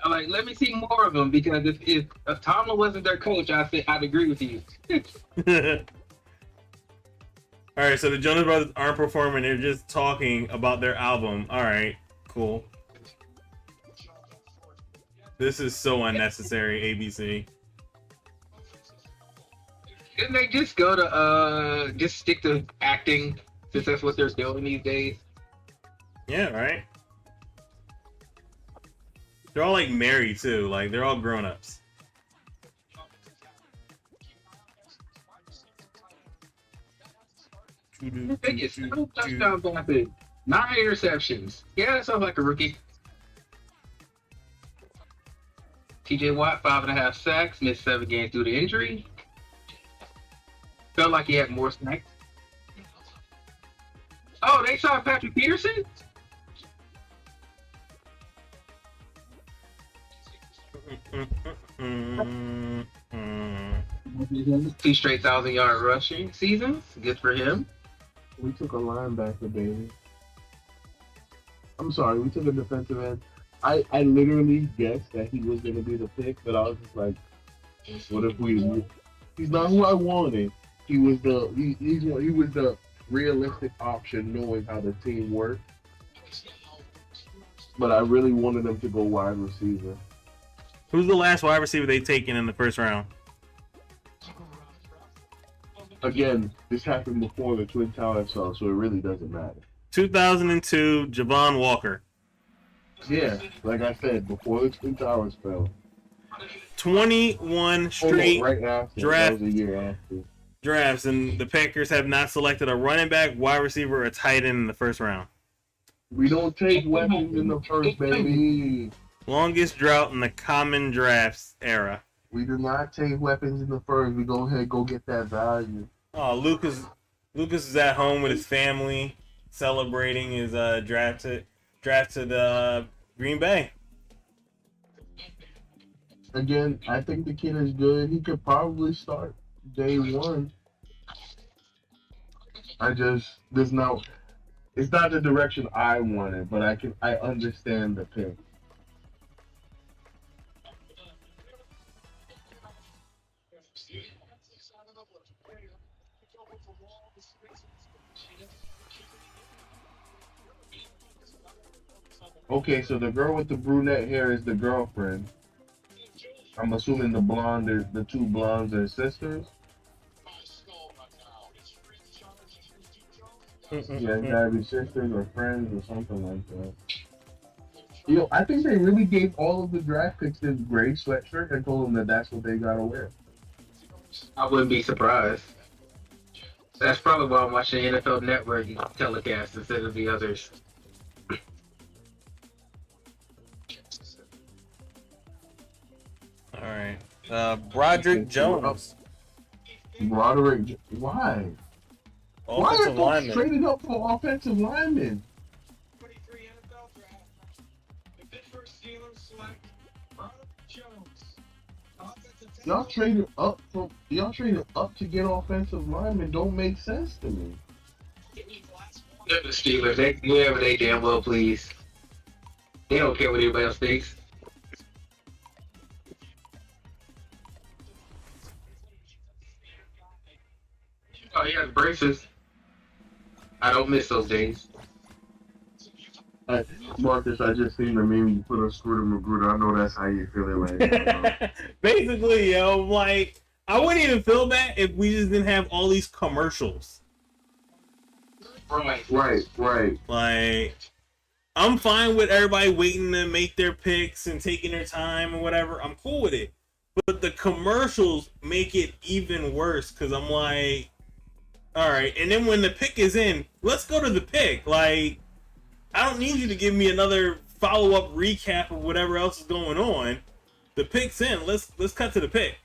I'm like, let me see more of them because if Tomlin wasn't their coach, I'd agree with you. All right, so the Jonas Brothers aren't performing; they're just talking about their album. All right, cool. This is so unnecessary, ABC. Didn't they just go to just stick to acting since that's what they're doing these days? Yeah, right. They're all like married too. Like they're all grown ups. Biggest touchdown passes, 9 interceptions. Yeah, that sounds like a rookie. TJ Watt, 5.5 sacks, missed 7 games due to injury. Felt like he had more snacks. Oh, they saw Patrick Peterson? Two straight 1,000-yard rushing seasons. Good for him. We took a linebacker, baby. I'm sorry, we took a defensive end. I literally guessed that he was going to be the pick, but I was just like, what if we? He's not who I wanted. He was the realistic option, knowing how the team worked. But I really wanted them to go wide receiver. Who's the last wide receiver they taken in the first round? Again, this happened before the Twin Towers fell, so it really doesn't matter. 2002, Javon Walker. Yeah, like I said, before the Twin Towers fell. 21 straight right after. draft That was a year after. drafts, and the Packers have not selected a running back, wide receiver, or a tight end in the first round. We don't take weapons in the first, baby. Longest drought in the common drafts era. We do not take weapons in the first. We go ahead, go get that value. Oh, Lucas is at home with his family, celebrating his draft to Green Bay. Again, I think the kid is good. He could probably start day one. It's not the direction I wanted, but I understand the pick. Okay, so the girl with the brunette hair is the girlfriend. I'm assuming the two blondes are sisters. Yeah, it gotta be sisters or friends or something like that. Yo, I think they really gave all of the draft picks this gray sweatshirt and told them that that's what they gotta wear. I wouldn't be surprised. That's probably why I'm watching the NFL Network telecast instead of the others. All right. Broderick Jones, Broderick, why? Why offensive are folks lineman. traded up for offensive linemen? Y'all traded up to get offensive linemen. Don't make sense to me. They're the Steelers. They do whatever they damn well please. They don't care what anybody else thinks. Oh, he has braces. I don't miss those days. Marcus, I just seen the meme you put on Scooter Magruder. I know that's how you feeling right now. Basically, yo, like I wouldn't even feel bad if we just didn't have all these commercials. Right. Like, I'm fine with everybody waiting to make their picks and taking their time or whatever. I'm cool with it. But the commercials make it even worse because I'm like, all right. And then when the pick is in, let's go to the pick. Like, I don't need you to give me another follow-up recap of whatever else is going on. The pick's in. Let's cut to the pick.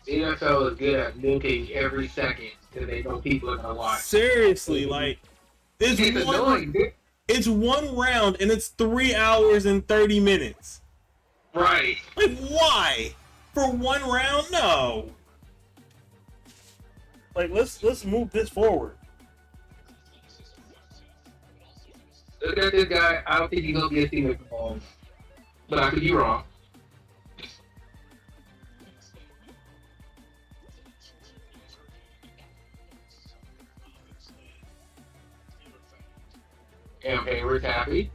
The NFL is good at milking every second because they know people are gonna watch. Seriously, like it's annoying. It's one round and it's 3 hours and 30 minutes. Right. Like, why? For one round? No. Like, let's move this forward. Look at this guy. I don't think he's gonna be a Steelers ball, but I could be wrong. Cam Hayward's happy.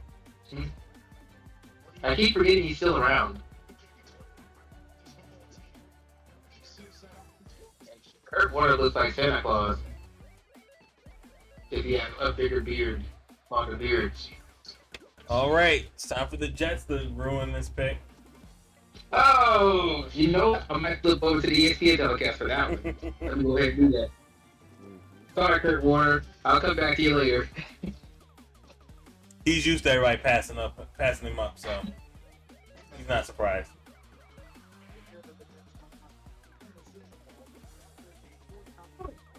I keep forgetting he's still around. Kurt Warner looks like Santa Claus. If he had a bigger beard, longer beards. All right, it's time for the Jets to ruin this pick. Oh, you know, I might flip over to the ESPN telecast for that one. Let me go ahead and do that. Sorry, Kurt Warner. I'll come back to you later. He's used to everybody passing him up, so he's not surprised.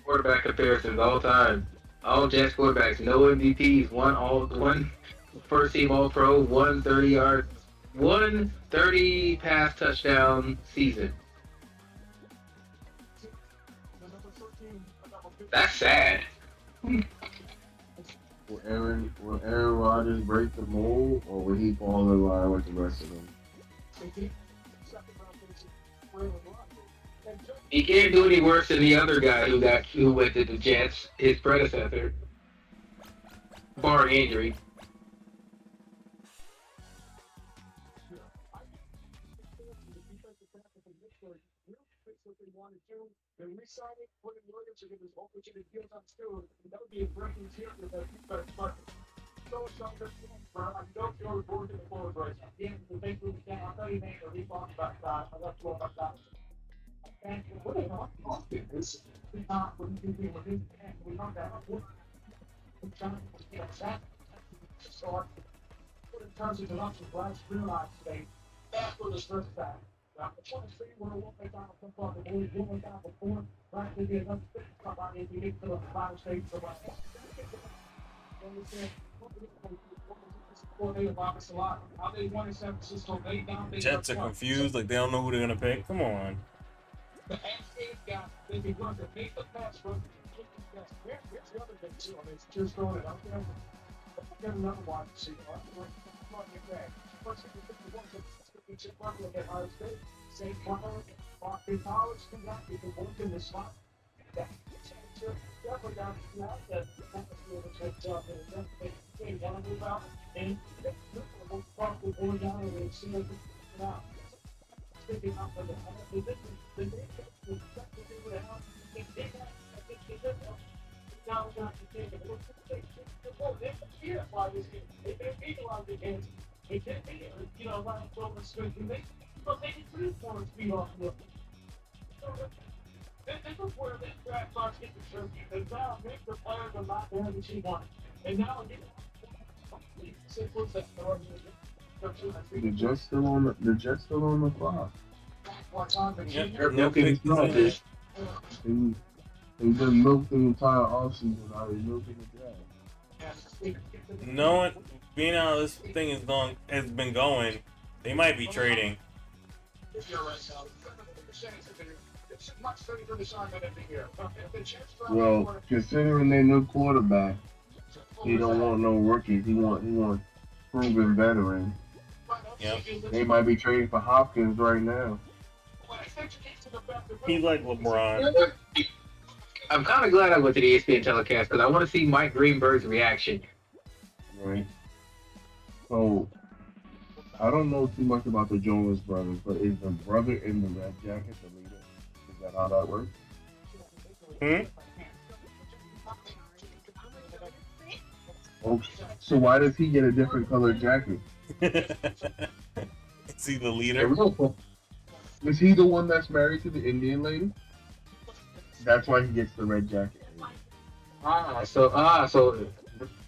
Quarterback comparisons all the time. All Jets quarterbacks, no MVPs, one first team All Pro, 130 pass touchdown season. That's sad. Will Aaron Rodgers break the mold, or will he fall in line with the rest of them? He can't do any worse than the other guy who went to the Jets, his predecessor, barring injury. Jets are confused, like they don't know who they're gonna pick. Come on. The Jets still on the clock. Yep, They're no milking pick the small either. fish. They they've been milked the entire offseason. Now they're milking the draft. Knowing being how this thing has been going, they might be trading. Well, considering their new quarterback, he don't want no rookies. He want proven veteran. Yep. They might be trading for Hopkins right now. He's like LeBron. I'm kind of glad I went to the ESPN telecast because I want to see Mike Greenberg's reaction. Right. So I don't know too much about the Jonas brothers, but is the brother in the red jacket the leader? Is that how that works? Hmm? Oh, so why does he get a different colored jacket? Is he the leader? Is he the one that's married to the Indian lady? That's why he gets the red jacket. So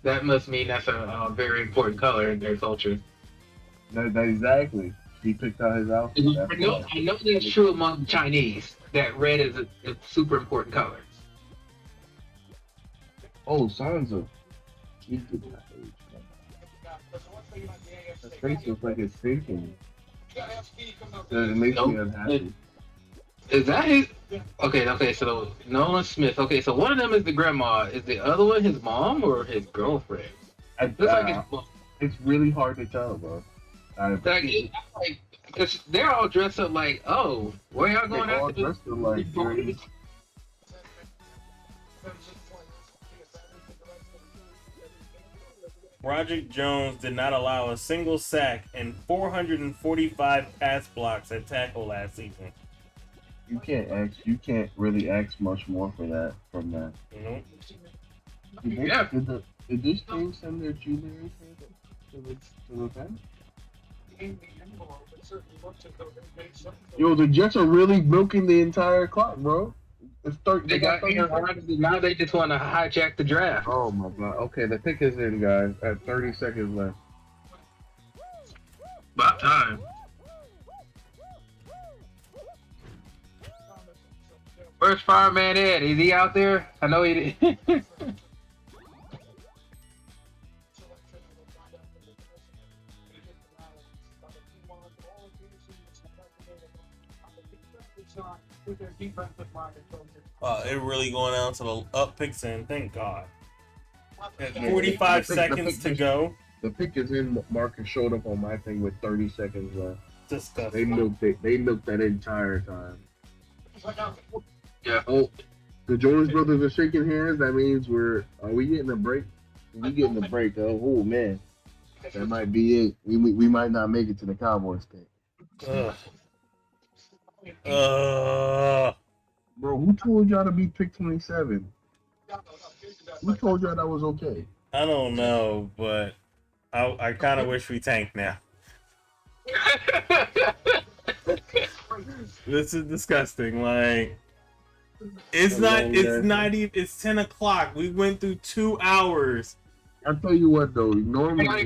that must mean that's a very important color in their culture. That exactly. He picked out his outfit. I know that's true among the Chinese. That red is a super important color. Oh, Sansa. He's good at that age. His face looks like it's thinking. It makes me unhappy. Is that his? Okay. So Nolan Smith. Okay, so one of them is the grandma. Is the other one his mom or his girlfriend? Looks like his mom. It's really hard to tell, bro. Because they're all dressed up like, oh, where y'all going all after dressed up like very- Roger Jones did not allow a single sack and 445 pass blocks at tackle last season. You can't really ask much more for that from that. You know? Did this team send their juniors to the bench? Yo, the Jets are really milking the entire clock, bro. They got now they just want to hijack the draft. Oh my god. Okay, the pick is in, guys. At 30 seconds left. About time. Where's Fireman Ed? Is he out there? I know he did. It really going down to the up picks in. Thank God. At 45 seconds to go. The pick is in. Marcus showed up on my thing with 30 seconds left. Disgusting. They milked that entire time. Yeah. Oh, the Jonas brothers are shaking hands. That means are we getting a break? We getting a break. Oh man, that might be it. We might not make it to the Cowboys pick. Bro, who told y'all to be pick 27? Who told y'all that was okay? I don't know, but I kind of wish we tanked now. This is disgusting. Like, it's it's 10 o'clock. We went through 2 hours. I'll tell you what though. Normally my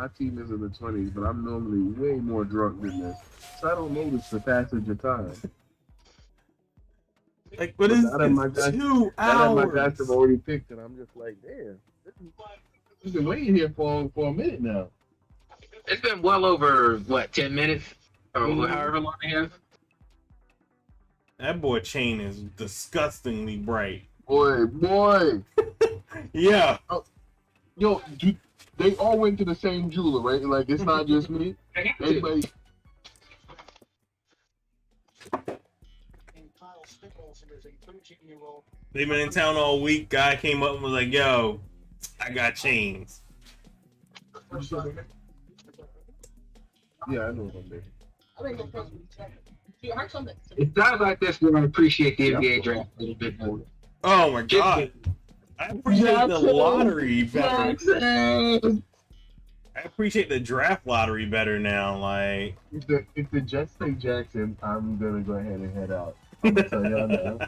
team is in the 20s, but I'm normally way more drunk than this, so I don't notice the passage of time. Like, what is 2 hours? My guys have already picked, and I'm just like, damn. We've been waiting here for a minute now. It's been well over 10 minutes or however long they have. That boy chain is disgustingly bright. Boy. Yeah. Yo, they all went to the same jeweler, right? Like, it's not just me. Everybody. They've been in town all week. Guy came up and was like, yo, I got chains. Yeah, I know one day. It sounds like this we're gonna appreciate the NBA draft a little bit more. Oh my god. I appreciate the lottery better. I appreciate the draft lottery better now. Like, If the Jets take Jackson, I'm gonna go ahead and head out. I'm gonna tell y'all now.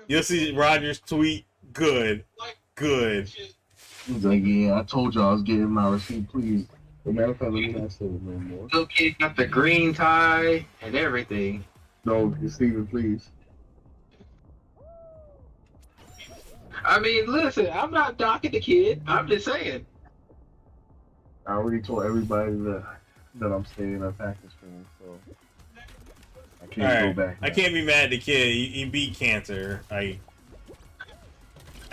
you'll see Rogers tweet. Good. He's like, yeah, I told y'all I was getting my receipt, please. But matter of fact, let me not say it no more. Little kid got the green tie and everything. No, Steven, please. I mean, listen, I'm not knocking the kid. I'm just saying. I already told everybody that I'm staying a Packers fan, so I can't go back. I can't be mad at the kid. He beat cancer. I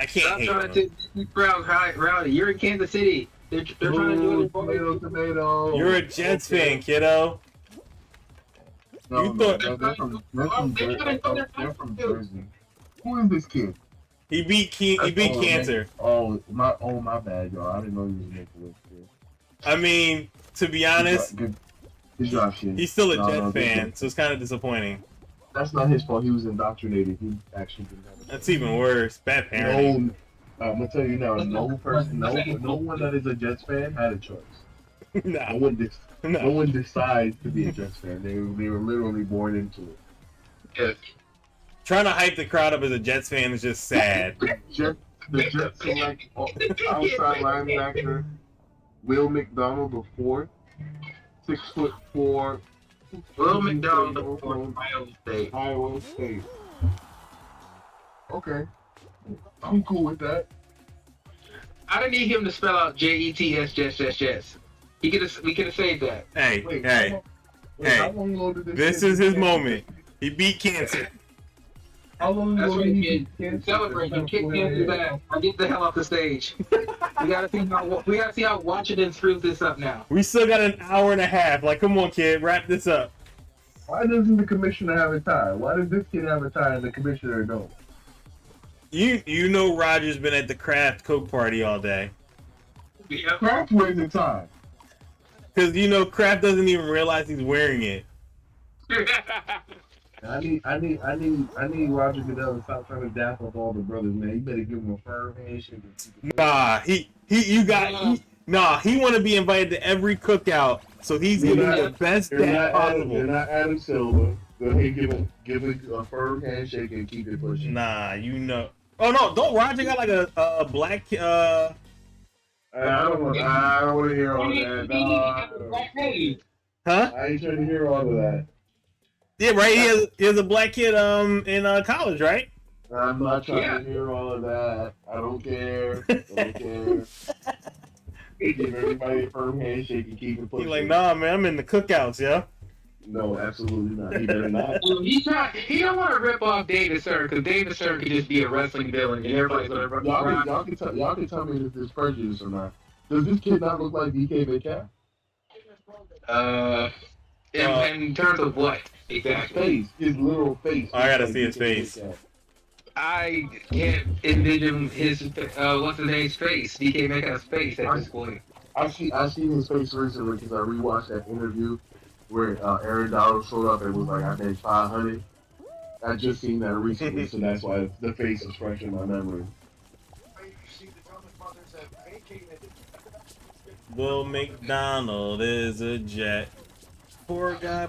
can't I'm hate trying him. to take the crowd rowdy. You're in Kansas City. They're trying to do it. Tomato. You're a Jets fan, kiddo. No, You no, thought- they're from Jersey. Who is this kid? He beat cancer. My bad, y'all. I didn't know he was making this kid. I mean, to be honest, Good job, kid. he's still a No, Jets no, fan, so it's kind of disappointing. That's not his fault. He was indoctrinated. He actually didn't have a That's even worse. Bad parenting. No, I'm gonna tell you now. No one that is a Jets fan had a choice. Nah, No one decides to be a Jets fan. They were literally born into it. Yeah. Trying to hype the crowd up as a Jets fan is just sad. The Jets select outside linebacker Will McDonald before 6'4". Will McDonald from Iowa State. Okay, I'm cool with that. I didn't need him to spell out Jets, Jets. We could have saved that. Hey, Wait, hey, how long ago did this is his moment. He beat cancer. How long That's ago right, did kid. he Celebrate. You kick Kansas ass. Now get the hell off the stage. We gotta see how Washington screws this up now. We still got an hour and a half. Like, come on, kid, wrap this up. Why doesn't the commissioner have a tie? Why does this kid have a tie and the commissioner don't? You know Roger's been at the Kraft Coke party all day. Yeah. Kraft wears a tie. Because, Kraft doesn't even realize he's wearing it. I need Roger Goodell to stop trying to dap up all the brothers, man. You better give him a firm handshake. Nah, he want to be invited to every cookout, so he's giving the best dad possible. They're not Adam Silver. Go ahead, give it a firm handshake and keep it pushing. Nah, Oh no, don't Roger got like a black I don't want to hear all that. Huh? I ain't trying to hear all of that. Yeah, right. He has a black kid in college, right? I'm not trying to hear all of that. I don't care. Give everybody a firm handshake and keep it pushing. He's like, nah, man, I'm in the cookouts, yeah. No, absolutely not. He better not. He don't want to rip off David Stern because David Stern could just be a wrestling villain and everybody's gonna rip Y'all can tell me if there's prejudice or not. Does this kid not look like DK Metcalf? In terms of what exactly? His literal face. I gotta see his face. I can't envision his what's his name's face, DK Metcalf's face at this point. I seen his face recently because I rewatched that interview where Aaron Donald showed up and was like, I made 500. I just seen that recently, so that's why the face is fresh in my memory. Will McDonald is a Jet. Poor guy.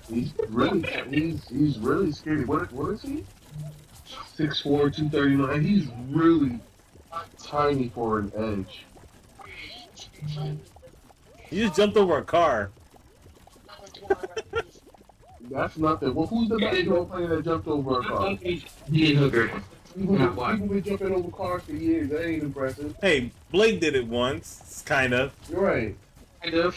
He's really skinny. What is he? 6'4", 239. He's really tiny for an edge. He just jumped over a car. That's nothing. Well, who's the basketball player that jumped over a car? Ian Hooker. People been jumping over cars for years. That ain't impressive. Hey, Blake did it once, kind of. You're right. Kind of.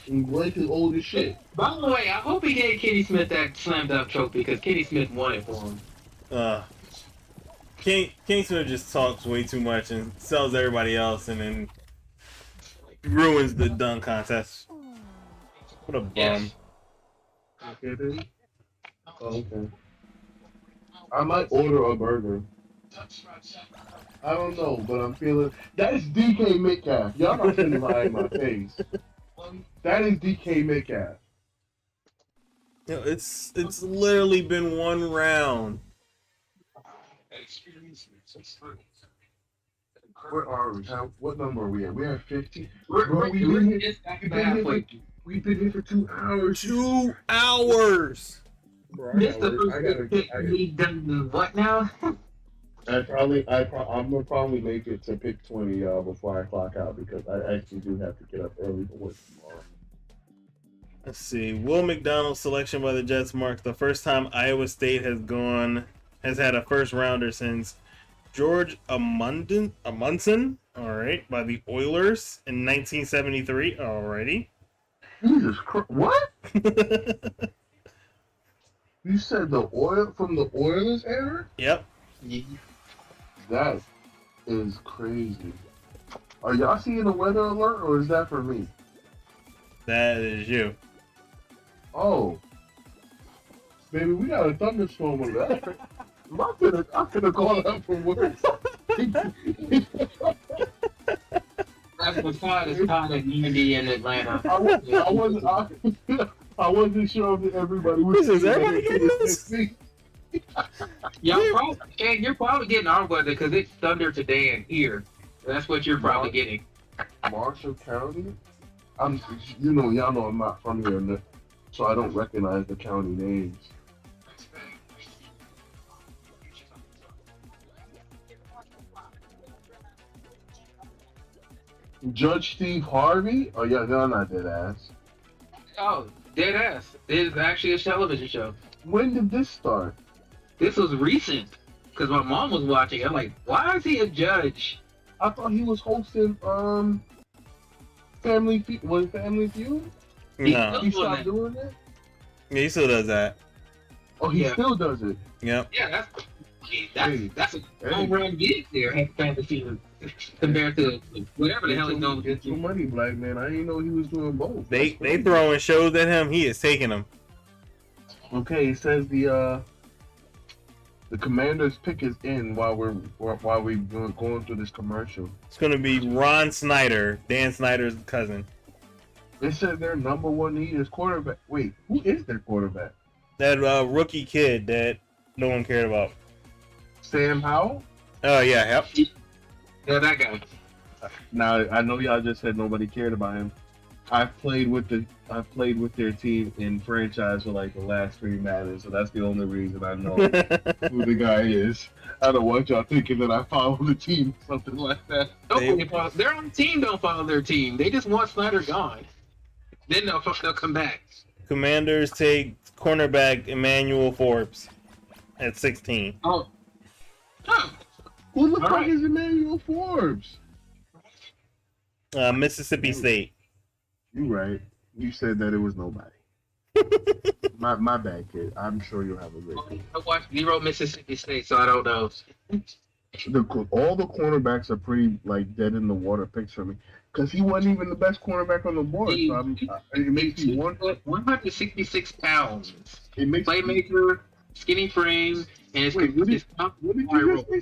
And Blake is old as shit. By the way, I hope he gave Kenny Smith that slam dunk trophy because Kenny Smith won it for him. King Smith just talks way too much and sells everybody else and then ruins the dunk contest. What a bum. Yes. Okay, baby? Oh, okay. I might order a burger. I don't know, but I'm feeling... That is DK Metcalf. Y'all not finna lie in my face. That is DK Metcalf. It's literally been one round. Where are we? What number are we at? We're at 15. We're Bro, just we've been here halfway. we've been here for 2 hours. 2 hours. Bro, This the work. first pick we've done what now? I'm gonna probably make it to pick 20 before I clock out because I actually do have to get up early for work tomorrow. Let's see. Will McDonald's selection by the Jets marks the first time Iowa State has had a first rounder since George Amundsen, all right, by the Oilers in 1973. Alrighty. Jesus Christ! What? You said the oil from the Oilers era? Yep. That is crazy. Are y'all seeing the weather alert, or is that for me? That is you. Oh, baby, we got a thunderstorm over there. I'm gonna call out from work. That's the finest time that Unity in Atlanta. I wasn't sure if everybody was. Is everybody getting this? You're probably getting our weather because it's thunder today and here. That's what you're probably getting. Marshall County. Y'all know I'm not from here, so I don't recognize the county names. Judge Steve Harvey? Oh yeah, no, not dead ass. Oh, dead ass. It is actually a television show. When did this start? This was recent because my mom was watching. I'm like, why is he a judge? I thought he was hosting Family Feud. Was it Family Feud? No. He stopped doing that? Yeah, he still does that. Oh, he still does it. Yep. Yeah, that's a home run gig there at Family Feud compared to whatever the hell he's doing. Get your money, black man. I didn't know he was doing both. They throwing shows at him. He is taking them. Okay, he says the commander's pick is in while we're going through this commercial. It's gonna be Ron Snyder, Dan Snyder's cousin. They said their number one need is quarterback. Wait, who is their quarterback? That rookie kid that no one cared about. Sam Howell? Oh yeah, yep. Yeah, that guy. Now I know y'all just said nobody cared about him. I've played with their team in franchise for like the last 3 Maddens, so that's the only reason I know who the guy is. I don't want y'all thinking that I follow the team or something like that. Their own team don't follow their team. They just want Snyder gone. Then they'll come back. Commanders take cornerback Emmanuel Forbes at 16. Oh. Who the fuck is Emmanuel Forbes? Mississippi State. You right. You said that it was nobody. my bad, kid. I'm sure you'll have a great day. I watched zero Mississippi State, so I don't know. All the cornerbacks are pretty like dead in the water picks for me because he wasn't even the best cornerback on the board. So it makes me wonder. 166 pounds. It makes playmaker, skinny frame, and it's what did you just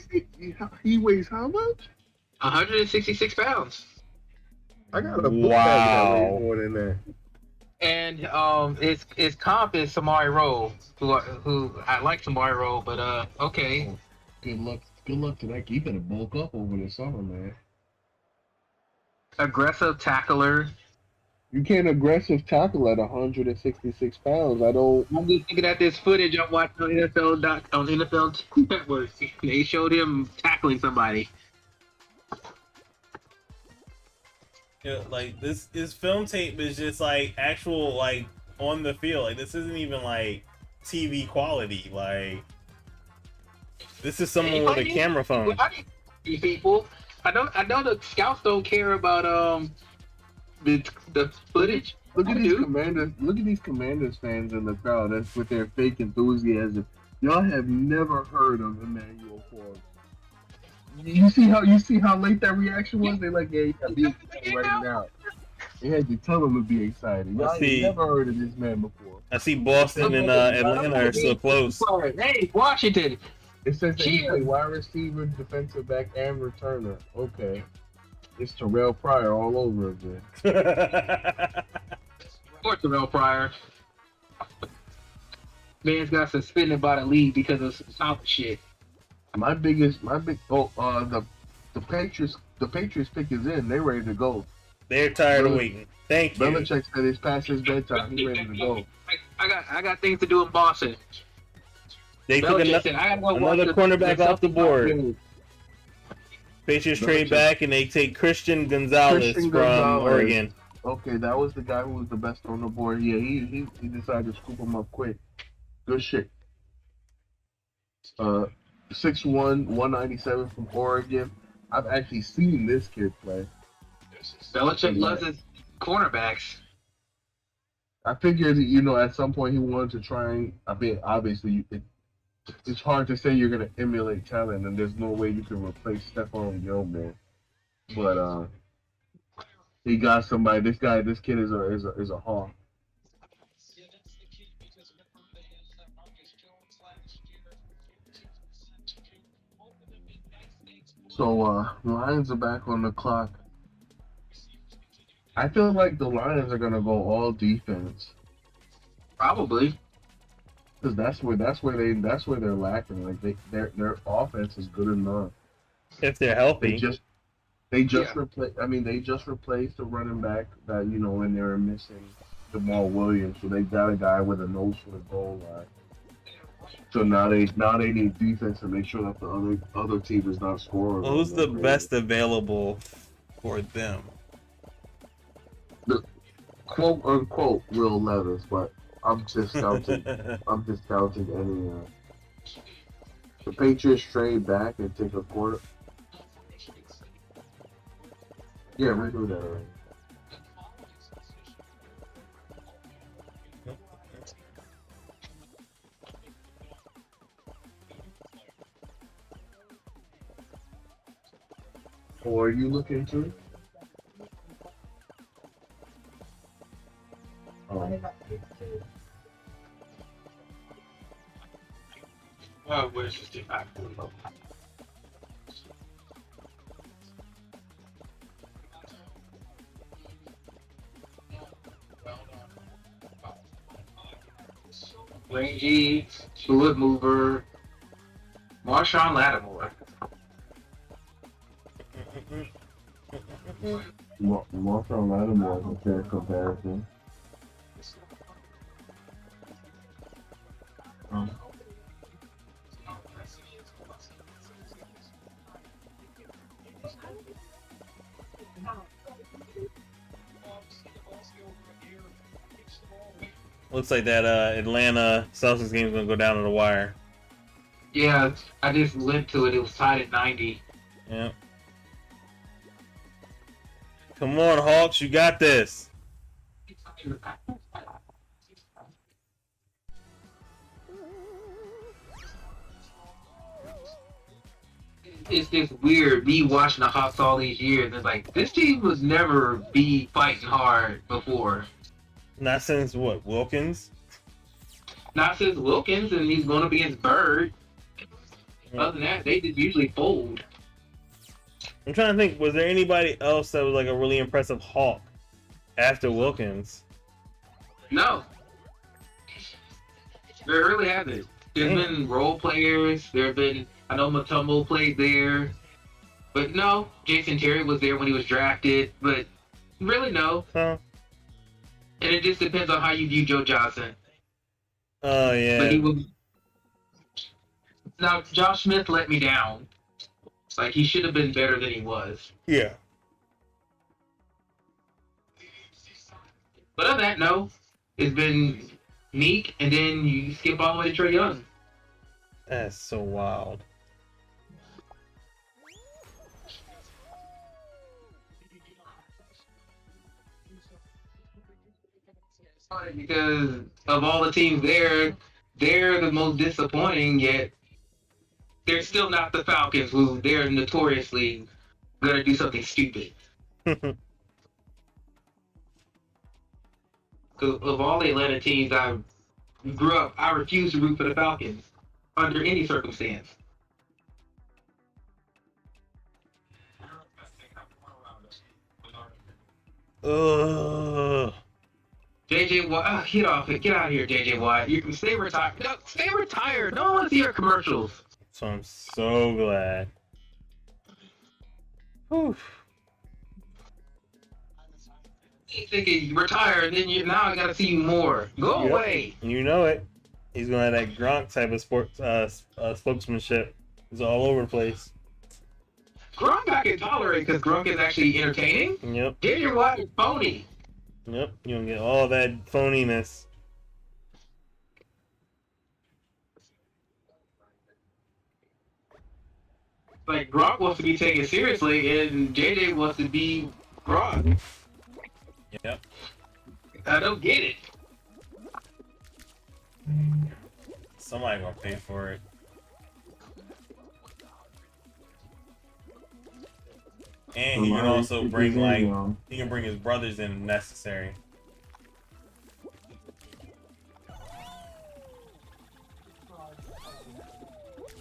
say? He weighs how much? 166 pounds. I got a book that weighs more than that. And his comp is Samari Rowe, who I like Samari Rowe, but okay. Good luck to that. You better bulk up over the summer, man. Aggressive tackler. You can't aggressive tackle at 166 pounds. I'm just thinking at this footage I watched on NFL Network. They showed him tackling somebody. Yeah, like this film tape is just like actual like on the field. Like this isn't even like TV quality. Like this is someone with a camera phone. People, I know the scouts don't care about the footage. Look at these Commanders fans in the crowd. That's with their fake enthusiasm. Y'all have never heard of Emmanuel Forbes. You see how late that reaction was? They like, yeah, you gotta be excited right now. They had to tell them to be excited. Y'all have never heard of this man before. I see Boston and Atlanta are so close. Hey, Washington. It says that he played wide receiver, defensive back, and returner. Okay. It's Terrell Pryor all over again. Poor Terrell Pryor. Man's got suspended by the league because of some South shit. The The Patriots pick is in. They're ready to go. They're tired of waiting. Thank you. Belichick said it's past his bedtime. He's ready to go. I got things to do in Boston. They took another cornerback off the board. Patriots trade back and they take Christian Gonzalez from Oregon. Okay, that was the guy who was the best on the board. Yeah, he decided to scoop him up quick. Good shit. 6'1", 197 from Oregon. I've actually seen this kid play. Belichick loves his cornerbacks. I figured, you know, at some point he wanted to try and, I mean, obviously, it's hard to say you're going to emulate talent, and there's no way you can replace Stephon Gilmore. But he got somebody. This kid is a hawk. So Lions are back on the clock. I feel like the Lions are gonna go all defense. Probably. Because that's where they're lacking. Like their offense is good enough. If they're healthy. They just replaced the running back that, you know, when they were missing Jamal Williams, so they got a guy with a nose for the goal line. So now they need defense to make sure that the other team is not scoring. Well, who's the best available for them? The quote unquote Will Levis, but I'm just counting. Any. The Patriots trade back and take a quarter. Yeah, we do that already. Or are you looking to? Oh, where's this thing? Rangy, fluid mover, Marshawn Lattimore. Marshawn Lattimore is a fair comparison. Looks like that Atlanta Celtics game is going to go down to the wire. Yeah, I just linked to it. It was tied at 90. Yeah. Come on, Hawks, you got this. It's just weird, me watching the Hawks all these years, and like, this team was never be fighting hard before. Not since what, Wilkins? Not since Wilkins, and he's going up against Bird. Yeah. Other than that, they just usually fold. I'm trying to think, was there anybody else that was like a really impressive Hawk after Wilkins? No. There really hasn't. There's been role players, there have been, I know Mutombo played there, but no, Jason Terry was there when he was drafted, but really no. Huh. And it just depends on how you view Joe Johnson. Oh, yeah. But he was... Now, Josh Smith let me down. Like, he should have been better than he was. Yeah. But other than that, no. It's been Meek, and then you skip all the way to Trae Young. That's so wild. Because of all the teams there, they're the most disappointing, yet they're still not the Falcons, who they're notoriously going to do something stupid. Because of all the Atlanta teams I grew up, I refuse to root for the Falcons under any circumstance. Ugh. JJ Watt, get out of here, JJ Watt. You can stay retired. No, stay retired. No one's here commercials. So I'm so glad. Whew. You thinking you retire, and then now I gotta see you more. Go Yep. away. You know it. He's gonna have that Gronk type of sports spokesmanship. He's all over the place. Gronk I can tolerate because Gronk is actually entertaining. Yep. JJ Watt is phony. Yep. You don't get all that phoniness. Like Gronk wants to be taken seriously, and JJ wants to be Gronk. Yep. I don't get it. Somebody gonna pay for it. And he can also bring he can bring his brothers in if necessary.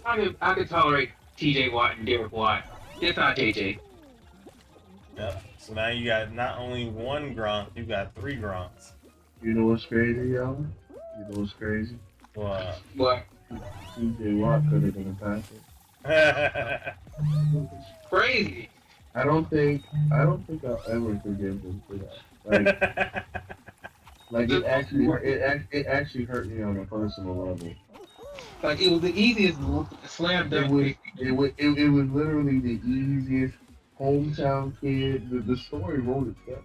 I could tolerate TJ Watt and Derek Watt. It's not JJ. Yep. So now you got not only one Gronk, you got 3 Gronks. You know what's crazy, y'all? You know what's crazy? What? What? TJ Watt could have been a packer. Crazy. I don't think I'll ever forgive him for that. Like it actually hurt me on a personal level. Like it was the easiest slam dunk. It was literally the easiest hometown kid. The story wrote itself.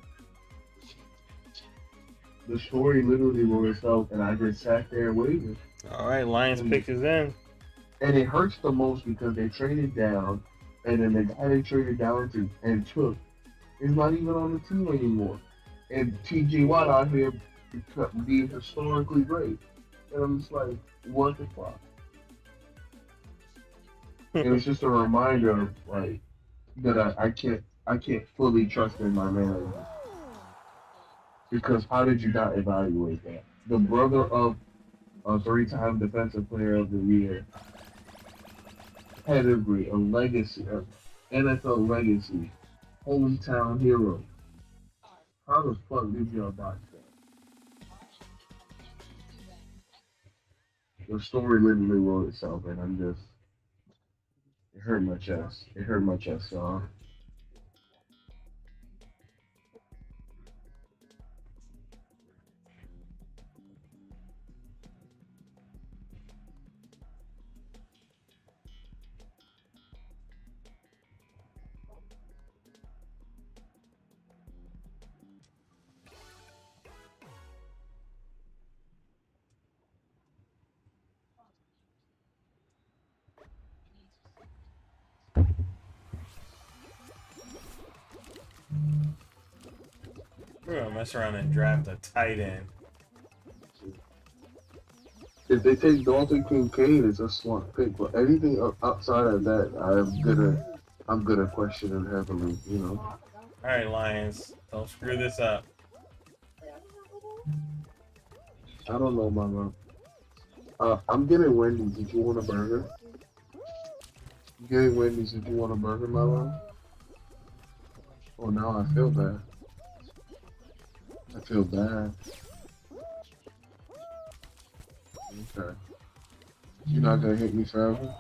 The story literally wrote itself, and I just sat there waiting. All right, Lions picked his in. And it hurts the most because they traded down, and then the guy they traded down to and took is not even on the team anymore. And TJ Watt out here being historically great. And I'm just like, what the fuck? And it's just a reminder of like that I can't fully trust in my manager. Because how did you not evaluate that? The brother of a 3-time defensive player of the year, pedigree, a legacy, NFL legacy, hometown hero. How the fuck did y'all botch that? The story literally wrote itself, and it hurt my chest. It hurt my chest, y'all. We're gonna mess around and draft a tight end. If they take Dalton Kincaid, it's a smart pick. But anything outside of that, I'm gonna question him heavily. You know. All right, Lions, don't screw this up. I don't know, Mama. I'm getting Wendy's. Did you want a burger? I'm getting Wendy's. Did you want a burger, Mama? Oh, now I feel bad. I feel bad. Okay. You're not gonna hit me forever?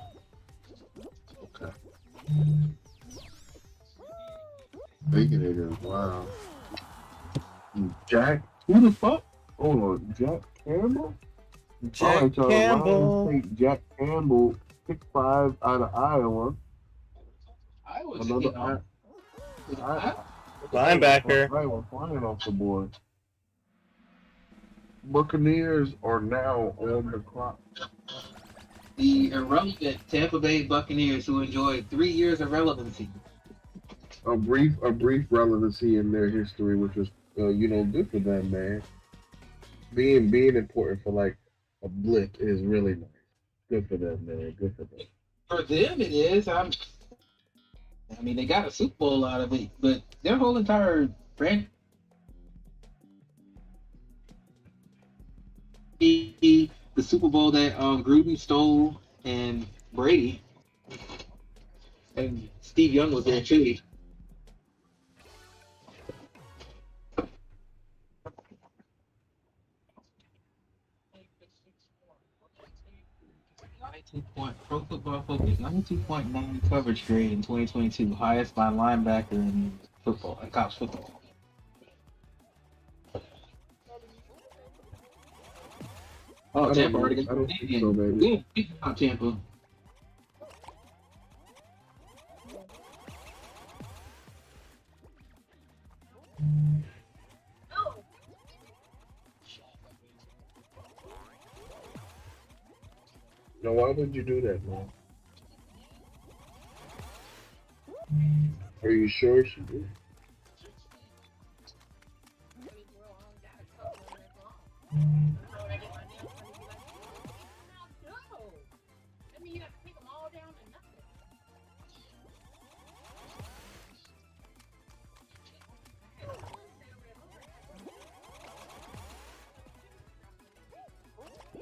Okay. Baconator, wow. Jack? Who the fuck? Hold on, Jack Campbell? Jack Alright, y'all, Campbell. Lions take Jack Campbell, 6'5" out of Iowa. I was Another Linebacker. Iowa flying off the board. Buccaneers are now on the clock. The irrelevant Tampa Bay Buccaneers who enjoyed 3 years of relevancy. A brief relevancy in their history, which was, good for them, man. Being important for like a blip is really nice. Good for them, man. Good for them. For them, it is. I mean, they got a Super Bowl out of it, but their whole entire brand. The Super Bowl that Gruden stole and Brady and Steve Young was there too. Point Pro Football Focus 92.9 coverage grade in 2022, highest by linebacker in football, in college football. Oh, I Tampa don't already know. got I don't the think name so, in. baby. Good job, Tampa. Now, why would you do that, man? Are you sure she did?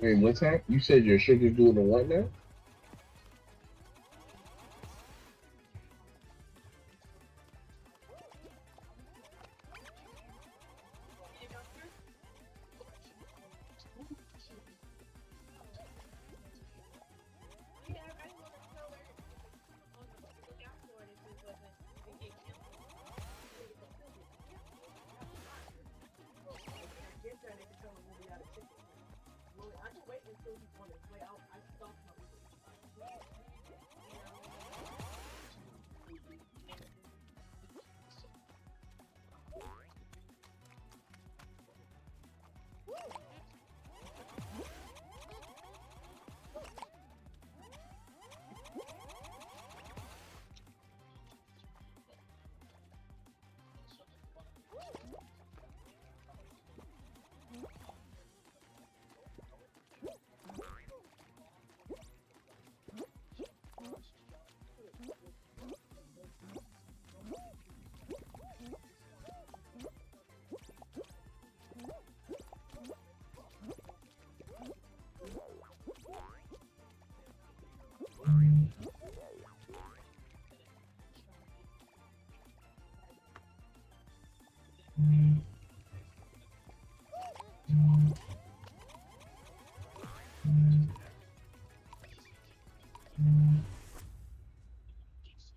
Wait, what's that? You said your sugar's doing the what now?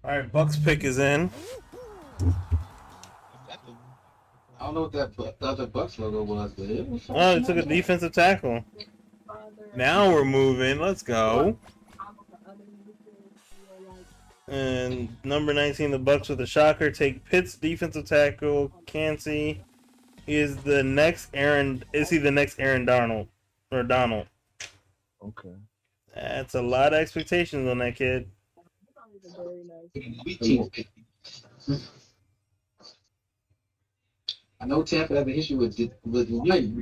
All right, Bucks pick is in. I don't know what the other Bucks logo was, but it was something. Oh, they took a defensive tackle. Now we're moving. Let's go. And number 19, the Bucks with a shocker take Pitt's defensive tackle. Cansey is the next Aaron. Is he the next Aaron Donald or Donald? Okay. That's a lot of expectations on that kid. I know Tampa have an issue with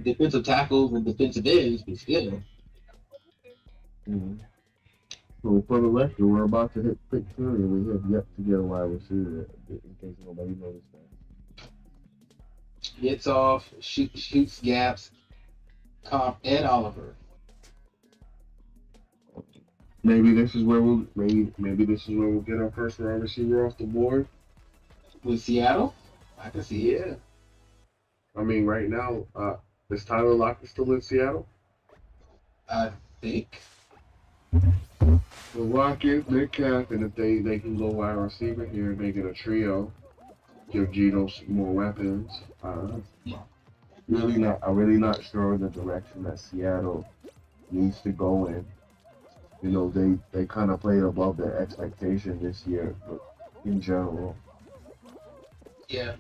defensive tackles and defensive ends, but still. Mm-hmm. So for the record, we're about to hit pick 3, and we have yet to get a wide receiver. In case nobody noticed that. Hits off, shoots gaps, Comp and Oliver. Maybe this is where we'll get our first wide receiver off the board. With Seattle, I can see it. I mean, right now, is Tyler Lockett still in Seattle? I think. The Rockets, they're capping if they can go wide receiver here, make it a trio, give Geno some more weapons. I'm really not sure the direction that Seattle needs to go in. You know, they kind of played above their expectation this year, but in general. Yeah,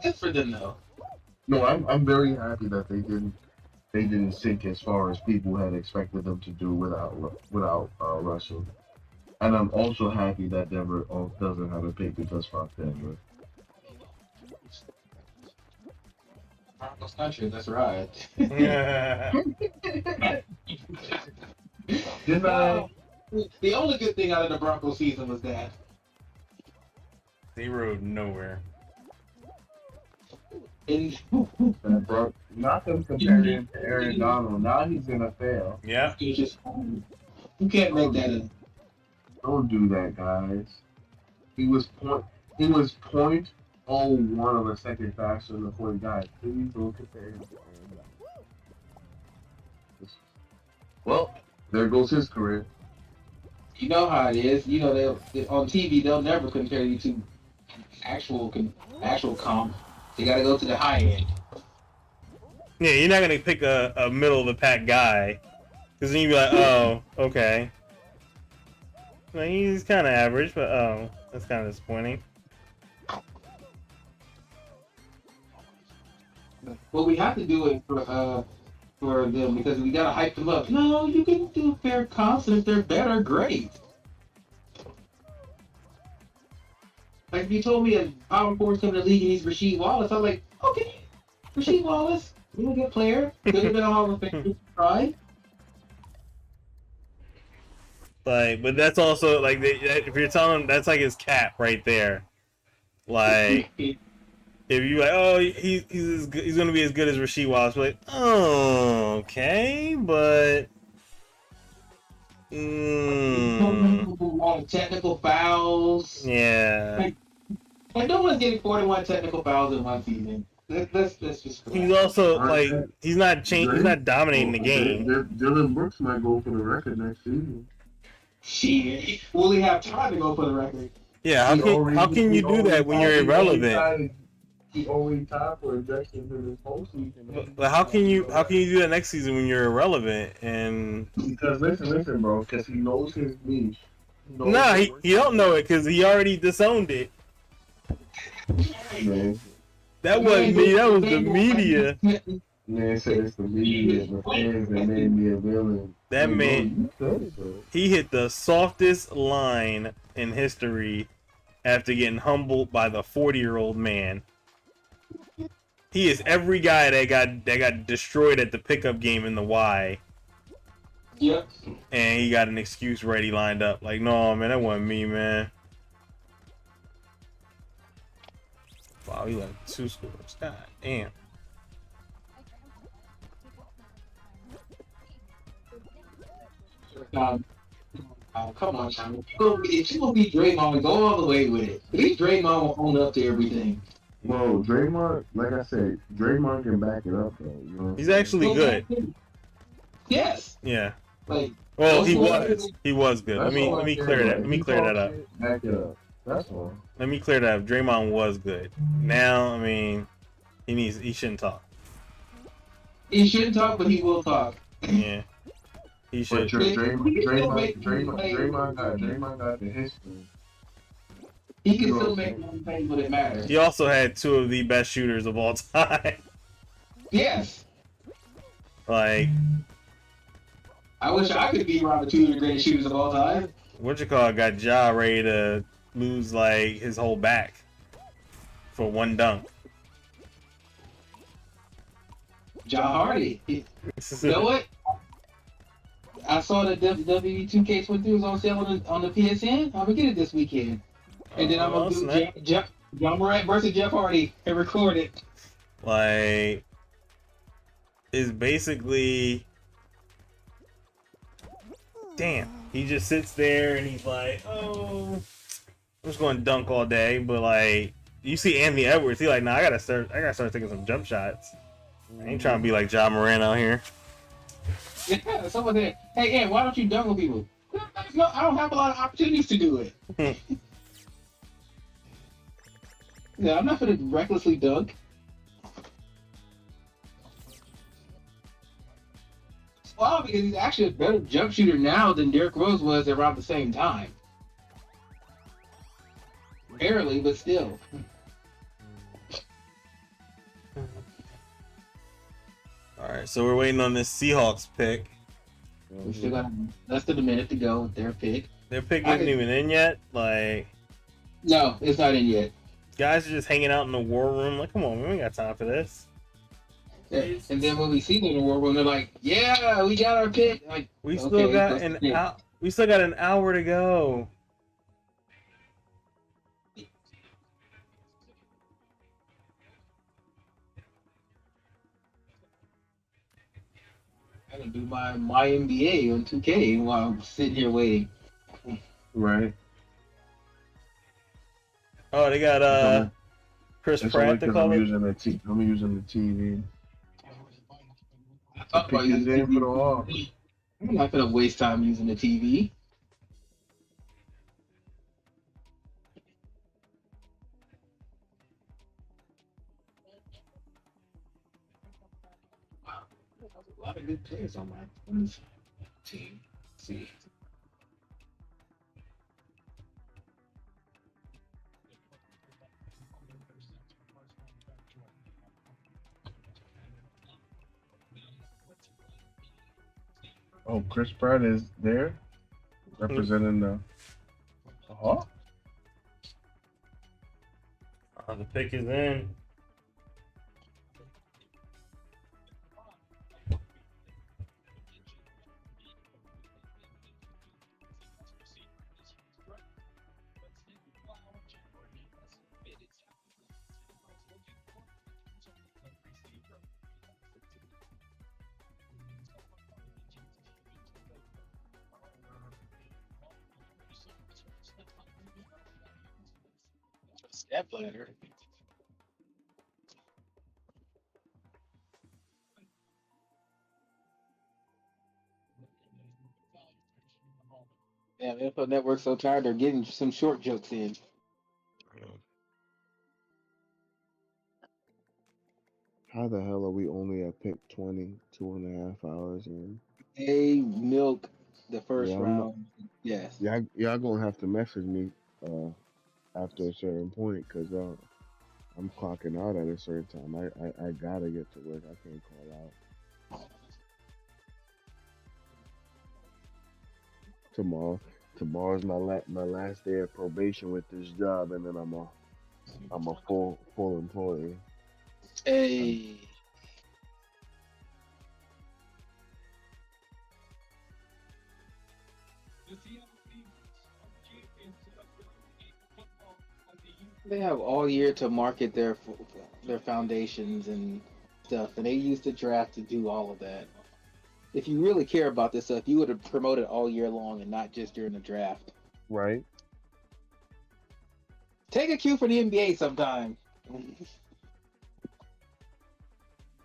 good for them though. No, I'm very happy that they didn't sink as far as people had expected them to do without Russell. And I'm also happy that Denver doesn't have a pick because fuck Denver. Broncos country, that's right. Didn't I? The only good thing out of the Broncos season was that They rode nowhere. Not them comparing him to Aaron Donald. Now he's gonna fail. Yeah. you can't make that up. Don't do that, guys. He was point oh one of a second faster than the 40 guys. Please don't compare him to Aaron Donald. Well, there goes his career. You know how it is. You know on TV they'll never compare you to actual comp. They got to go to the high end. Yeah, you're not gonna pick a middle of the pack guy, because then you'd be like, oh, okay. Like, he's kind of average, but oh, that's kind of disappointing. Well, we have to do it for them because we gotta hype them up. No, you can do fair comps, and if they're better, great. Like if you told me a power forward's coming to the league and he's Rasheed Wallace, I'm like, okay, Rasheed Wallace, you're a good player. Could have been a Hall of Fame. Try. Like, but that's also like, if you're telling him that's like his cap right there. Like, if you like, oh, he's gonna be as good as Rasheed Wallace, like, oh, okay, but. A lot of technical fouls. Yeah. Like no one's getting 41 technical fouls in one season. Let's just. He's also like he's not dominating the game. Dylan Brooks might go for the record next season. Shit. Will he have time to go for the record? Yeah, how can you do that when you're irrelevant? He always tied for ejections in his whole season. But how can you do that next season when you're irrelevant? And because listen, bro, because he knows his niche. Nah, he don't know it because he already disowned it. Man. That wasn't me. That was the media. Man said it's the media, the fans that made me a villain. That man, he hit the softest line in history after getting humbled by the 40-year-old man. He is every guy that got destroyed at the pickup game in the Y. Yep. And he got an excuse ready lined up. Like, no, man, that wasn't me, man. Wow, he left 2 scores. God damn. Come on, Sean. If you gonna be Draymond, go all the way with it. At least Draymond will own up to everything. Well, Draymond, like I said, Draymond can back it up though. You know, he's actually good. Yes. Yeah. Like. Well, he was good. Let me clear that. Let me clear that up. Back it up. That's all. Let me clear that up. Draymond was good. Now, I mean, he shouldn't talk. He shouldn't talk, but he will talk. Yeah. He should. Draymond got the history. He can still make one thing, but it matters. He also had 2 of the best shooters of all time. Yes. Like, I wish I could be around the 2 of the greatest shooters of all time. got Ja ready to lose like his whole back for one dunk. Ja Hardy. You know what? I saw that WWE 2K23 was on sale on the PSN. I'm gonna get it this weekend. And then I'm gonna do John Morant versus Jeff Hardy and record it. Like, it's basically, damn. He just sits there and he's like, oh, I'm just going to dunk all day. But like, you see Anthony Edwards, he's like, nah, I gotta start taking some jump shots. I ain't trying to be like John Morant out here. Yeah, someone said, hey, Ant, why don't you dunk on people? No, I don't have a lot of opportunities to do it. Yeah, I'm not gonna recklessly dunk. It's wild because he's actually a better jump shooter now than Derrick Rose was around the same time. Barely, but still. Alright, so we're waiting on this Seahawks pick. We still got less than a minute to go with their pick. Their pick isn't even in yet. Like, no, it's not in yet. Guys are just hanging out in the war room. Like, come on, we ain't got time for this. Yeah. And then when we see them in the war room, they're like, "Yeah, we got our pick." Like, we still got an hour to go. I can do my NBA on 2K while I'm sitting here waiting. Right. Oh, they got Chris Pratt to call I'm using the TV. I thought about using the TV. I'm not gonna waste time using the TV. A lot of good players on my team. See. Oh, Chris Pratt is there representing the Hawks. The pick is in. Step ladder. Yeah, the NFL Network's so tired they're getting some short jokes in. How the hell are we only at pick 20, 2.5 hours in? They milk the first Yeah, I'm not. round. Yes. Y'all gonna have to message me after a certain point because I'm clocking out at a certain time. I gotta get to work. I can't call out tomorrow. Tomorrow's my last day of probation with this job, and then I'm a full employee. Hey. They have all year to market their foundations and stuff, and they use the draft to do all of that. If you really care about this stuff, you would have promoted all year long and not just during the draft. Right. Take a cue from the NBA sometime.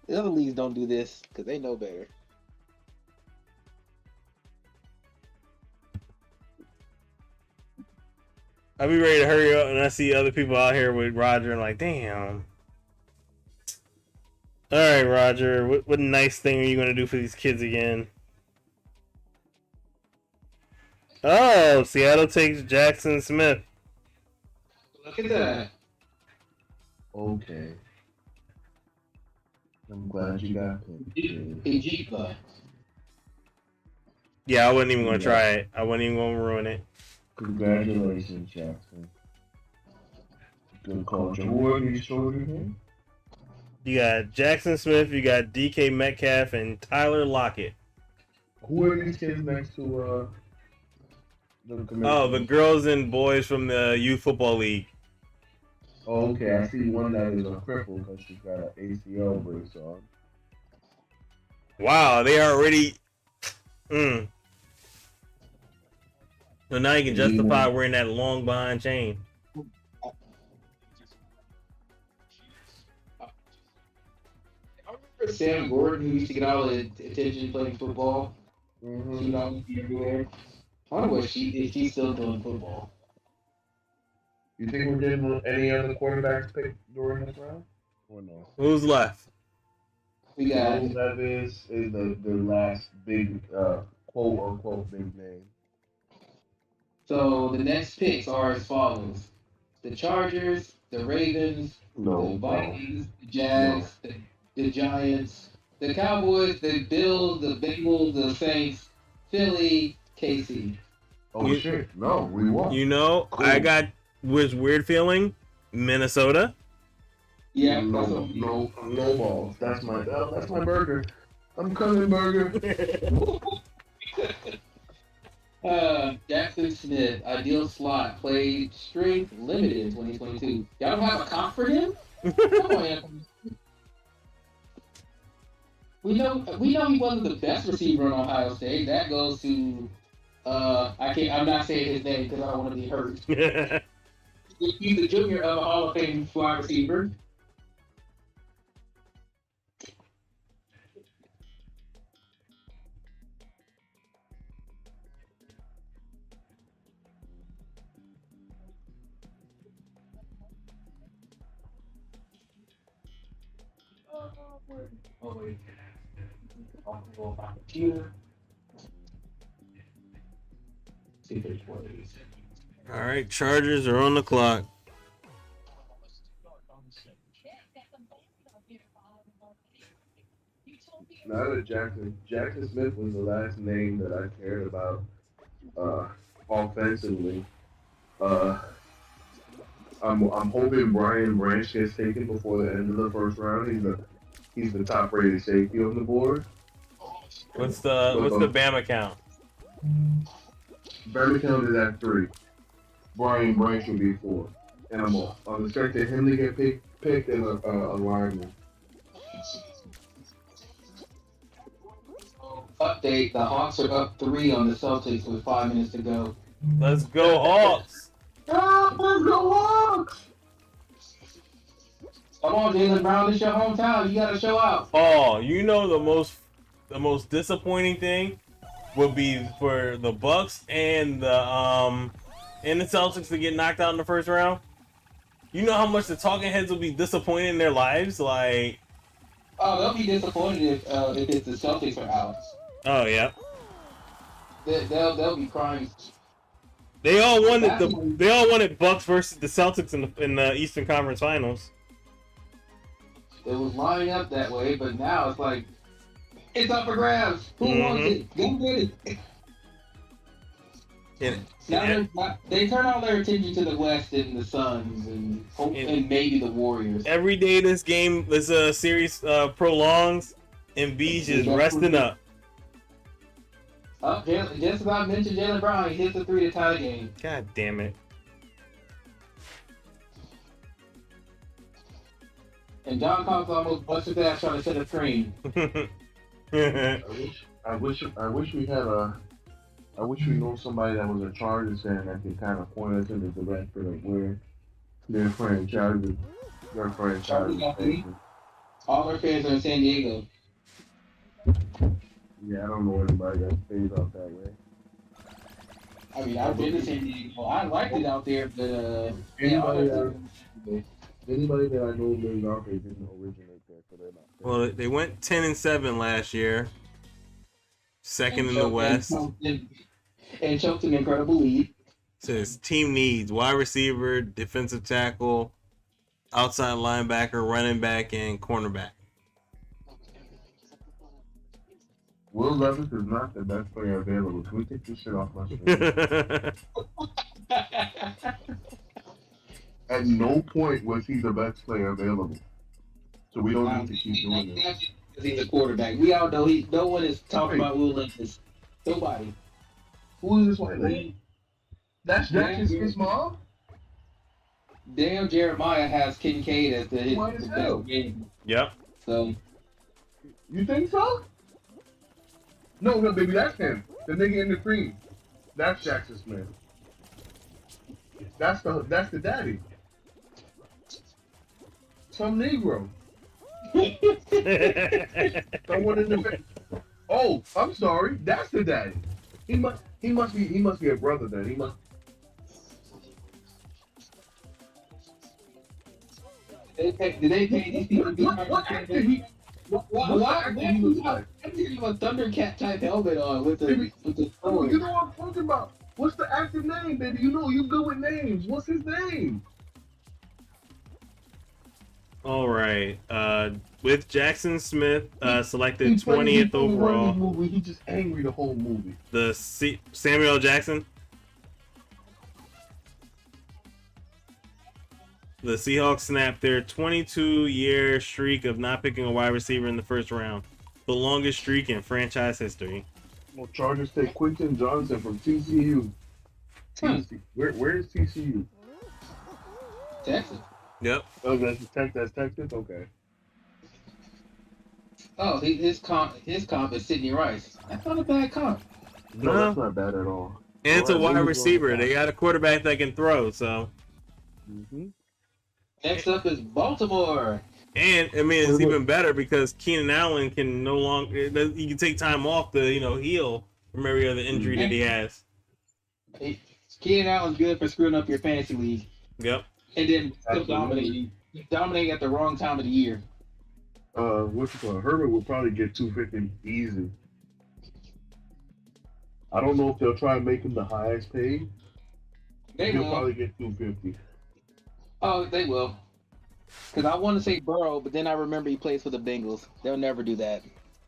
The other leagues don't do this because they know better. I'll be ready to hurry up, and I see other people out here with Roger, and like, damn. All right, Roger, what nice thing are you gonna do for these kids again? Oh, Seattle takes Jackson Smith. Look at that. Okay. I'm glad you got picked. Ejipa. Yeah, I wasn't even gonna try it. I wasn't even gonna ruin it. Congratulations, Jackson. Good culture. Who are these children You got Jackson Smith, you got DK Metcalf, and Tyler Lockett. Who are these kids next to the commission? Oh, the girls and boys from the Youth Football League. Oh, okay, I see one that is a cripple because she's got an ACL brace on. Wow, they are already. So now you can justify wearing that long behind chain. I remember Sam Gordon, who used to get all the attention playing football. Mm-hmm. She would always be everywhere. I wonder if she's still doing football. You think we're getting any other quarterbacks picked during this round? Or no? Who's left? We got Levis is the last big quote unquote big name. So the next picks are as follows: the Chargers, the Ravens, the Vikings, the Jags, the Giants, the Cowboys, the Bills, the Bengals, the Saints, Philly, KC. Oh shit! No, we won't. You know, cool. I got this weird feeling. Minnesota. Yeah. No balls. That's my burger. I'm coming, burger. Jackson Smith, ideal slot, played strength limited in 2022. Y'all don't have a comp for him? Come on, Anthony. We know he wasn't the best receiver in Ohio State. That goes to I'm not saying his name because I don't want to be hurt. He's the junior of a Hall of Fame wide receiver. Oh wait. I'll go on my computer. See if there's one of these. All right, Chargers are on the clock. Not a Jackson. Jackson Smith was the last name that I cared about offensively. Uh, I'm hoping Brian Branch gets taken before the end of the first round. He's the top rated safety on the board. What's the Bama count? Birmingham is at 3. Brian Branch will be 4. And I'm expecting him to get picked in a lineman. Update: the Hawks are up 3 on the Celtics with 5 minutes to go. Let's go Hawks! Ah, let's go Hawks! Come on, Jalen Brown, this your hometown. You gotta show out. Oh, you know the most disappointing thing would be for the Bucks and the Celtics to get knocked out in the first round. You know how much the talking heads will be disappointed in their lives, like. Oh, they'll be disappointed if it's the Celtics are out. Oh yeah. They'll be crying. They all wanted Bucks versus the Celtics in the Eastern Conference Finals. It was lining up that way, but now it's like it's up for grabs. Who wants it? Go get it. They turn all their attention to the West and the Suns and maybe the Warriors. Every day this series prolongs, and B's just resting up. Oh, just about mentioned Jalen Brown. He hits the 3 to tie the game. God damn it. And John Cox almost busted his ass trying to set a screen. I wish we had I wish we know somebody that was a Chargers fan that could kind of point us in the direction of where their franchise. All their fans are in San Diego. Yeah, I don't know anybody that stays out that way. I mean, I've been to San Diego. I liked it out there, but anybody that I know lives out there didn't originate there, so they're not. Well, they went 10-7 last year. Second in the West. And choked an incredible lead. Says team needs wide receiver, defensive tackle, outside linebacker, running back, and cornerback. Will Levis is not the best player available. Can we take this shit off my screen? At no point was he the best player available. So we don't need to keep doing this. Because he's a quarterback. We all know no one is talking about Will Levis. Nobody. Who is this white lady? That's Jackson Smith's mom? Daniel Jeremiah has Kincaid as his best game. Yep. So. You think so? No, baby, that's him. The nigga in the cream. That's Jackson Smith. That's the daddy. Some Negro. Someone in the. Oh, I'm sorry. That's the daddy. He must be a brother then. He must. Did they pay these people? Why do you have a Thundercat type helmet on with the sword? You know what I'm talking about. What's the active name, baby? You know you good with names. What's his name? All right. With Jackson Smith selected 20th overall. Movie, he just angry the whole movie. Samuel Jackson. The Seahawks snapped their 22-year streak of not picking a wide receiver in the first round, the longest streak in franchise history. Well, Chargers take Quentin Johnson from TCU. Where is TCU? Texas. Yep. Oh, that's Texas. Okay. Oh, his comp is Sidney Rice. That's not a bad comp. No, that's not bad at all. And it's a wide receiver. They got a quarterback that can throw, so. Mm-hmm. Next up is Baltimore. And I mean, it's even better because Keenan Allen can no longer. He can take time off to heal from every other injury that he has. Keenan Allen's good for screwing up your fantasy league. Yep. And then still dominating at the wrong time of the year. What's it called? Herbert will probably get 250 easy. I don't know if they'll try and make him the highest paid. They He'll will. probably get 250. Oh, they will. Because I want to say Burrow, but then I remember he plays for the Bengals. They'll never do that.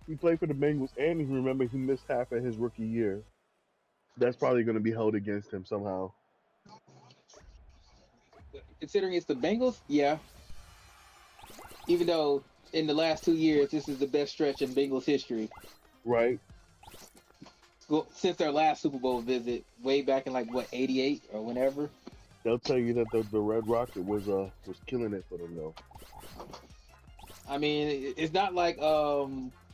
He played for the Bengals, and he remember he missed half of his rookie year. That's probably going to be held against him somehow. Considering it's the Bengals, yeah. Even though in the last 2 years, this is the best stretch in Bengals history. Right? Well, since their last Super Bowl visit, way back in like what, 88 or whenever. They'll tell you that the Red Rocket was killing it for them though. I mean, it's not like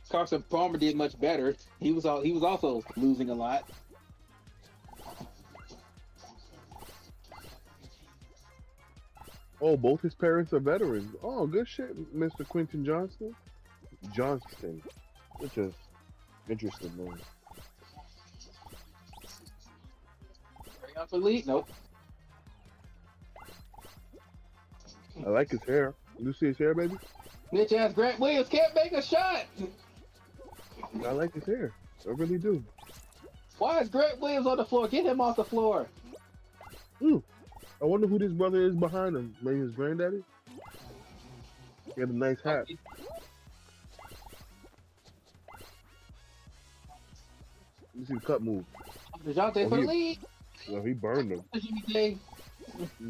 Carson Palmer did much better. He was also losing a lot. Oh, both his parents are veterans. Oh, good shit, Mr. Quentin Johnston. Johnston, which is interesting, man. Rayon for lead? Nope. I like his hair. You see his hair, baby? Bitch ass Grant Williams can't make a shot. I like his hair. I really do. Why is Grant Williams on the floor? Get him off the floor. I wonder who this brother is behind him. Maybe his granddaddy? He had a nice hat. You see the cut move. DeJounte for the lead. Well, he burned him. Jimmy J.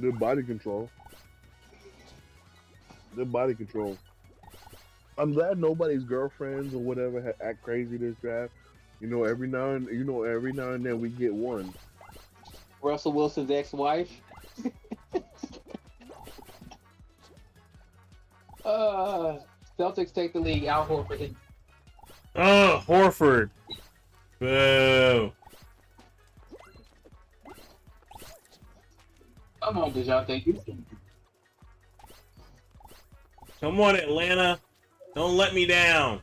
Good body control. Good body control. I'm glad nobody's girlfriends or whatever act crazy this draft. Every now and then we get one. Russell Wilson's ex-wife. Celtics take the lead. Al Horford. Oh, Horford. Boo. Come on, DeJounte. Come on, Atlanta. Don't let me down.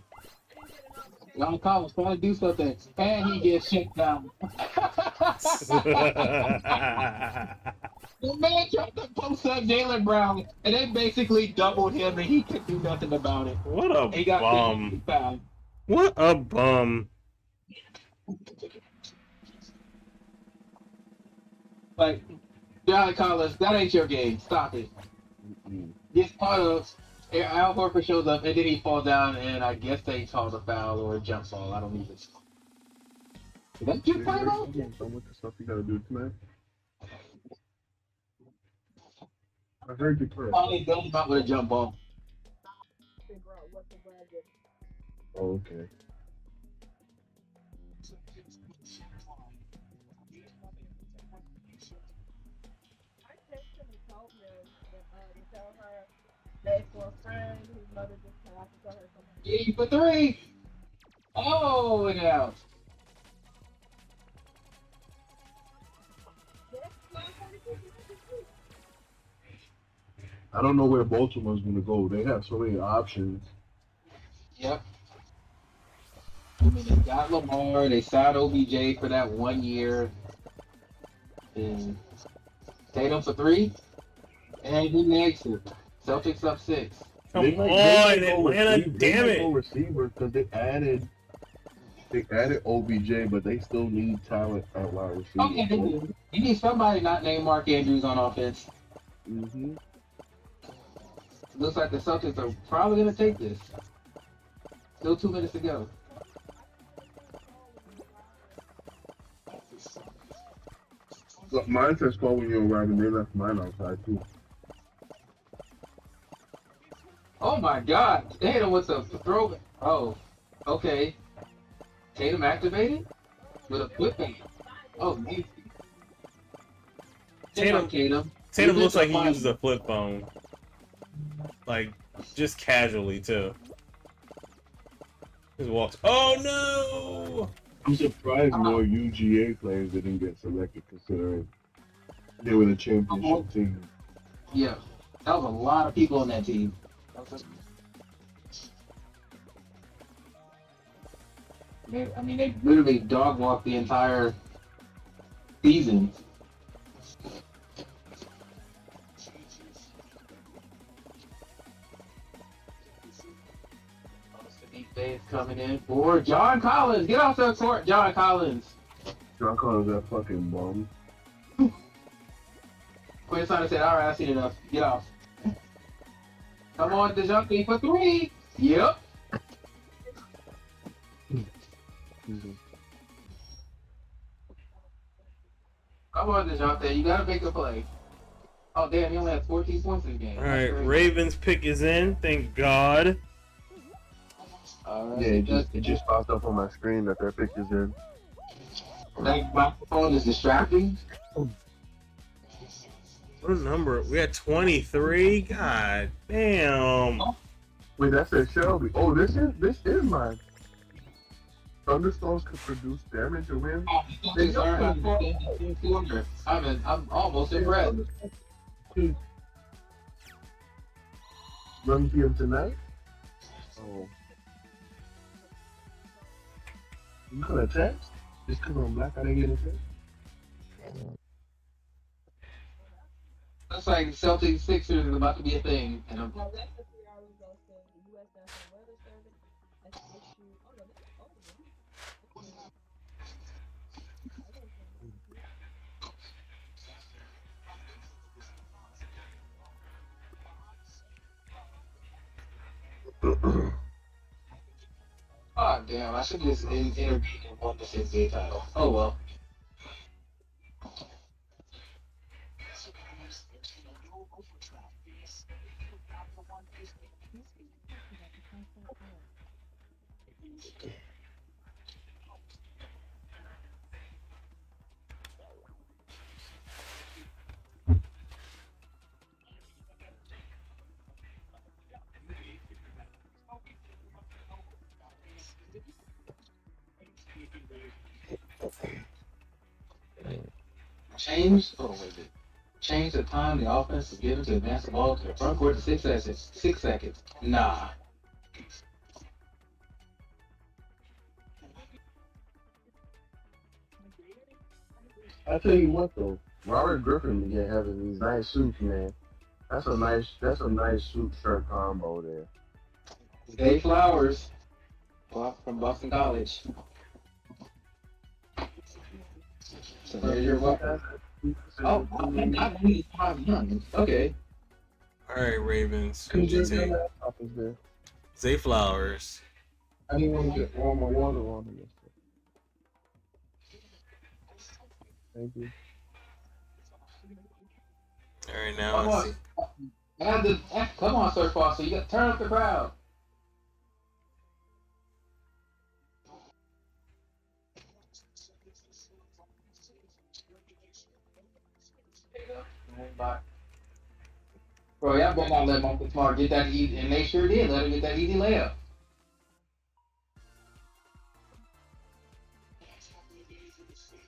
John Collins trying to do something, and he gets shut down. The man tried to post up Jaylen Brown, and they basically doubled him, and he could do nothing about it. What a He got bum. fouled. What a bum. Like, John Collins, that ain't your game. Stop it. Gets part of. Al Horford shows up, and then he falls down, and I guess they called a foul or a jump ball. I don't even. Is that jump ball? So much stuff you gotta do tonight. I heard you correct. Oh, they built him out with a jump ball. Oh, okay. Yeah, for three. Oh, and out. I don't know where Baltimore's gonna go. They have so many options. Yep. I mean, they got Lamar. They signed OBJ for that 1 year. And Tatum for three. And he makes it. Celtics up 6. Come They on, might go Atlanta, receiver- damn they might go it. receiver because they added OBJ, but they still need talent at wide receiver. Oh, yeah, they do. You need somebody not named Mark Andrews on offense. Mm-hmm. Looks like the Celtics are probably going to take this. Still 2 minutes to go. So mine says call when you arrive, and they left mine outside too. Oh my God! Tatum with a throw. Oh, okay. Tatum activated with a flip fade. Oh, man. Tatum looks like he uses a flip phone. Like, just casually, too. Just walks. Oh, no! I'm surprised more UGA players didn't get selected considering they were the championship team. Yeah, that was a lot of people on that team. They literally dog walked the entire season. It's coming in for John Collins. Get off the court, John Collins. John Collins, that fucking bum. Quinn Snyder said, all right, I've seen enough. Get off. Come on, DeJounte for three. Yep. Come on, DeJounte. You got to make a play. Oh, damn, he only has 14 points in the game. All right, Ravens pick is in. Thank God. Yeah, it just popped up on my screen that their pick is in. That microphone is distracting. What a number. We had 23. God damn. Wait, that says Shelby. Oh, this is mine. Thunderstorms could produce damage or wind. I'm almost impressed. 11 p.m. tonight? Oh. You got a text? Just because I'm black, I didn't get a text? Looks like Celtics Sixers is about to be a thing. And I'm... Oh, damn, I should just intervene and won this NBA title. Oh, well. Change the time the offense is given to advance the ball to the front court to 6 seconds. 6 seconds. Nah. I tell you what though, Robert Griffin began having these nice suits, man. That's a nice suit shirt combo there. Dave Flowers from Boston College. So there's your weapon. Oh, okay. All right, Ravens. Who'd you take? Zay Flowers. I didn't want to get all my water on here. Thank you. All right, now let's see. Come on, Sir Foster. You got to turn up the crowd. Bro, y'all better not let Marcus Smart get that easy, and they sure did. Let him get that easy layup.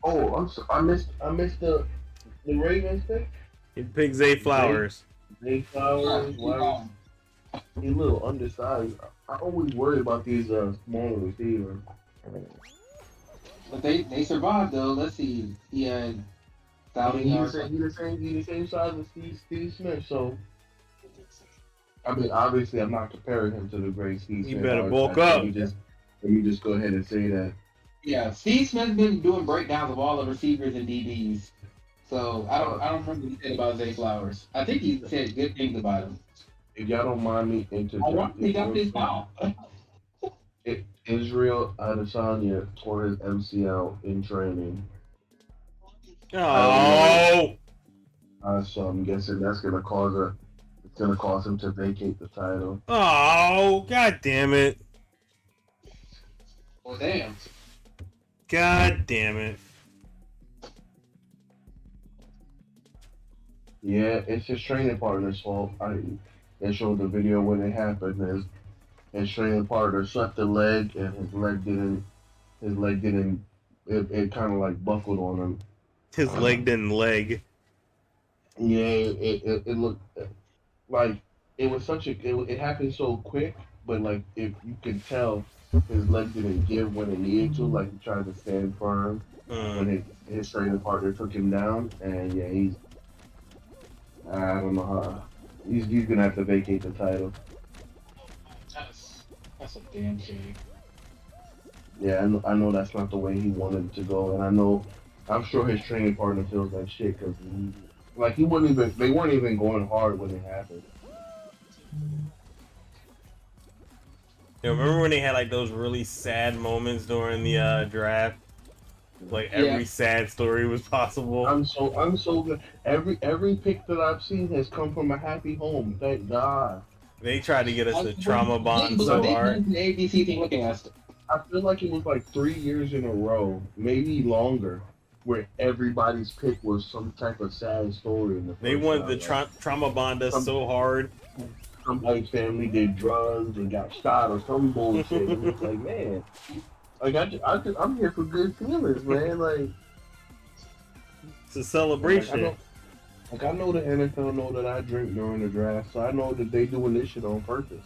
Oh, I missed the Ravens pick. You pick Zay Flowers. Zay Flowers. Wow. He's a little undersized. I always worry about these smaller receivers. But they survived though. Let's see. He had 1,000 yards. He's the same size as Steve Smith. So, I mean, obviously, I'm not comparing him to the great Steve Smith. You better bulk up. Let me just go ahead and say that. Yeah, Steve Smith's been doing breakdowns of all the receivers and DBs. So I don't remember what he said about Zay Flowers. I think he said good things about him. If y'all don't mind me interjecting, He got this now. Israel Adesanya tore his MCL in training. Oh. So I'm guessing that's gonna cause him to vacate the title. Oh, God damn it. Well, damn. God damn it. Yeah, it's his training partner's fault. They showed the video when it happened. His training partner swept the leg, and his leg didn't. It kind of like buckled on him. His leg didn't leg. Yeah, it looked like it was it happened so quick, but like if you could tell his leg didn't give when it needed to, like he tried to stand firm when his training partner took him down, and yeah, I don't know how he's gonna have to vacate the title. That's a damn shame. Yeah, I know that's not the way he wanted it to go, and I'm sure his training partner feels like shit because he wouldn't even, they weren't even going hard when it happened. You remember when they had like those really sad moments during the draft? Like every Yeah. sad story was possible. I'm so good. Every pick that I've seen has come from a happy home. Thank God. They tried to get us to trauma They, bond but so they hard. did the ABC thing looking at. I feel like it was like 3 years in a row, maybe longer, where everybody's pick was some type of sad story in the They first wanted round. to Like trauma bond us so hard. somebody's family did drugs and got shot or some bullshit. And it's like, man, like I'm here for good feelings, man. Like, It's a like celebration. I know the NFL know that I drink during the draft, so I know that they doing this shit on purpose.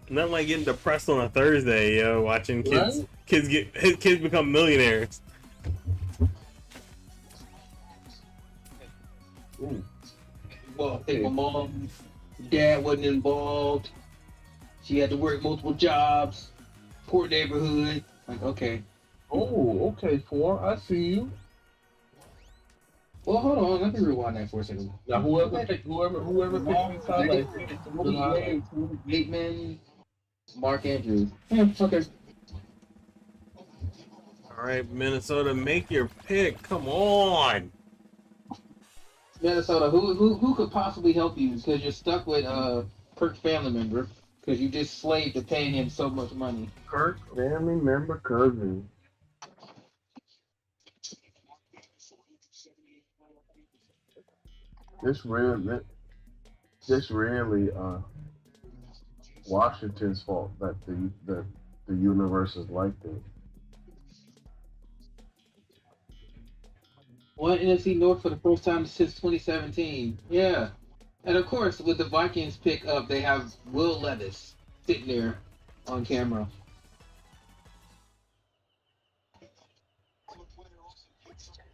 Nothing like getting depressed on a Thursday, yo, watching Right? kids become millionaires. Ooh. Well, I think my mom, dad wasn't involved. She had to work multiple jobs. Poor neighborhood. Like, okay. Oh, okay, four. I see you. Well, hold on. Let me rewind that for a second. Now, whoever picked these highlights, they get some good highlights. Bateman, Mark Andrews. Yeah, okay. All right, Minnesota, make your pick. Come on. Minnesota, who could possibly help you? Because you're stuck with Kirk family member. Because you just slaved to paying him so much money. Kirk, family member, cousin. This really, this really Washington's fault that the universe is like this. Won NFC North for the first time since 2017. Yeah. And of course, with the Vikings pick up, they have Will Levis sitting there on camera.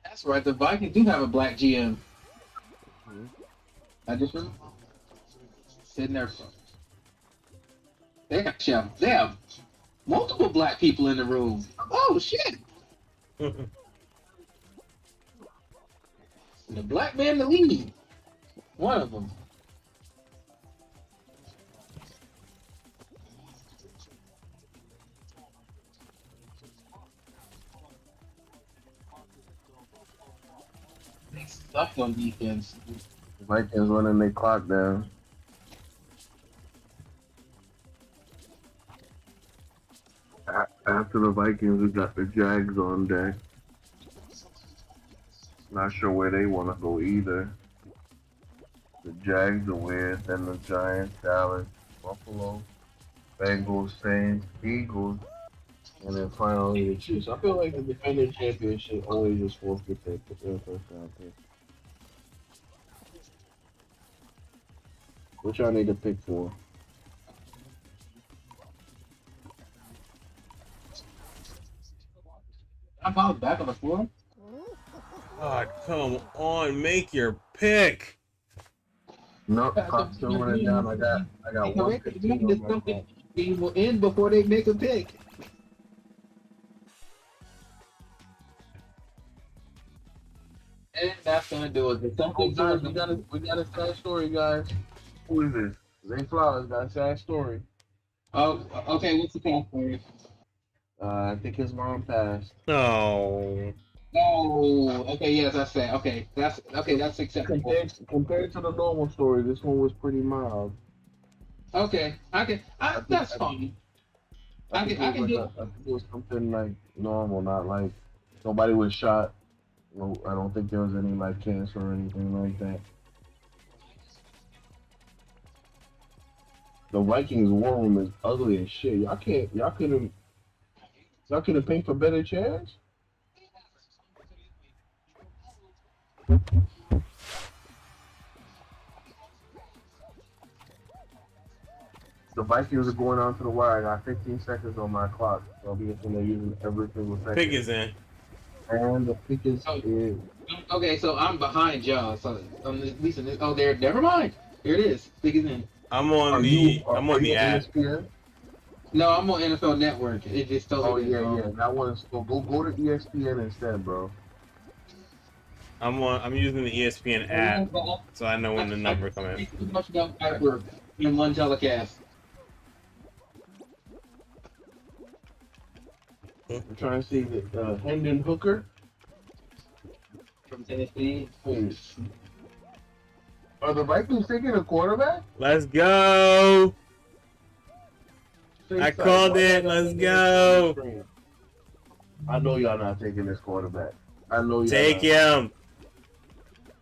That's right. The Vikings do have a black GM. I just remember sitting there. They have multiple black people in the room. Oh shit! The black man in the lead. One of them. They suck on defense. The Vikings running their clock down. After the Vikings, we got the Jags on deck. Not sure where they want to go either. The Jags are weird, then the Giants, Dallas, Buffalo, Bengals, Saints, Eagles, and then finally the Chiefs. I feel like the defending championship always just forfeit their first round pick. What y'all need to pick for? I'm out back on the floor. God, come on, make your pick. No, clock's still running down. I got 115 on my clock. He will end before they make a pick. And that's gonna do it. Oh, guys, we got a sad story, guys. Who is this? Zay Flowers got a sad story. Oh, okay. What's the call for you? I think his mom passed. Oh. Oh, okay. Yes, that's that. Okay, that's acceptable. Compared to the normal story, this one was pretty mild. Okay, that's fine. I can I do. think it was something like normal, not like nobody was shot. No, I don't think there was any like cancer or anything like that. The Vikings war room is ugly as shit. Y'all couldn't pay for better chairs? The Vikings are going on to the wire. I got 15 seconds on my clock. So I'll be guessing they're using every single second. Pick is in. And the pick is in. Okay, so I'm behind y'all. So at least in this. Oh, there. Never mind. Here it is. Stick it in. I'm on Are the you I'm on the app. ESPN? No, I'm on NFL Network. It just told Oh me. yeah. That one's go to ESPN instead, bro. I'm using the ESPN app, so I know when the number come in. Much about Piper in one telecast. I'm trying to see the Hendon Hooker. From Tennessee. Are the Vikings taking a quarterback? Let's go. Stay I tight. called Why it. y'all Let's not taking go. this screen? I know y'all not taking this quarterback. I know y'all Take not. him.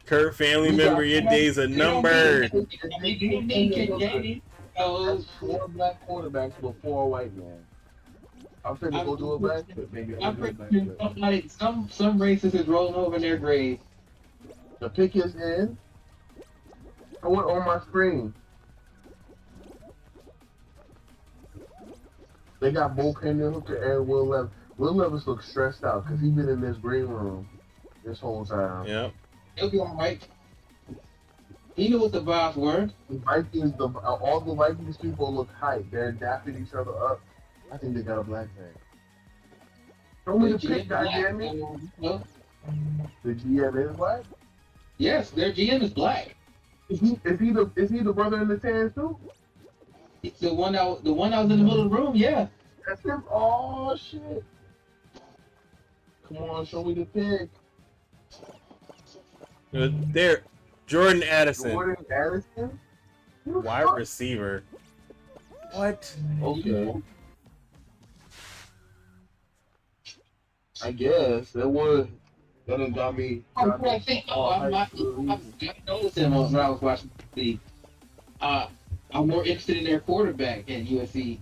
Kurt, family We member, got your four- days are numbered. That's 4 black quarterbacks before a white man. I'm finna go do a backflip, baby. I'm pretty sure like some racists is rolling over in their grave. The pick is in. I went on my screen. They got both Hendon Hooker and Will Levis. Will Levis looks stressed out because he's been in this green room this whole time. Yep. He'll be all right. He knew what the vibes were. The Vikings, all the Vikings people look hype. They're dapping each other up. I think they got a black man. Show me the pick, goddammit. No. The GM is black. Yes, their GM is black. Is he the brother in the tan too? It's the one that was in the middle of the room. Yeah. That's him. Oh shit! Come on, show me the pick. There, Jordan Addison, Jordan Addison. wide receiver. What? Okay. I guess that done got me. I noticed him when I was watching the. I'm more interested in their quarterback at USC.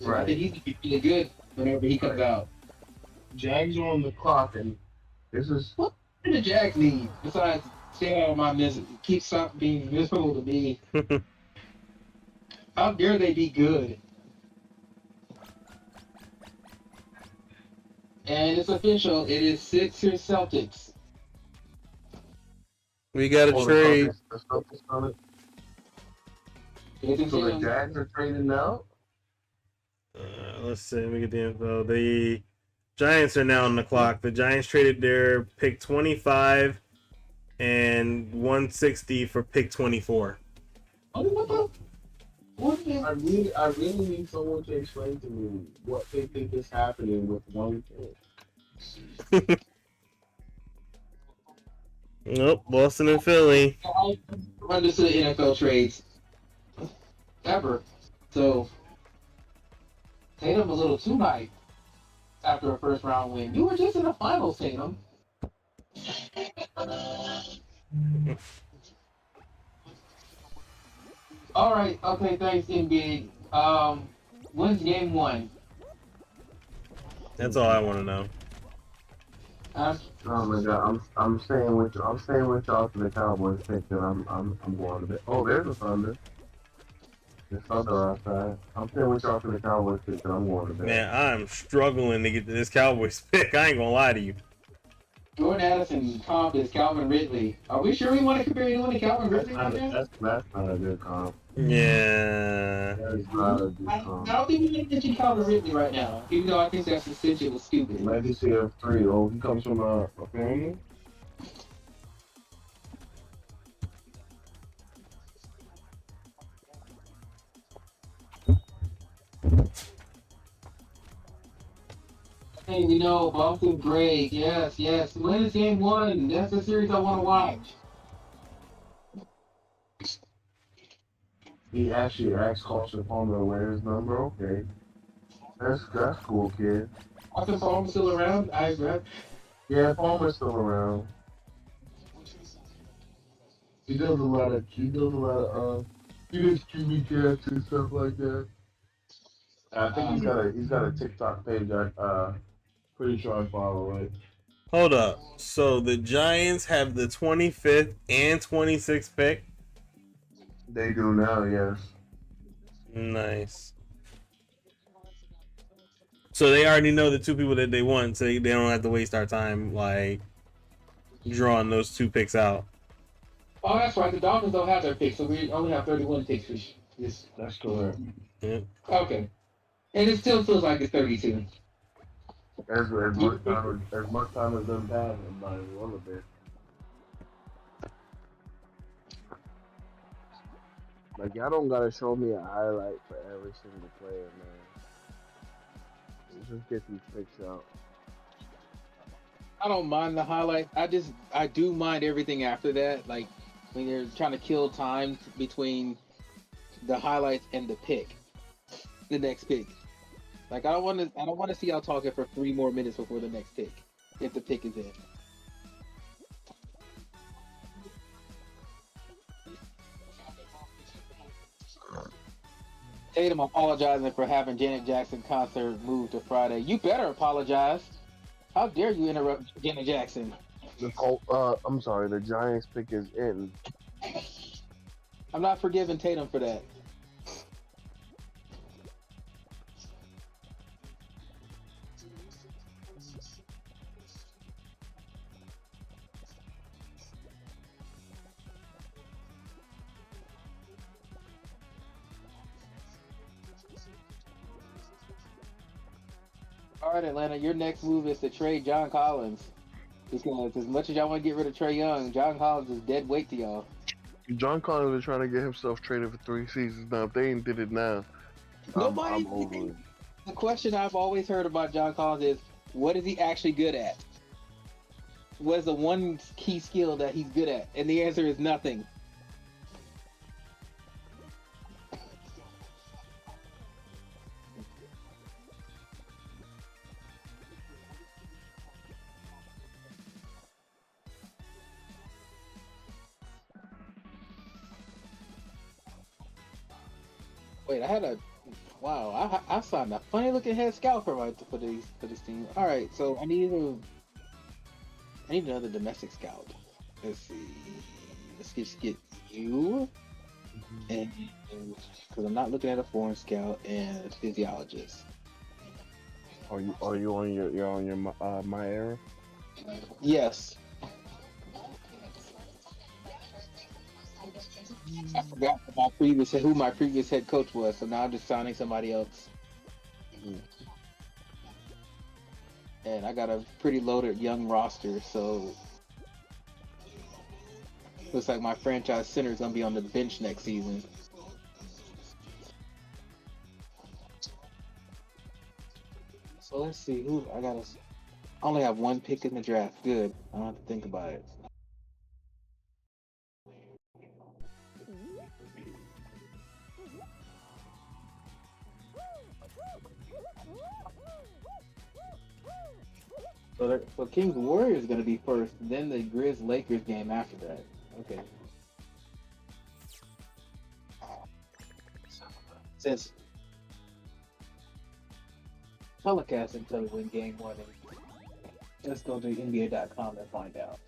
So I think he's gonna be really good whenever he comes out. Jags are on the clock, and this is What do the Jags need besides stay out of my misery? Stop being miserable to me. How dare they be good? And it's official. It is Sixers Celtics. We got a trade. The Celtics on it. It's So the official. Jags are trading now. Let's see. Let me get the info. The Giants are now on the clock. The Giants traded their pick 25 and 160 for pick 24. What the? What the? I really need someone to explain to me what they think is happening with one pick. Nope, Boston and Philly. I run this to the NFL trades ever. So Tatum a little too hyped after a first round win. You were just in the finals, Tatum. All right, okay, thanks, NBA. When's game one? That's all I want to know. Uh, Oh my god, I'm staying with you. I'm staying with y'all for the Cowboys pick, and I'm going to bed. Oh, there's a thunder. There's thunder outside. I'm staying with y'all for the Cowboys pick, and I'm going to bed. Man, I'm struggling to get to this Cowboys pick. I ain't gonna lie to you. Jordan Addison comp is Calvin Ridley. Are we sure we want to compare anyone to Calvin Ridley right now? That's not a good comp. Yeah. That is not a good I comp. don't think we need to mention Calvin Ridley right now, even though I think that's essentially stupid. Legacy of 3. Oh, he comes from a family? Hey, Boston great. Yes, yes. When is game one? That's the series I want to watch. He actually asked Carson Palmer to wear his number. Okay. That's cool, kid. Austin Palmer's still around? I agree. Yeah, Palmer's still around. He does a lot of he does QB cats and stuff like that. I think he's got a TikTok page. Pretty sure I follow it. Hold up. So the Giants have the 25th and 26th pick. They do now, yes. Nice. So they already know the two people that they want, so they don't have to waste our time like drawing those two picks out. Oh, that's right. The Dolphins don't have their picks, so we only have 31 picks this That's correct. season. Yeah. Okay, and it still feels like it's 32. As much time as them passed, I'm not even one of it. Like y'all don't gotta show me a highlight for every single player, man. Just get these picks out. I don't mind the highlights. I do mind everything after that. Like when you're trying to kill time between the highlights and the pick, the next pick. Like I don't want to see y'all talking for 3 more minutes before the next pick, if the pick is in. Tatum apologizing for having Janet Jackson concert moved to Friday. You better apologize. How dare you interrupt Janet Jackson? I'm sorry. The Giants pick is in. I'm not forgiving Tatum for that. All right, Atlanta, your next move is to trade John Collins. Because as much as y'all want to get rid of Trey Young, John Collins is dead weight to y'all. John Collins is trying to get himself traded for 3 seasons now. If they ain't did it now, Nobody. I'm over it. The question I've always heard about John Collins is, what is he actually good at? What is the one key skill that he's good at? And the answer is nothing. Wait, I signed a funny looking head scout for this team. All right, so I need another domestic scout. Let's see. Let's just get you, and because I'm not looking at a foreign scout and a physiologist. Are you on your my era? Yes, I forgot who my previous head coach was, so now I'm just signing somebody else. And I got a pretty loaded young roster, so looks like my franchise center is gonna be on the bench next season. So let's see who I got. I only have one pick in the draft. Good. I don't have to think about it. So Kings Warriors is gonna be first, then the Grizz Lakers game after that. Okay. Since telecast until we win game one, let's go to NBA.com and find out.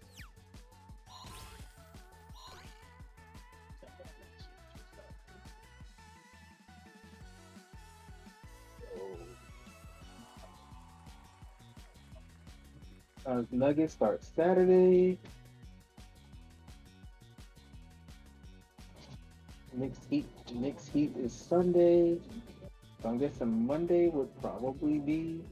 Nuggets start Saturday. Knicks Heat is Sunday. So I'm guessing Monday would probably be.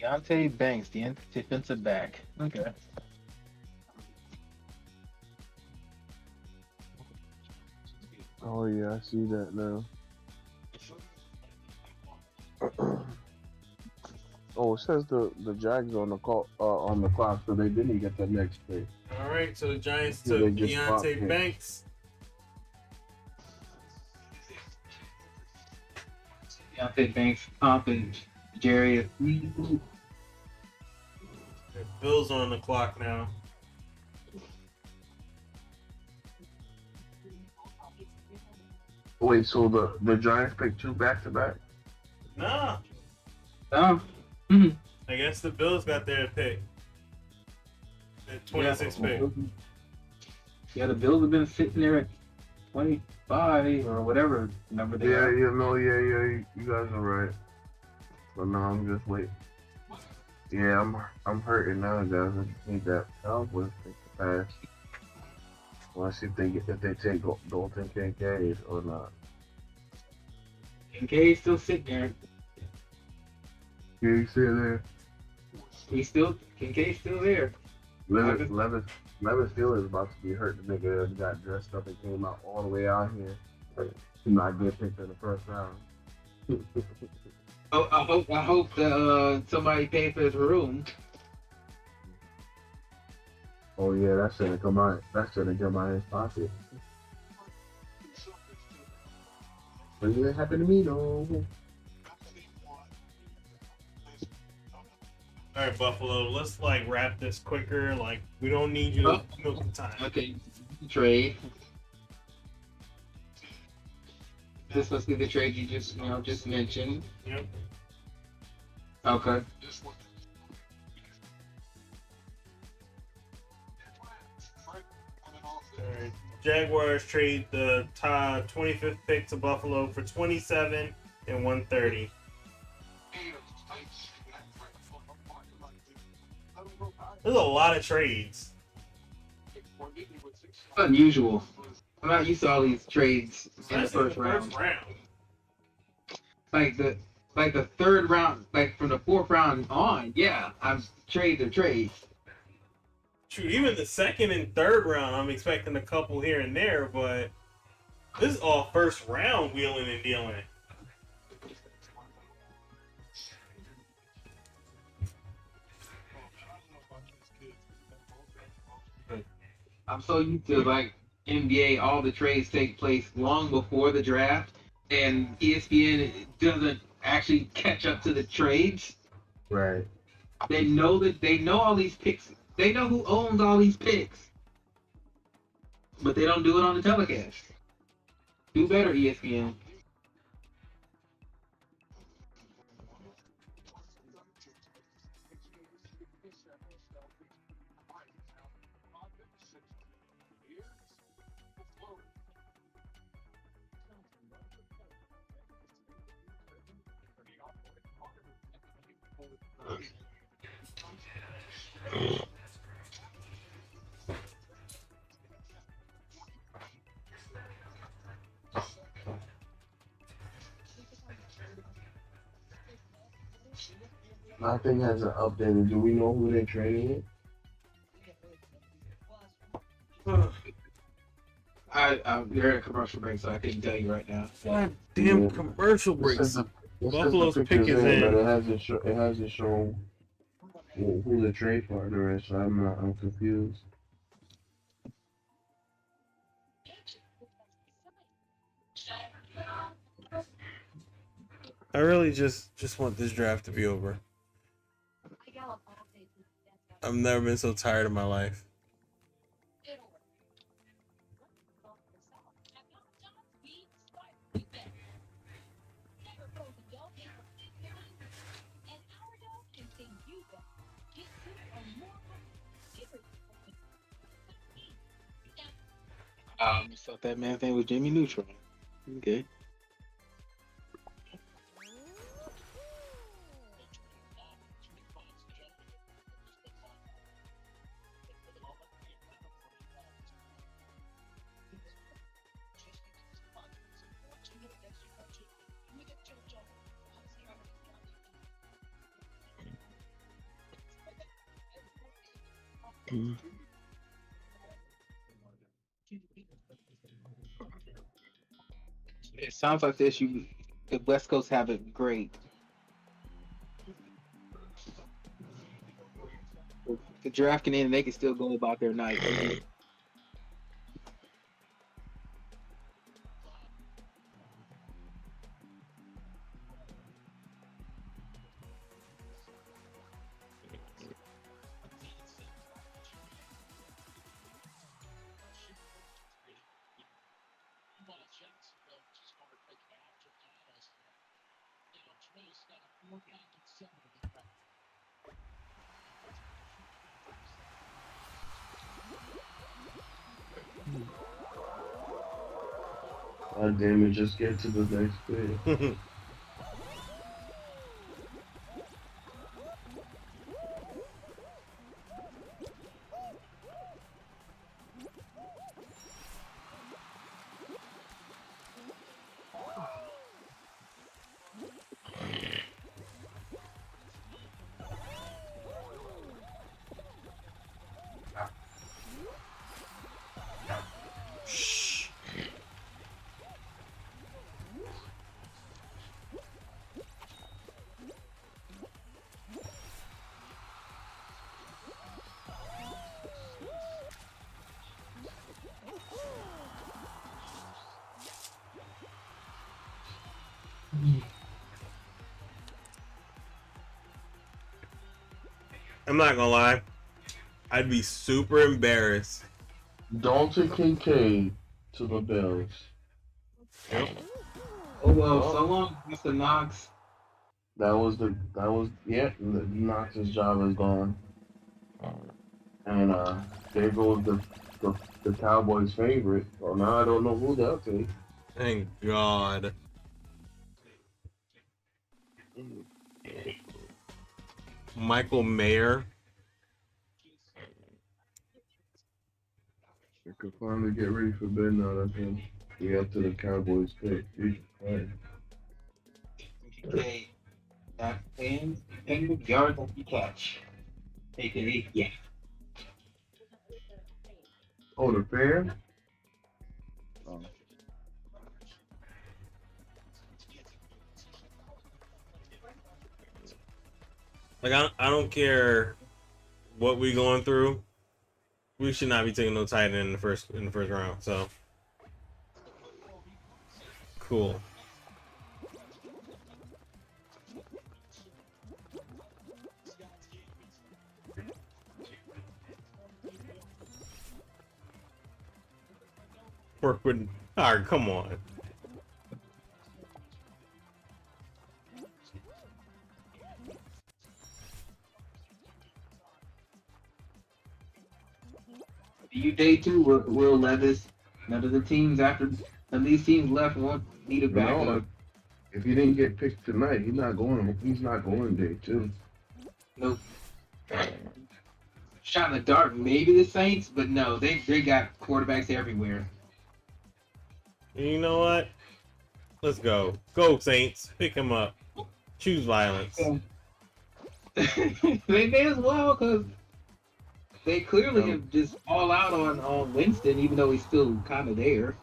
Deontay Banks, the defensive back. Okay. Oh yeah, I see that now. Oh, it says the Jags on the clock, so they didn't get the next pick. All right, so the Giants Yeah, they took just swapped Deontay picks. Banks. Deontay Banks, Pomp, and Jerry. The Bills are on the clock now. Wait, so the Giants picked two back to back? Nah, Oh. Mhm. I guess the Bills got their pick. The 26th pick. Yeah, the Bills have been sitting there at 25 or whatever number they Yeah, are. you guys are right. But no, I'm just waiting. Yeah, I'm hurting now, guys. I just need that Cowboys pick to pass. Well, see if they take Dalton Kincaid or not. Kincaid's still sitting there. Yeah, you see it there. Kincaid's still there. Levis Steele is about to be hurt. The nigga got dressed up and came out all the way out here to not get picked in the first round. Oh, I hope that somebody paid for his room. Oh yeah, that shouldn't come out. That shouldn't come out of his pocket. But it didn't happen to me though. All right, Buffalo. Let's wrap this quicker. We don't need you to milk the time. Okay, trade. This must be the trade you just mentioned. Yep. Okay. All right. Jaguars trade the 25th pick to Buffalo for 27 and 130. There's a lot of trades. Unusual. I'm not used to all these trades in the first round. Like the third round, from the fourth round on, yeah, I'm trades are trades. Shoot, even the second and third round, I'm expecting a couple here and there, but this is all first round wheeling and dealing. I'm so used to NBA, all the trades take place long before the draft, and ESPN doesn't actually catch up to the trades. Right. They know all these picks. They know who owns all these picks, but they don't do it on the telecast. Do better, ESPN. Nothing hasn't updated. Do we know who they're trading with? They're in a commercial break, so I couldn't tell you right now. God damn Yeah. commercial breaks. It says Buffalo's the pick picture's is in. but it hasn't shown who the trade partner is. So I'm confused. I really just want this draft to be over. I've never been so tired in my life. Thought that man's name was Jimmy Neutron. Okay. It sounds like the West Coast have it great. The draft can end and they can still go about their night. God damn it, just get to the next bit. Shh. I'm not gonna lie. I'd be super embarrassed. Dalton Kincaid to the Bills. Yep. Oh well, so long, Mr. Knox. Knox's job is gone. And there goes the Cowboys' favorite. So now I don't know who they'll take. Thank God. Michael Mayer. They could finally get ready for bed now. That's him. We up to the Cowboys pick. Right. Okay. That 10 yards that you catch. AKA, yeah. Oh, the fan? Oh. Like I don't care what we going through. We should not be taking no tight end in the first round. So cool. Work with. All right, come on. You day two, Will Levis. None of the teams after none of these teams left won't need a backup. If he didn't get picked tonight, he's not going day two. Nope. Shot in the dark, maybe the Saints, but no, they got quarterbacks everywhere. You know what? Let's go. Go Saints. Pick him up. Choose violence. They may as well because they clearly have just all out on Winston, even though he's still kind of there.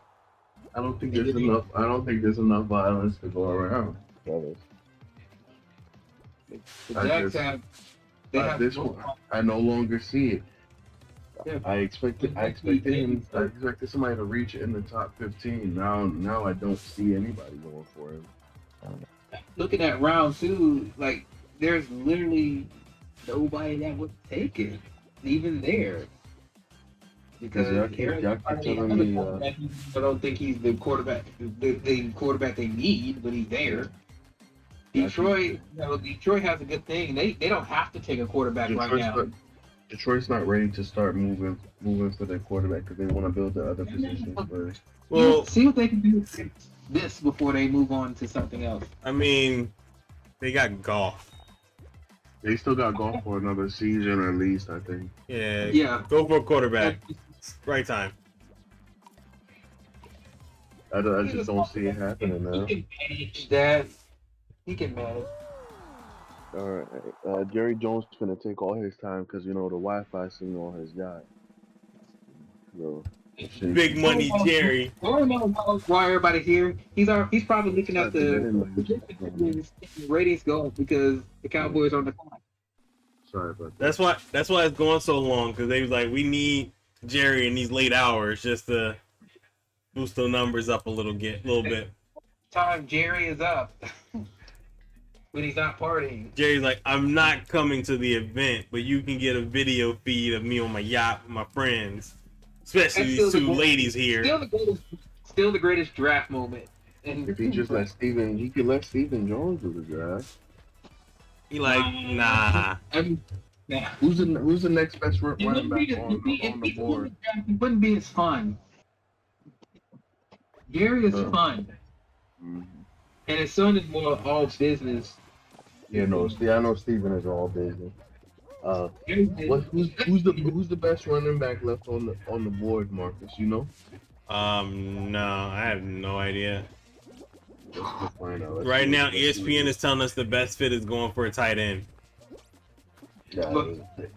I don't think there's enough. I don't think there's enough violence to go around. The Jacks have. They have this one. I no longer see it. Yeah. I expected somebody to reach in the top 15. Now I don't see anybody going for him. Looking at round two, like there's literally nobody that would take it, even there. Because y'all keep telling me, I don't think he's the quarterback, the quarterback they need, but he's there. Detroit, Detroit has a good thing. They don't have to take a quarterback right now. Detroit's not ready to start moving for their quarterback because they want to build the other positions first. Well, see what they can do with this before they move on to something else. I mean, they got golf. They still got golf for another season at least, I think. Yeah. Go for a quarterback. Right time. I just don't see it happening now. He can manage that. He can manage. All right. Jerry Jones is going to take all his time because, the Wi-Fi signal has got. So, big money, Jerry. I don't know why everybody's here. He's probably looking at the ratings go because the Cowboys are on the clock. Sorry about that. That's why it's going so long, because they was like, we need Jerry in these late hours just to boost the numbers up a little bit. Time Jerry is up when he's not partying. Jerry's like, I'm not coming to the event, but you can get a video feed of me on my yacht with my friends, especially these two ladies here. Still the greatest draft moment. And If he just let Steven, he could let Steven Jones do the draft. He like, nah. Yeah. Who's the next best running back on the It board? wouldn't be as fun. Gary is fun, Mhm. and his son is more all business. Yeah, no. I know Steven is all business. Who's the best running back left on the board, Marcus? You know? No, I have no idea. Let's find out. Right now, ESPN is telling us the best fit is going for a tight end. Yeah,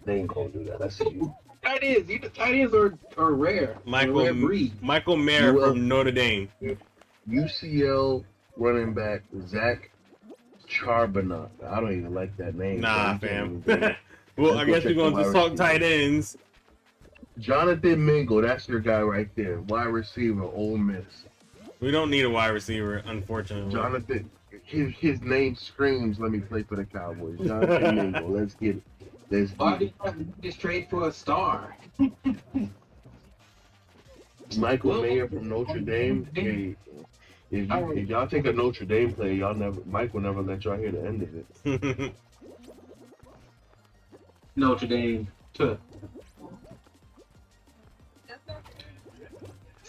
they ain't gonna do that. That's you. Tight ends are rare. Rare breed. Michael Mayer from Notre Dame. UCL running back Zach Charbonnet. I don't even like that name. Nah, fam. Well, I guess we're going to talk tight ends. Jonathan Mingo, that's your guy right there. Wide receiver, Ole Miss. We don't need a wide receiver, unfortunately. Jonathan, his name screams, let me play for the Cowboys. Jonathan Mingo, let's get it. Why do you have to just trade for a star? Michael Mayer from Notre Dame. Hey, if y'all take a Notre Dame player, Mike will never let y'all hear the end of it. Notre Dame.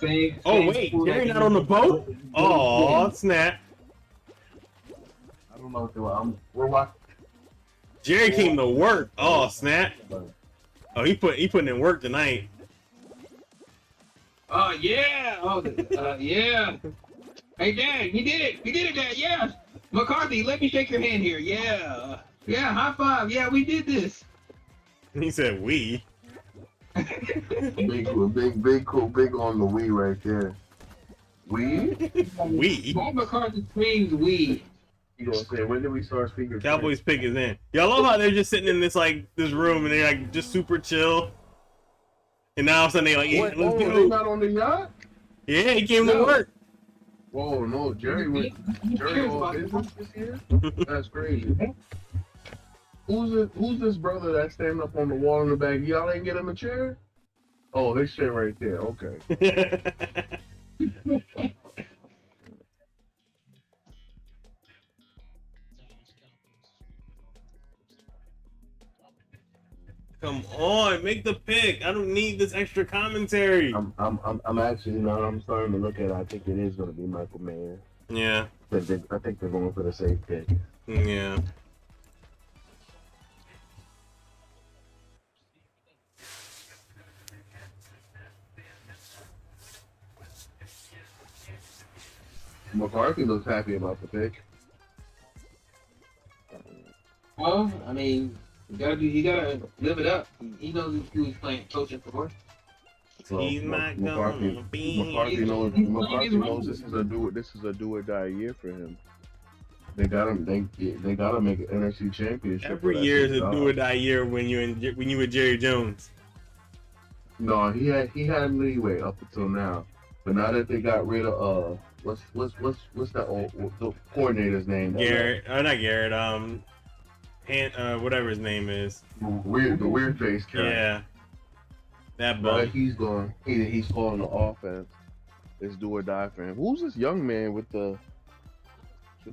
Wait, Jerry not on the boat? Oh, snap. I don't know what we're watching. Jerry came to work. Oh, snap. Oh, he putting in work tonight. Oh, yeah. Yeah. Hey, Dad, you did it. You did it, Dad. Yeah. McCarthy, let me shake your hand here. Yeah. Yeah, high five. Yeah, we did this. He said we. Big on the we right there. We? We? Paul McCarthy screams we. You know what I'm saying? When did we start speaking? Cowboys pick is in. Y'all love how they're just sitting in this room and they're like just super chill. And now all of a sudden they like, let's they go. not on the yacht? Yeah, he came to work. Whoa, no, Jerry all business this year? That's crazy. Who's this brother that's standing up on the wall in the back? Y'all ain't get him a chair? Oh, his chair right there. Okay. Come on, make the pick. I don't need this extra commentary. I'm actually now I'm starting to look at it. I think it is going to be Michael Mayer. Yeah. I think they're going for the safe pick. Yeah. McCarthy looks happy about the pick. Well, I mean, you gotta live it up. He knows who he's playing coaching for. So He's not gonna be. McCarthy knows this is a do or die year for him. They gotta make an NFC championship. Every year is a do or die year when you with Jerry Jones. No, he had leeway up until now, but now that they got rid of what's that old the coordinator's name? Garrett, not Garrett. Whatever his name is. The weird face guy. Yeah. That But bum. he's gone. He's calling the offense. It's do or die for him. Who's this young man with the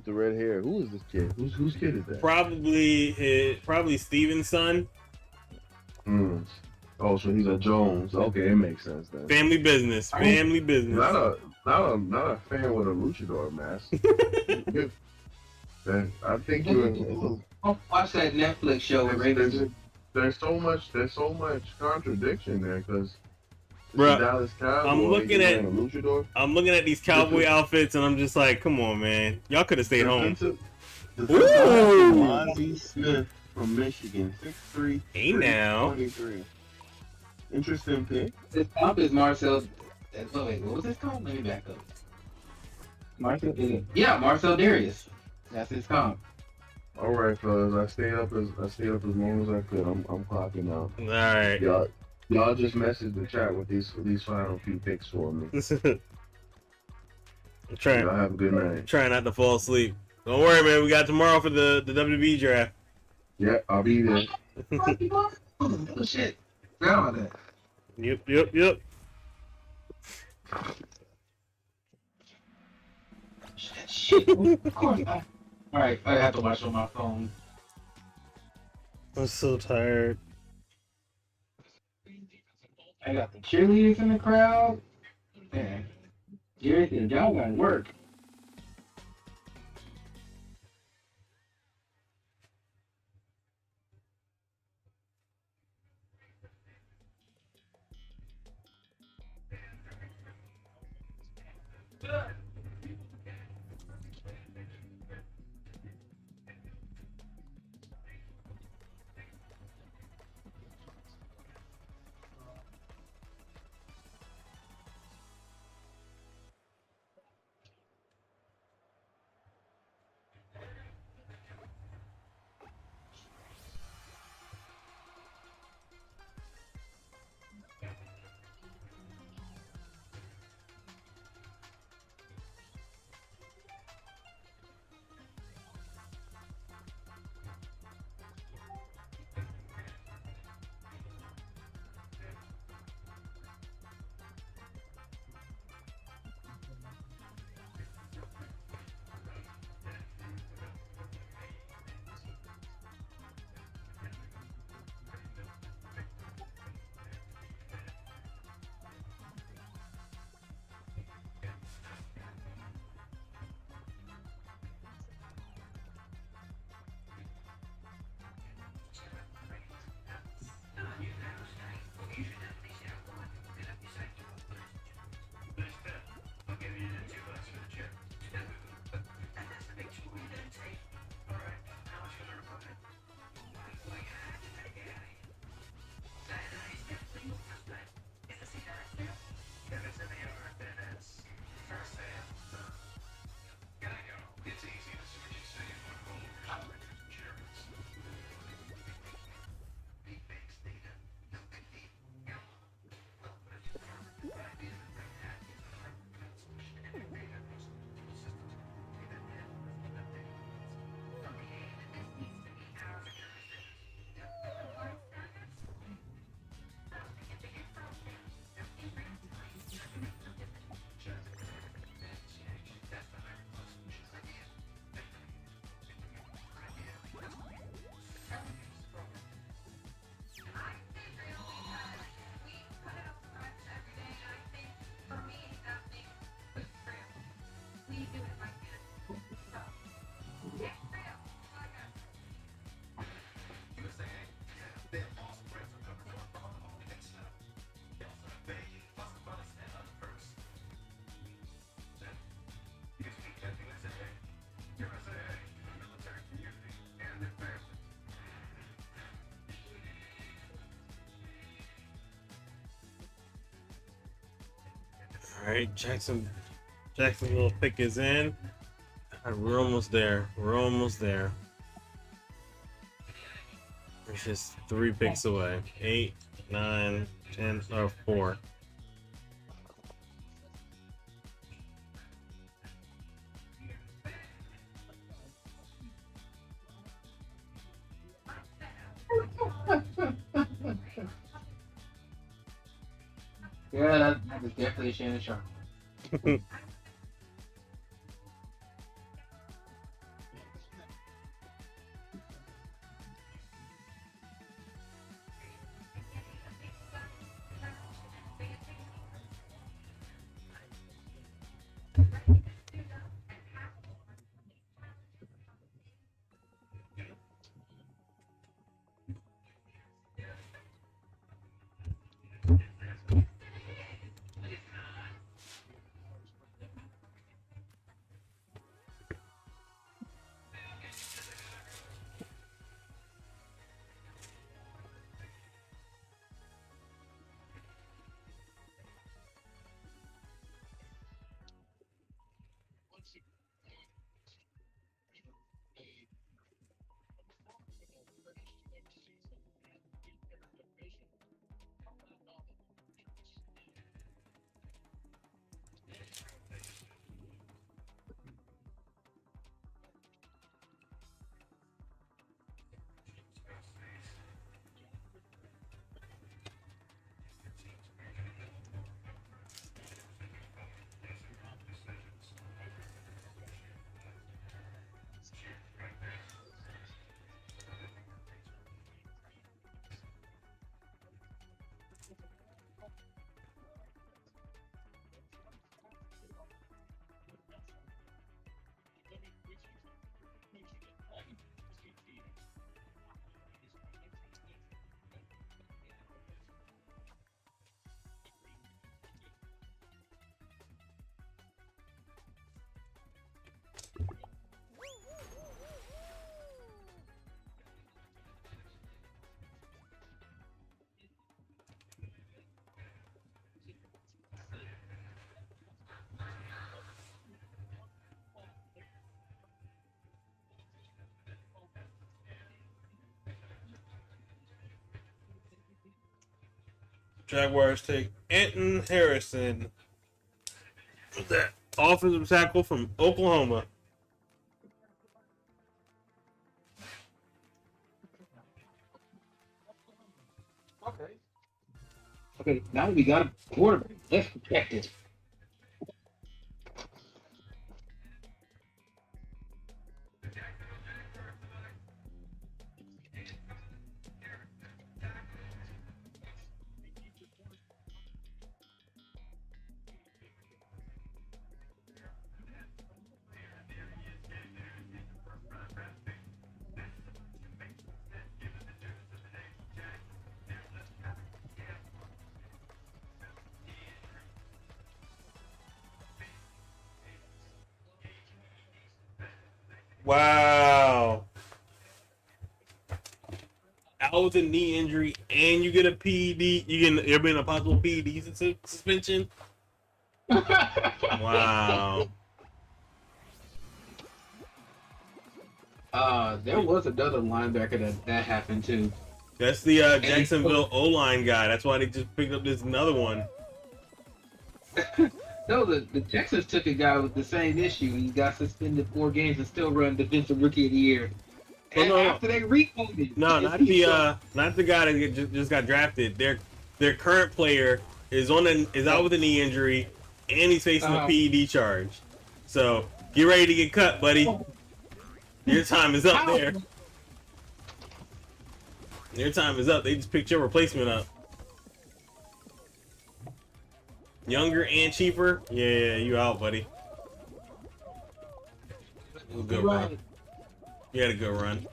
red hair? Who is this kid? Whose kid is that? Probably Steven's son. Oh, so he's a Jones. Okay, it makes sense then. Family business. Family business. Not a fan with a luchador mask. I think you're. Watch that Netflix show with Ravens. There's so much contradiction there because Bruh, Dallas Cowboys. I'm looking at these cowboy outfits and I'm just like, come on, man, y'all could have stayed home. Lonzie Smith from Michigan, 6'3". Hey now. 23. Interesting pick. This comp is Marcel. Wait, what was this called? Let me back up. Marcel Darius. That's his comp. All right, fellas. I stayed up as long as I could. I'm clocking out. All right. Y'all just message the chat with these final few picks for me. Trying Y'all have a good night. trying not to fall asleep. Don't worry, man. We got tomorrow for the WB draft. Yeah, I'll be there. Oh shit! Forgot about that. Yep. Shit. Of course. All right, I have to watch on my phone. I'm so tired. I got the cheerleaders in the crowd. Man, everything y'all got to work. All right, Jacksonville pick is in. We're almost there. It's just 3 picks away. 8, 9, 10, or 4. Yeah, that was definitely Shannon Sharp. Jaguars take Anton Harrison. Who's that? Offensive tackle from Oklahoma. Okay. Okay, now we got a quarterback. Let's protect it. Wow. Out with a knee injury and you get a PED. You're being a possible PED suspension. Wow. There was another linebacker that happened too. That's the Jacksonville O-line guy. That's why they just picked up this another one. No, the Texans took a guy with the same issue. He got suspended 4 games and still run defensive rookie of the year. And after they recoded. No, not the guy that just got drafted. Their current player is out with a knee injury, and he's facing a PED charge. So get ready to get cut, buddy. Your time is up there. Your time is up. They just picked your replacement up. Younger and cheaper? Yeah, you out, buddy. It was a good run. You had a good run.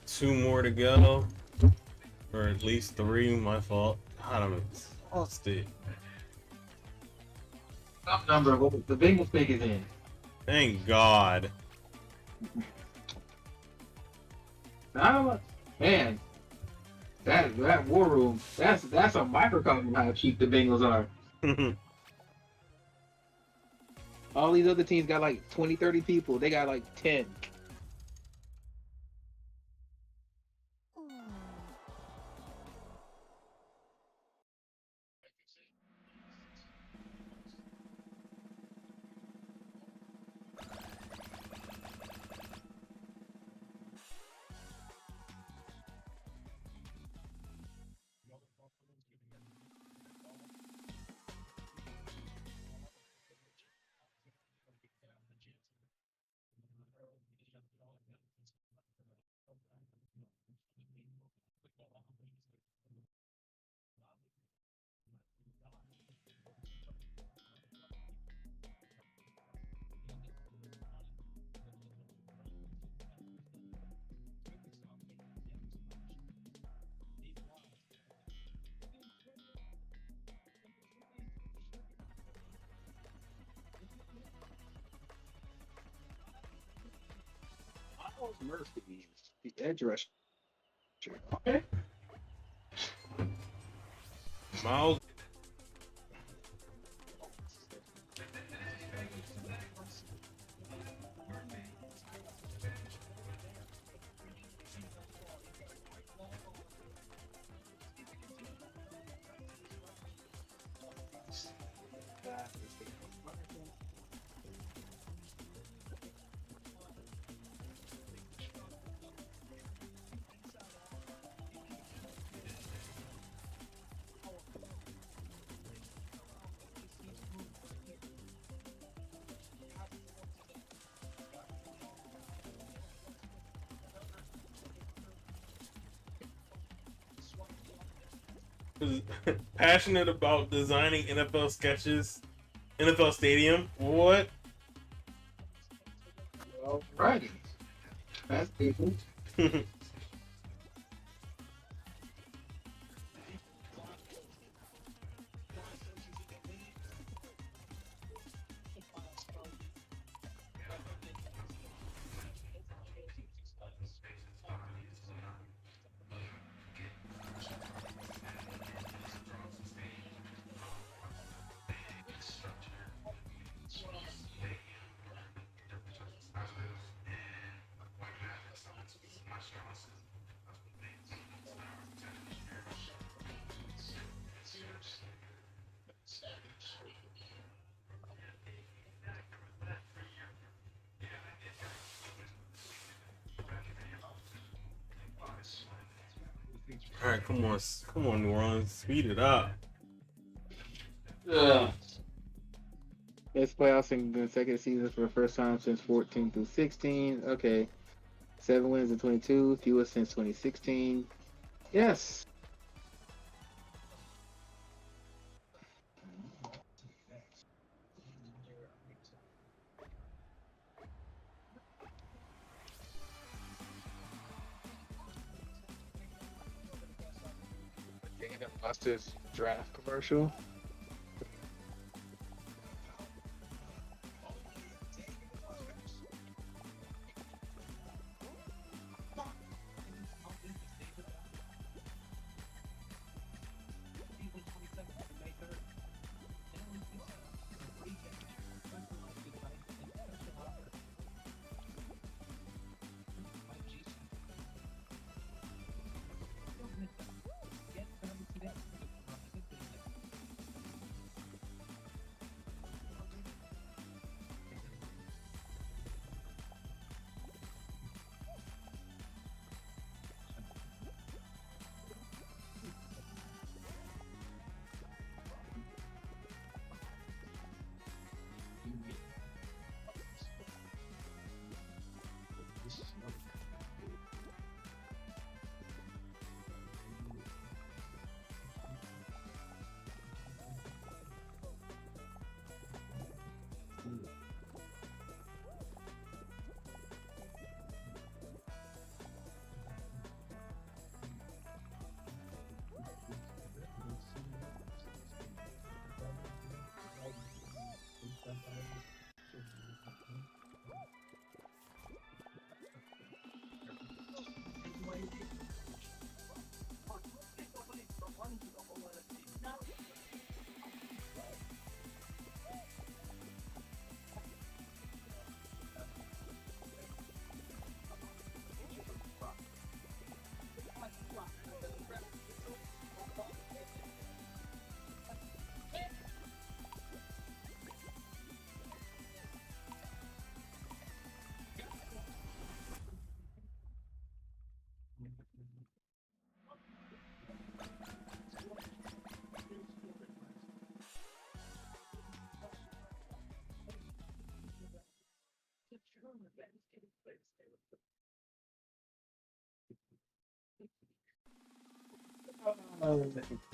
Two more to go, or at least 3. My fault. God, I'm exhausted. Some number. The Bengals pick is in. Thank God. Man, that war room. That's a microcosm of how cheap the Bengals are. All these other teams got like 20, 30 people. They got like 10. Murphy, the edge rusher. Okay. Miles. Passionate about designing NFL sketches, NFL Stadium. What? Alrighty. That's decent. All right, come on, New Orleans, speed it up. Ugh. Best playoffs in consecutive seasons for the first time since 14 through 16. Okay. 7 wins in 22, fewest since 2016. Yes. Dana Buster's draft commercial.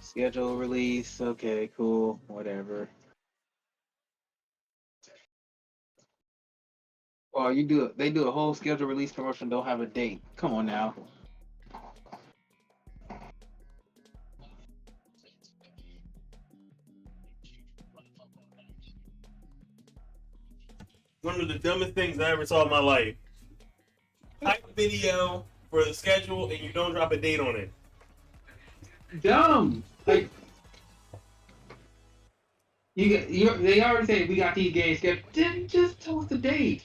Schedule release. Okay, cool. Whatever. Well, they do a whole schedule release promotion, don't have a date. Come on now. One of the dumbest things I ever saw in my life. Hype video for the schedule and you don't drop a date on it. Dumb. Like they already said we got these games scheduled. Then just tell us the date.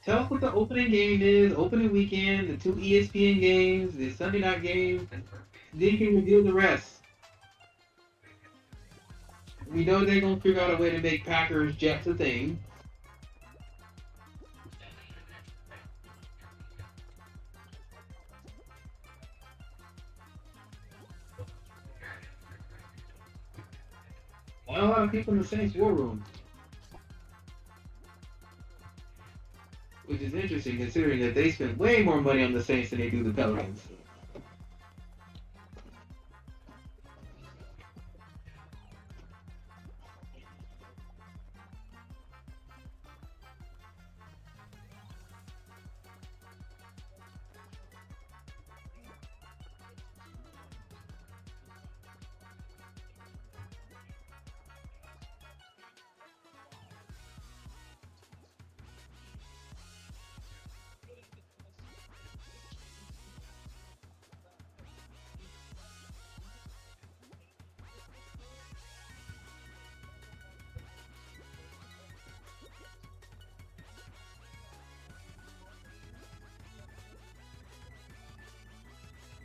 Tell us what the opening game is, opening weekend, the 2 ESPN games, the Sunday night games. Then you can reveal the rest. We know they're gonna figure out a way to make Packers Jets a thing. Why a lot of people in the Saints war room? Which is interesting considering that they spend way more money on the Saints than they do the Pelicans.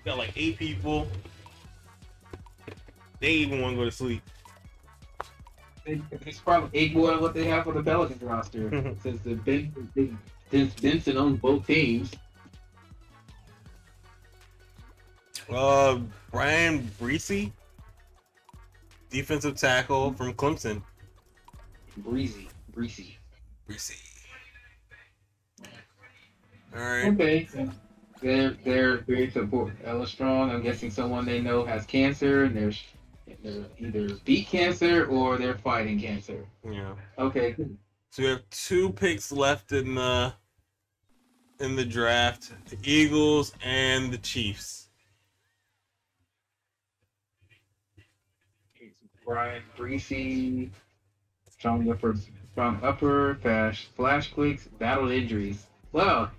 Got like 8 people. They even want to go to sleep. It's probably 8 more than what they have for the Pelicans roster. Since Benson owns both teams. Brian Breesy, defensive tackle from Clemson. Breezy. Breesy. All right. Okay. They're very support. Ella Strong. I'm guessing someone they know has cancer, and they're either beat cancer or they're fighting cancer. Yeah. Okay. So we have 2 picks left in the draft: the Eagles and the Chiefs. Brian Breesy. Strong upper, flash clicks, battled injuries. Well,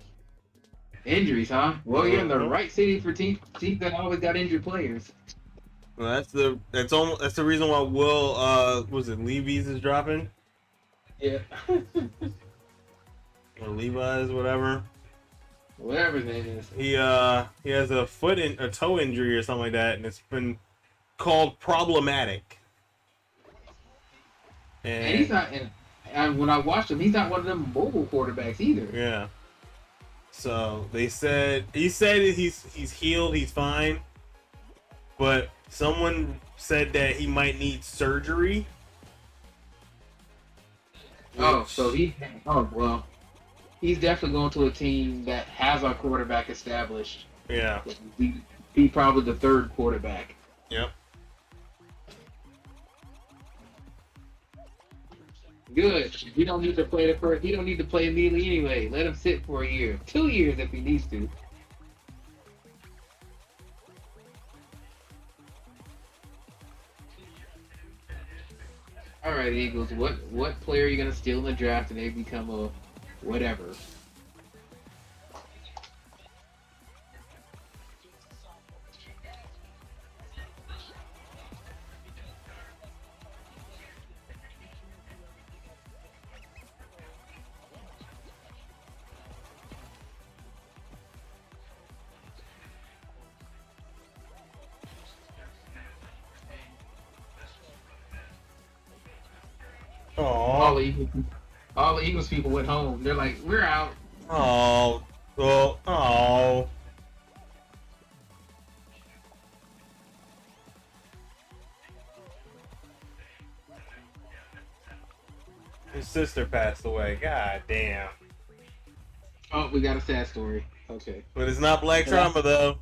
injuries, huh? Well, you're in the right city for teams that always got injured players. Well, that's the reason why Will was it Levy's is dropping Yeah. or Levi's whatever. Whatever his name is. He has a toe injury or something like that, and it's been called problematic. And he's not. And when I watched him, he's not one of them mobile quarterbacks either. Yeah. So he said he's healed, he's fine, but someone said that he might need surgery. Oh, so well, he's definitely going to a team that has our quarterback established. Yeah. Be probably the 3rd quarterback. Yep. Good. You don't need to play he don't need to play immediately anyway. Let him sit for a year, 2 years if he needs to. All right, Eagles. What player are you gonna steal in the draft and they become a whatever? All the Eagles people went home. They're like, we're out. Oh. His sister passed away. God damn. Oh, we got a sad story. Okay. But it's not black trauma though.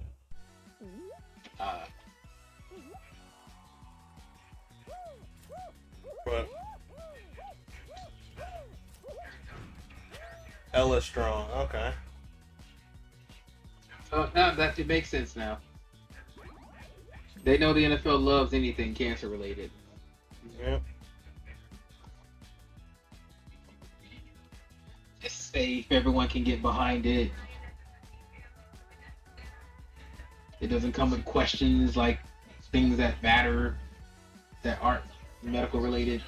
But Ella Strong. Okay. Now that it makes sense now. They know the NFL loves anything cancer related. Yep. It's safe. Everyone can get behind it. It doesn't come with questions like things that matter that aren't medical related.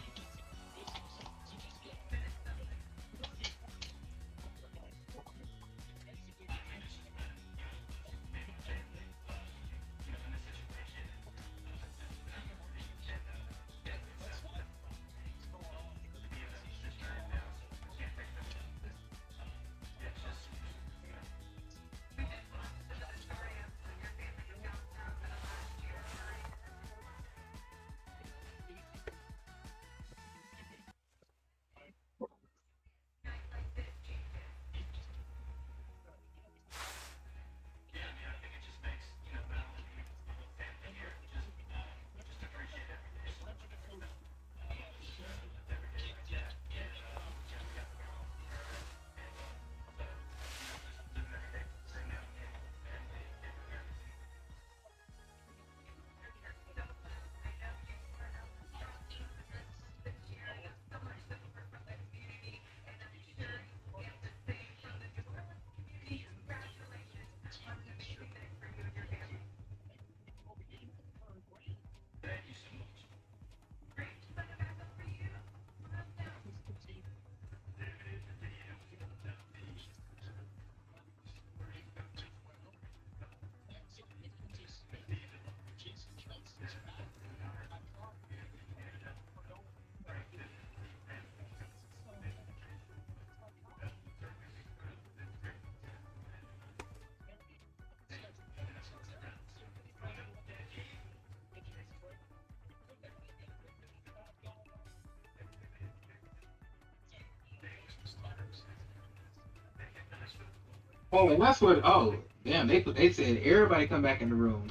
Oh, and that's what. Oh, damn! They said everybody come back in the room.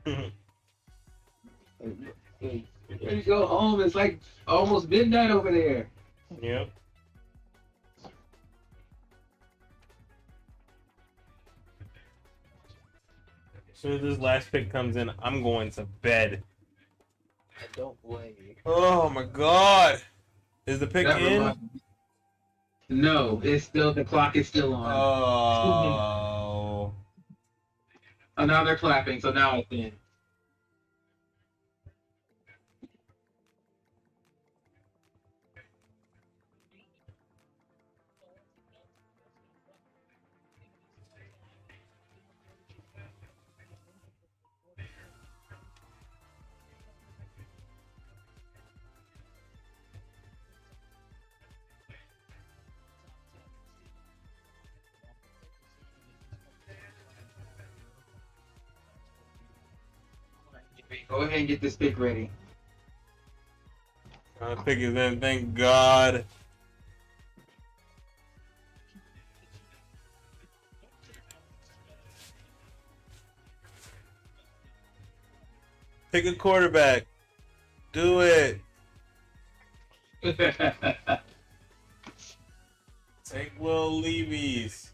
Hey, ready to go home. It's like almost midnight over there. Yep. As soon as this last pick comes in, I'm going to bed. I don't blame you. Oh my god. Is the pick That in? reminds me. No, it's still the clock is still on. Oh. Oh, now they're clapping, so now it's in. Go ahead and get this pick ready. Pick is in, thank God. Pick a quarterback. Do it. Take Will Levy's.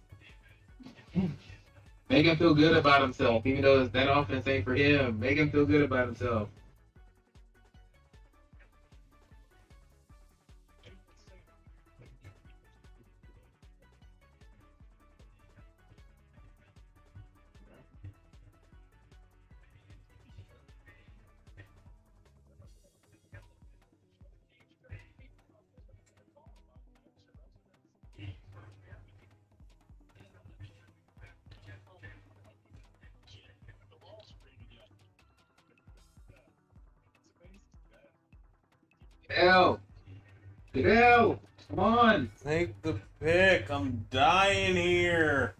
Make him feel good about himself, even though that offense ain't for him. Make him feel good about himself. Hell, get out! Come on! Take the pick. I'm dying here.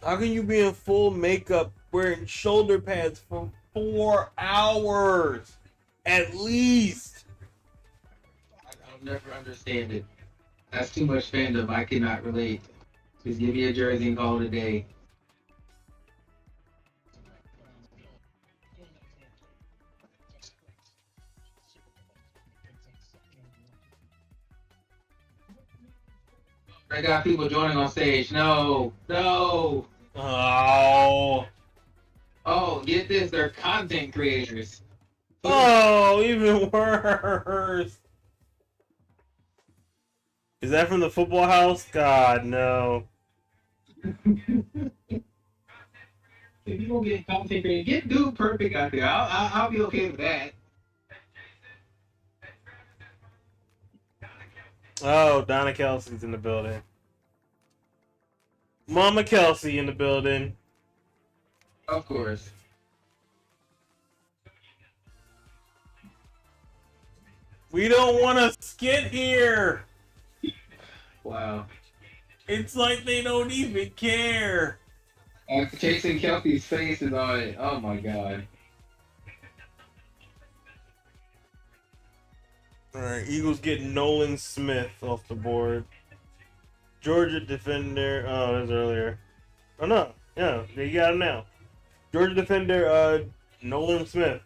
How can you be in full makeup wearing shoulder pads for 4 hours? At least. I'll never understand it. That's too much fandom. I cannot relate. Just give me a jersey and call it a day. I got people joining on stage. No, no. Oh. Oh, get this. They're content creators. Oh, even worse. Is that from the football house? God, no. If you gonna get content creators, get Dude Perfect out there. I'll be okay with that. Oh, Donna Kelsey's in the building. Mama Kelsey in the building. Of course. We don't want to skit here. Wow. It's like they don't even care. Chasing Kelsey's face is on it. Oh my god. Alright, Eagles get Nolan Smith off the board. Georgia defender. Oh, that was earlier. Oh, no. Yeah, you got him now. Georgia defender, Nolan Smith.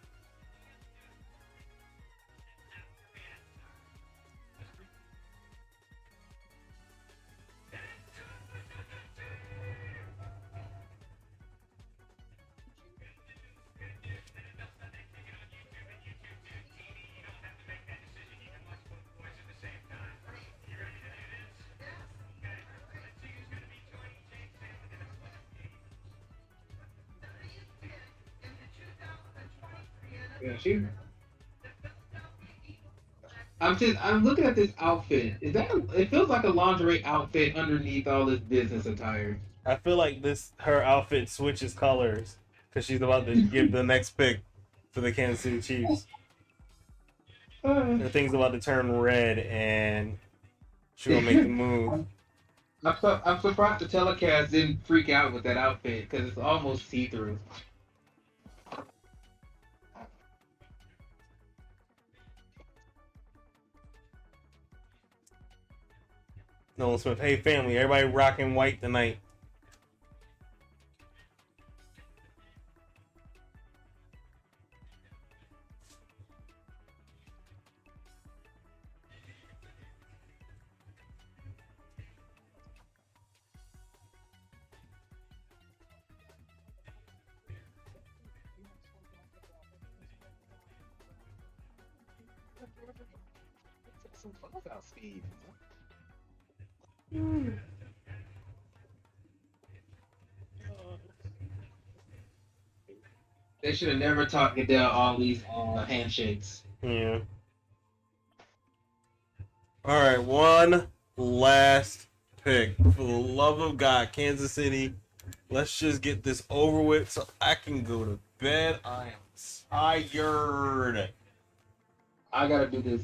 Yeah, she. I'm looking at this outfit. It feels like a lingerie outfit underneath all this business attire. I feel like her outfit switches colors because she's about to give the next pick for the Kansas City Chiefs. The thing's about to turn red and she's gonna make the move. I'm surprised the telecast didn't freak out with that outfit because it's almost see-through. Nolan Smith. Hey, family, everybody rocking white tonight. They should have never taught Goodell all these handshakes. Yeah. All right, one last pick. For the love of God, Kansas City, let's just get this over with so I can go to bed. I am tired. I gotta do this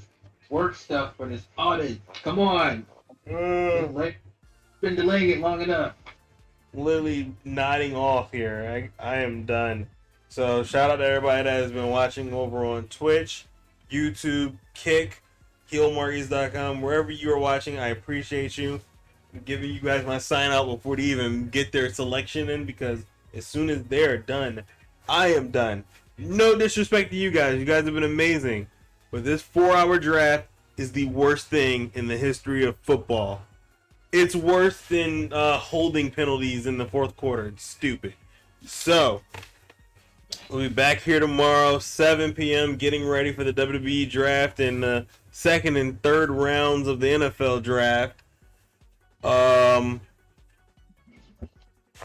work stuff for this audit. Come on. Like, been delaying it long enough. Literally nodding off here. I am done. So shout out to everybody that has been watching over on Twitch, YouTube, Kick, HealMarquez.com, wherever you are watching. I appreciate you. I'm giving you guys my sign out before they even get their selection in, because as soon as they're done, I am done. No disrespect to you guys. You guys have been amazing. But this 4-hour draft is the worst thing in the history of football. It's worse than holding penalties in the fourth quarter. It's stupid. So, we'll be back here tomorrow, 7 p.m., getting ready for the WWE draft and the second and third rounds of the NFL draft. Yeah,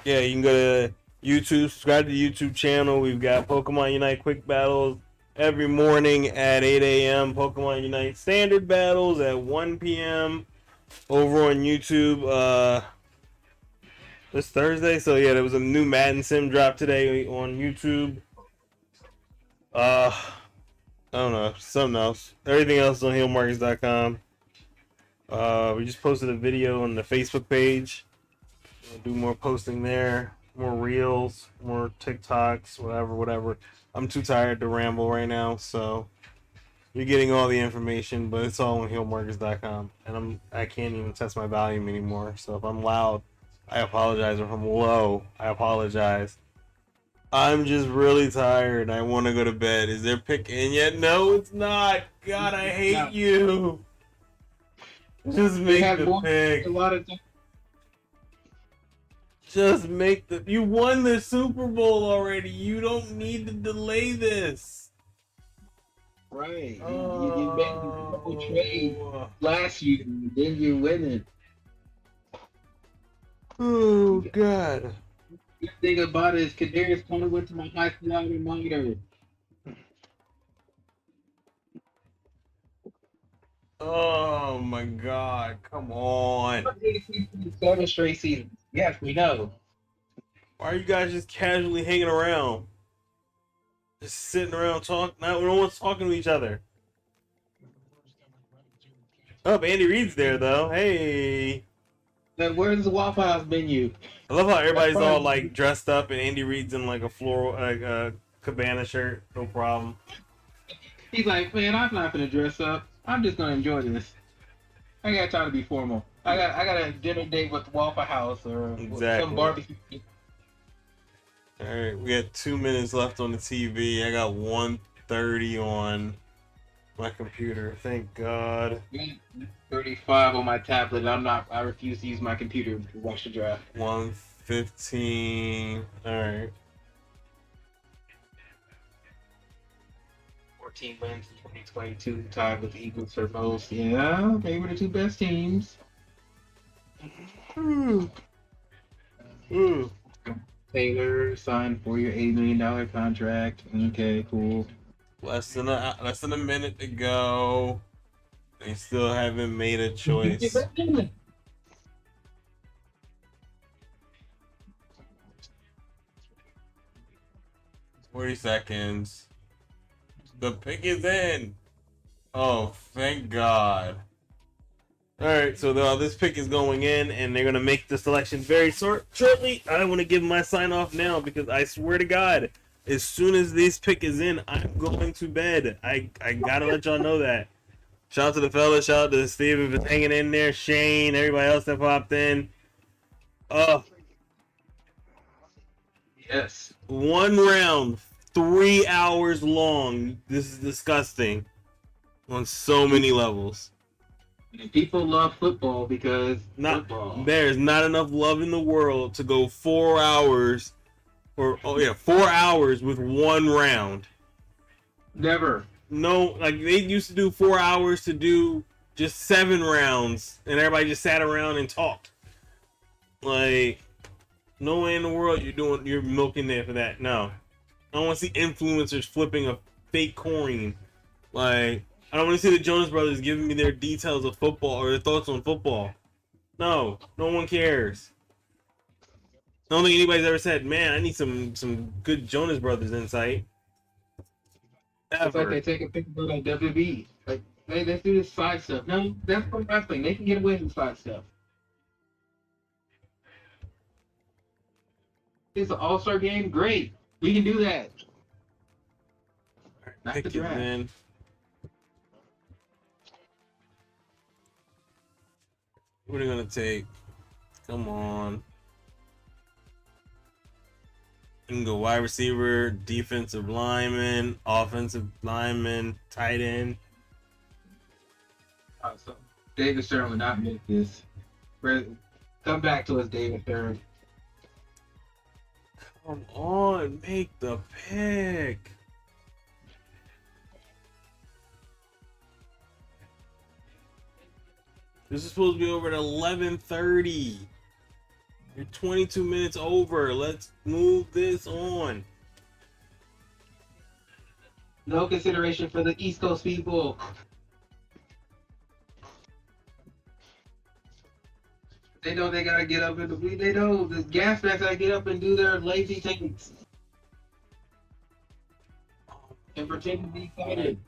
you can go to YouTube, subscribe to the YouTube channel. We've got Pokemon Unite Quick Battles every morning at 8 a.m. Pokemon Unite Standard Battles at 1 p.m. over on YouTube this Thursday. So yeah, there was a new Madden Sim drop today on YouTube. I don't know, something else. Everything else is on HealMarquez.com. We just posted a video on the Facebook page. We'll do more posting there, more reels, more TikToks, whatever. I'm too tired to ramble right now, so you're getting all the information, but it's all on HealMarquez.com. And I can't even test my volume anymore. So if I'm loud, I apologize. If I'm low, I apologize. I'm just really tired. I want to go to bed. Is there pick in yet? No, it's not. God, I hate you. Just make the pick. A lot of time. Just make the. You won the Super Bowl already. You don't need to delay this. Right. You made a couple trade last year, and then you win it. Oh, God. The thing about it is, Kadarius Tony went to my high school alma mater. Oh, my God. Come on. 7 straight seasons. Yes, we know. Why are you guys just casually hanging around? Just sitting around talking. No one's talking to each other. Oh, Andy Reid's there, though. Hey. Then where's the Waffle House menu? I love how everybody's all like dressed up and Andy Reid's in like a floral, like a cabana shirt. No problem. He's like, man, I'm not gonna dress up. I'm just gonna enjoy this. I got time to be formal. I got a dinner date with Waffle House or some barbecue. All right, we got 2 minutes left on the TV. I got 1:30 on my computer. Thank God. 35 on my tablet. I refuse to use my computer to watch the draft. 1:15. All right. 14 wins in 2022, tied with the Eagles for most. Yeah, they were the 2 best teams. Taylor signed for your $8 million contract. Okay, cool. Less than a minute to go. They still haven't made a choice. 40 seconds. The pick is in. Oh, thank God. Alright, so this pick is going in, and they're going to make the selection very shortly. I want to give my sign off now, because I swear to God, as soon as this pick is in, I'm going to bed. I got to let y'all know that. Shout out to the fellas. Shout out to Steven for hanging in there. Shane, everybody else that popped in. Yes. One round, 3 hours long. This is disgusting on so many levels. And people love football because football. There's not enough love in the world to go 4 hours, 4 hours with one round. Never. No, like they used to do 4 hours to do just 7 rounds, and everybody just sat around and talked. Like, no way in the world you're milking there for that. No, I don't want to see influencers flipping a fake coin. Like, I don't want to see the Jonas Brothers giving me their details of football or their thoughts on football. No one cares. I don't think anybody's ever said, "Man, I need some good Jonas Brothers insight." It's like they take a picture like WWE. Like they do this side stuff. No, that's from wrestling. They can get away with side stuff. It's an all-star game. Great, we can do that. Not Pick the it, draft. man. What are you gonna take? Come on. You can go wide receiver, defensive lineman, offensive lineman, tight end. So David Stern would not make this. Come back to us, David Stern. Come on, make the pick. This is supposed to be over at 11:30. You're 22 minutes over. Let's move this on. No consideration for the East Coast people. They know they gotta get up in the week. They know the gas backs gotta get up and do their lazy things and pretend to be excited.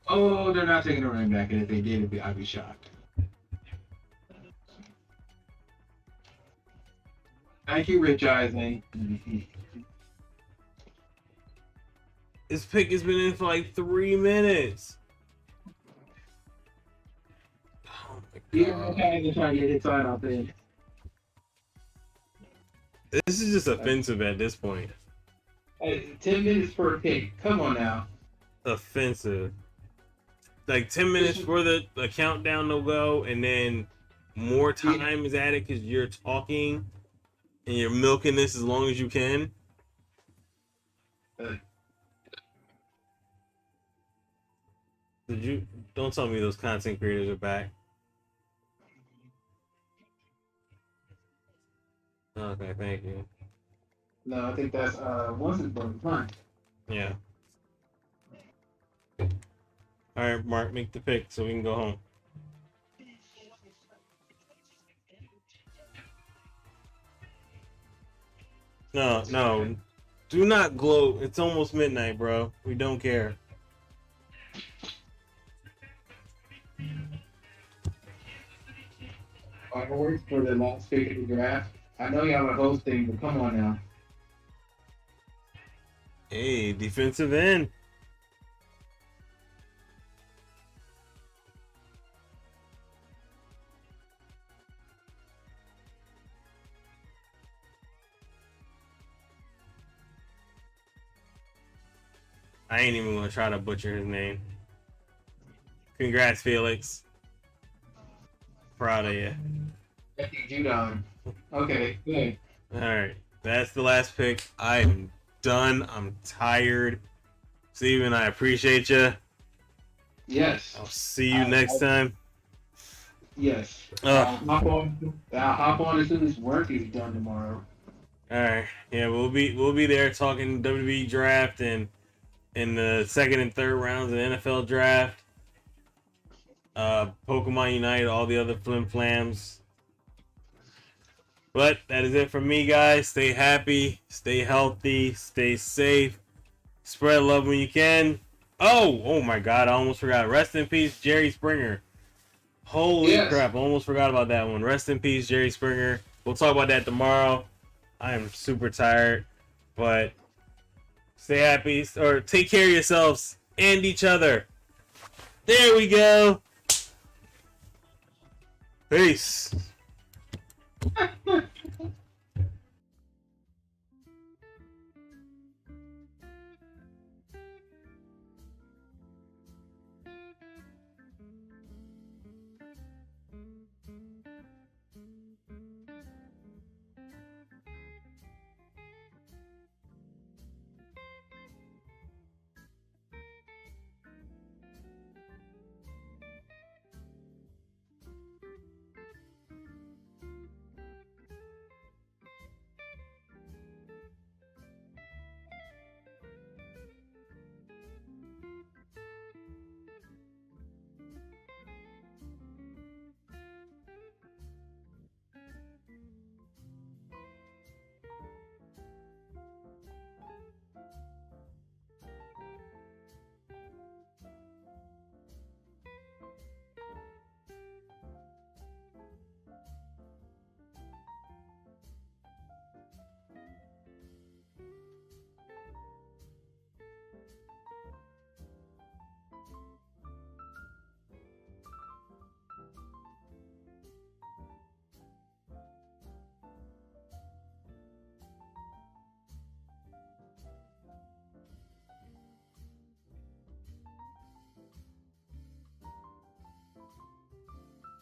Oh, they're not taking a running back, and if they did, I'd be shocked. Thank you, Rich Eisen. This pick has been in for like 3 minutes. Oh my god. Yeah, trying to get his side out there. This is just offensive at this point. Hey, 10 minutes per pick. Come on now. Offensive. Like 10 minutes for the countdown to go, and then more time is added because you're talking and you're milking this as long as you can. Don't tell me those content creators are back. Okay, thank you. No, I think that's once it's broken. Fine. Yeah. All right, Mark, make the pick so we can go home. No. Do not gloat. It's almost midnight, bro. We don't care. Fireworks for the last pick of the draft. I know y'all are hosting, but come on now. Hey, defensive end. I ain't even gonna try to butcher his name. Congrats, Felix. Proud of you. Judon. Okay, good. Alright, that's the last pick. I am done. I'm tired. Steven, I appreciate you. Yes. I'll see you next time. Yes. I'll hop on as soon as work is done tomorrow. All right. Yeah, we'll be there talking WWE draft and in the second and third rounds of the NFL draft. Pokemon Unite, all the other flim flams. But that is it from me, guys. Stay happy, stay healthy, stay safe, spread love when you can. Oh my God, I almost forgot. Rest in peace, Jerry Springer. Holy Yes. crap, I almost forgot about that one. Rest in peace, Jerry Springer. We'll talk about that tomorrow. I am super tired, but stay happy or take care of yourselves and each other. There we go. Peace.